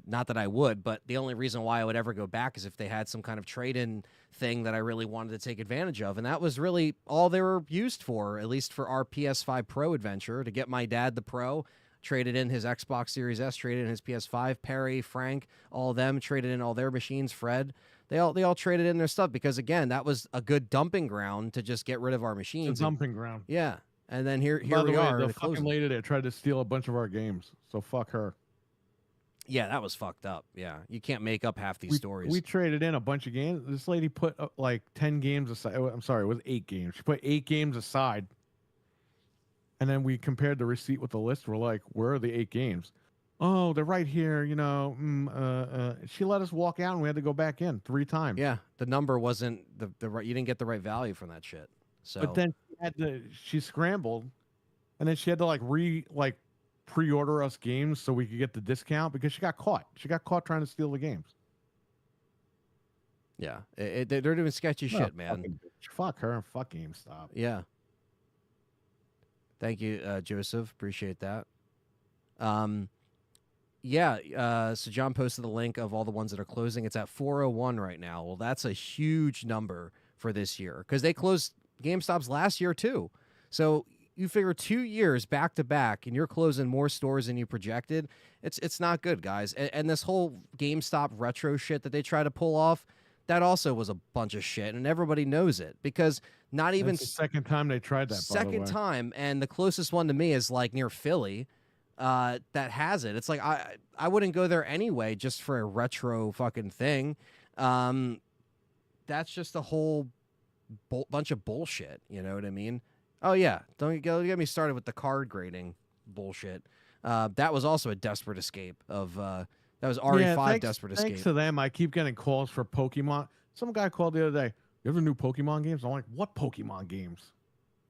not that I would, but the only reason why I would ever go back is if they had some kind of trade-in thing that I really wanted to take advantage of, and that was really all they were used for, at least for our PS5 Pro adventure, to get my dad the Pro, traded in his Xbox Series S, traded in his PS5, Perry, Frank, all of them traded in all their machines, Fred. They all traded in their stuff because, again, that was a good dumping ground to just get rid of our machines.
It's a dumping ground.
Yeah. And then here we are.
The fucking lady that tried to steal a bunch of our games. So fuck her.
Yeah, that was fucked up. Yeah. You can't make up half these stories.
We traded in a bunch of games. This lady put like 10 games aside. I'm sorry, it was 8 games. She put 8 games aside. And then we compared the receipt with the list. We're like, where are the 8 games? Oh, they're right here, she let us walk out and we had to go back in 3 times.
Yeah, the number wasn't the right, you didn't get the right value from that shit. So
But then she scrambled, and then she had to like pre-order us games so we could get the discount because she got caught. She got caught trying to steal the games.
Yeah, they're doing sketchy shit, man.
Fuck her and fuck GameStop.
Yeah. Thank you, Joseph. Appreciate that. Yeah, so John posted the link of all the ones that are closing. It's at 401 right now. Well, that's a huge number for this year because they closed GameStops last year too. So you figure 2 years back to back and you're closing more stores than you projected. It's not good, guys. And this whole GameStop retro shit that they try to pull off, that also was a bunch of shit, and everybody knows it because not even
That's the second time they tried that.
Second time, and the closest one to me is like near Philly. That has it. It's like I wouldn't go there anyway just for a retro fucking thing. That's just a whole bunch of bullshit. You know what I mean? Oh yeah, don't get me started with the card grading bullshit. That was also a desperate escape of that was RE5 desperate escape.
Thanks to them, I keep getting calls for Pokemon. Some guy called the other day. You ever new Pokemon games? I'm like, what Pokemon games?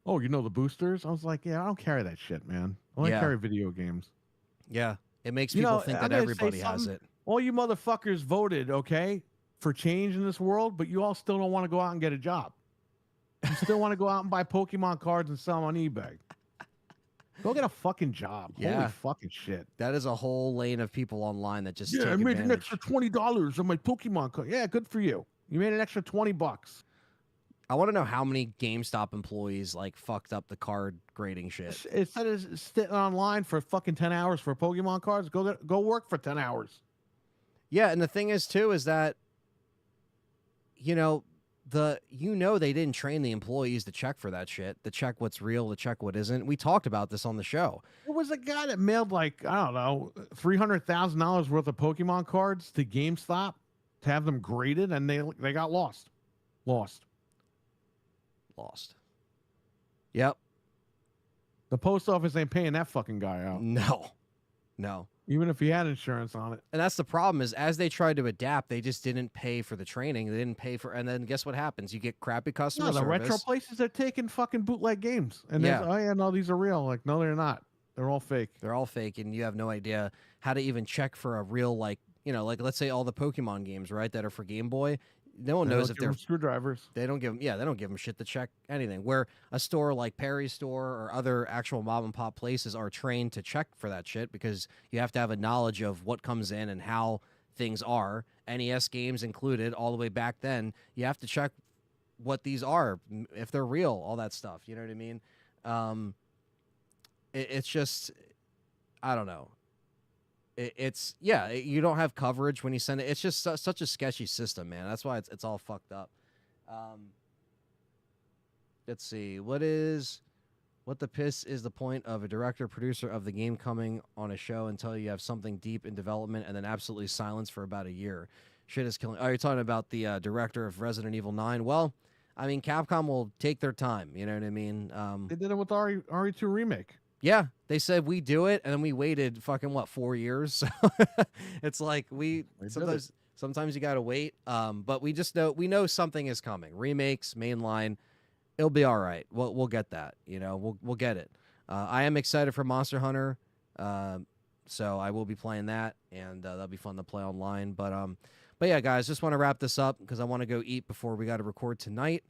Oh, you know the boosters? I was like, yeah, I don't carry that shit, man. I only carry video games.
Yeah, it makes people think that everybody has it.
All you motherfuckers voted, okay, for change in this world, but you all still don't want to go out and get a job. You still want to go out and buy Pokemon cards and sell them on eBay. Go get a fucking job.
Yeah.
Holy fucking shit.
That is a whole lane of people online that just take
I made an
advantage.
extra $20 on my Pokemon card. Yeah, good for you. You made an extra $20.
I want to know how many GameStop employees like fucked up the card grading shit.
Instead of sitting online for fucking 10 hours for Pokemon cards, go work for 10 hours.
Yeah, and the thing is too is that they didn't train the employees to check for that shit, to check what's real, to check what isn't. We talked about this on the show.
There was a guy that mailed like, I don't know, $300,000 worth of Pokemon cards to GameStop to have them graded, and they got lost. Lost.
Yep.
The post office ain't paying that fucking guy out.
No.
Even if he had insurance on it.
And that's the problem is as they tried to adapt, they just didn't pay for the training. They didn't pay for, and then guess what happens? You get crappy customer
the
service.
retro places are taking fucking bootleg games. And oh yeah, no, these are real. Like, no, they're not. They're all fake.
They're all fake, and you have no idea how to even check for a real, like let's say all the Pokemon games, right, that are for Game Boy. No one knows if they're
screwdrivers.
They don't give them shit to check anything. Where a store like Perry's store or other actual mom and pop places are trained to check for that shit because you have to have a knowledge of what comes in and how things are. NES games included, all the way back then. You have to check what these are, if they're real, all that stuff. You know what I mean? It's just, I don't know. You don't have coverage when you send it. It's just such a sketchy system, man. That's why it's all fucked up. Let's see. What the piss is the point of a director, producer of the game coming on a show until you have something deep in development and then absolutely silence for about a year? Shit is killing. Oh, you're talking about the director of Resident Evil 9. Well, I mean, Capcom will take their time. You know what I mean?
They did it with RE2 Remake.
Yeah, they said we do it, and then we waited fucking 4 years. So it's like sometimes you gotta wait. But we know something is coming. Remakes, mainline, it'll be all right. We'll get that. We'll get it. I am excited for Monster Hunter, so I will be playing that, and that'll be fun to play online. But yeah, guys, just want to wrap this up because I want to go eat before we got to record tonight.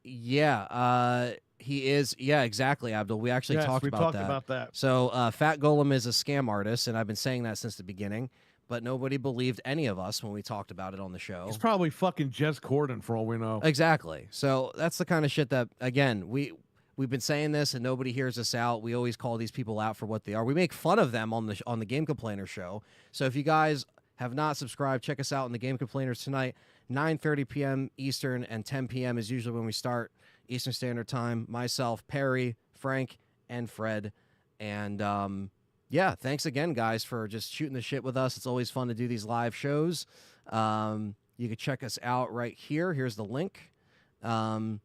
He is. Yeah, exactly, Abdul. We actually talked about that. So Fat Golem is a scam artist, and I've been saying that since the beginning, but nobody believed any of us when we talked about it on the show.
It's probably fucking Jez Corden for all we know.
Exactly. So that's the kind of shit that, again, we've been saying this and nobody hears us out. We always call these people out for what they are. We make fun of them on the Game Complainer show. So if you guys have not subscribed, check us out on the Game Complainers tonight. 9:30 p.m. Eastern and 10 p.m. is usually when we start Eastern Standard Time. Myself, Perry, Frank, and Fred. And thanks again, guys, for just shooting the shit with us. It's always fun to do these live shows. You can check us out right here. Here's the link. That's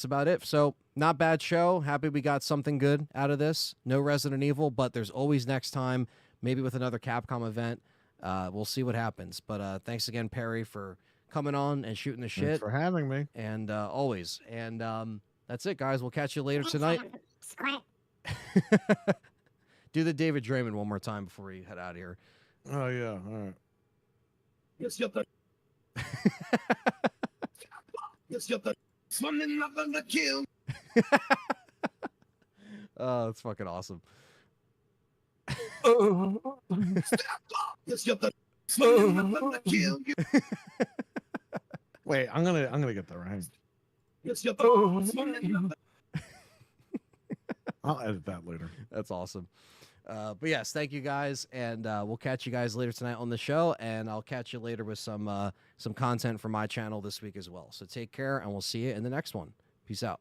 about it. So not bad show. Happy we got something good out of this. No Resident Evil, but there's always next time, maybe with another Capcom event. We'll see what happens. But thanks again, Perry, for coming on and shooting the shit.
Thanks for having me.
And always. And that's it, guys. We'll catch you later tonight. Do the David Draymond one more time before we head out of here.
Oh, yeah. All right.
Yes, you Yes, you Something not gonna kill.
Oh, that's fucking awesome.
Yes, you Something not gonna kill you.
Wait, I'm gonna get that right.
Yes, you
I'll edit that later.
That's awesome. But yes, thank you guys, and we'll catch you guys later tonight on the show, and I'll catch you later with some content from my channel this week as well. So take care, and we'll see you in the next one. Peace out.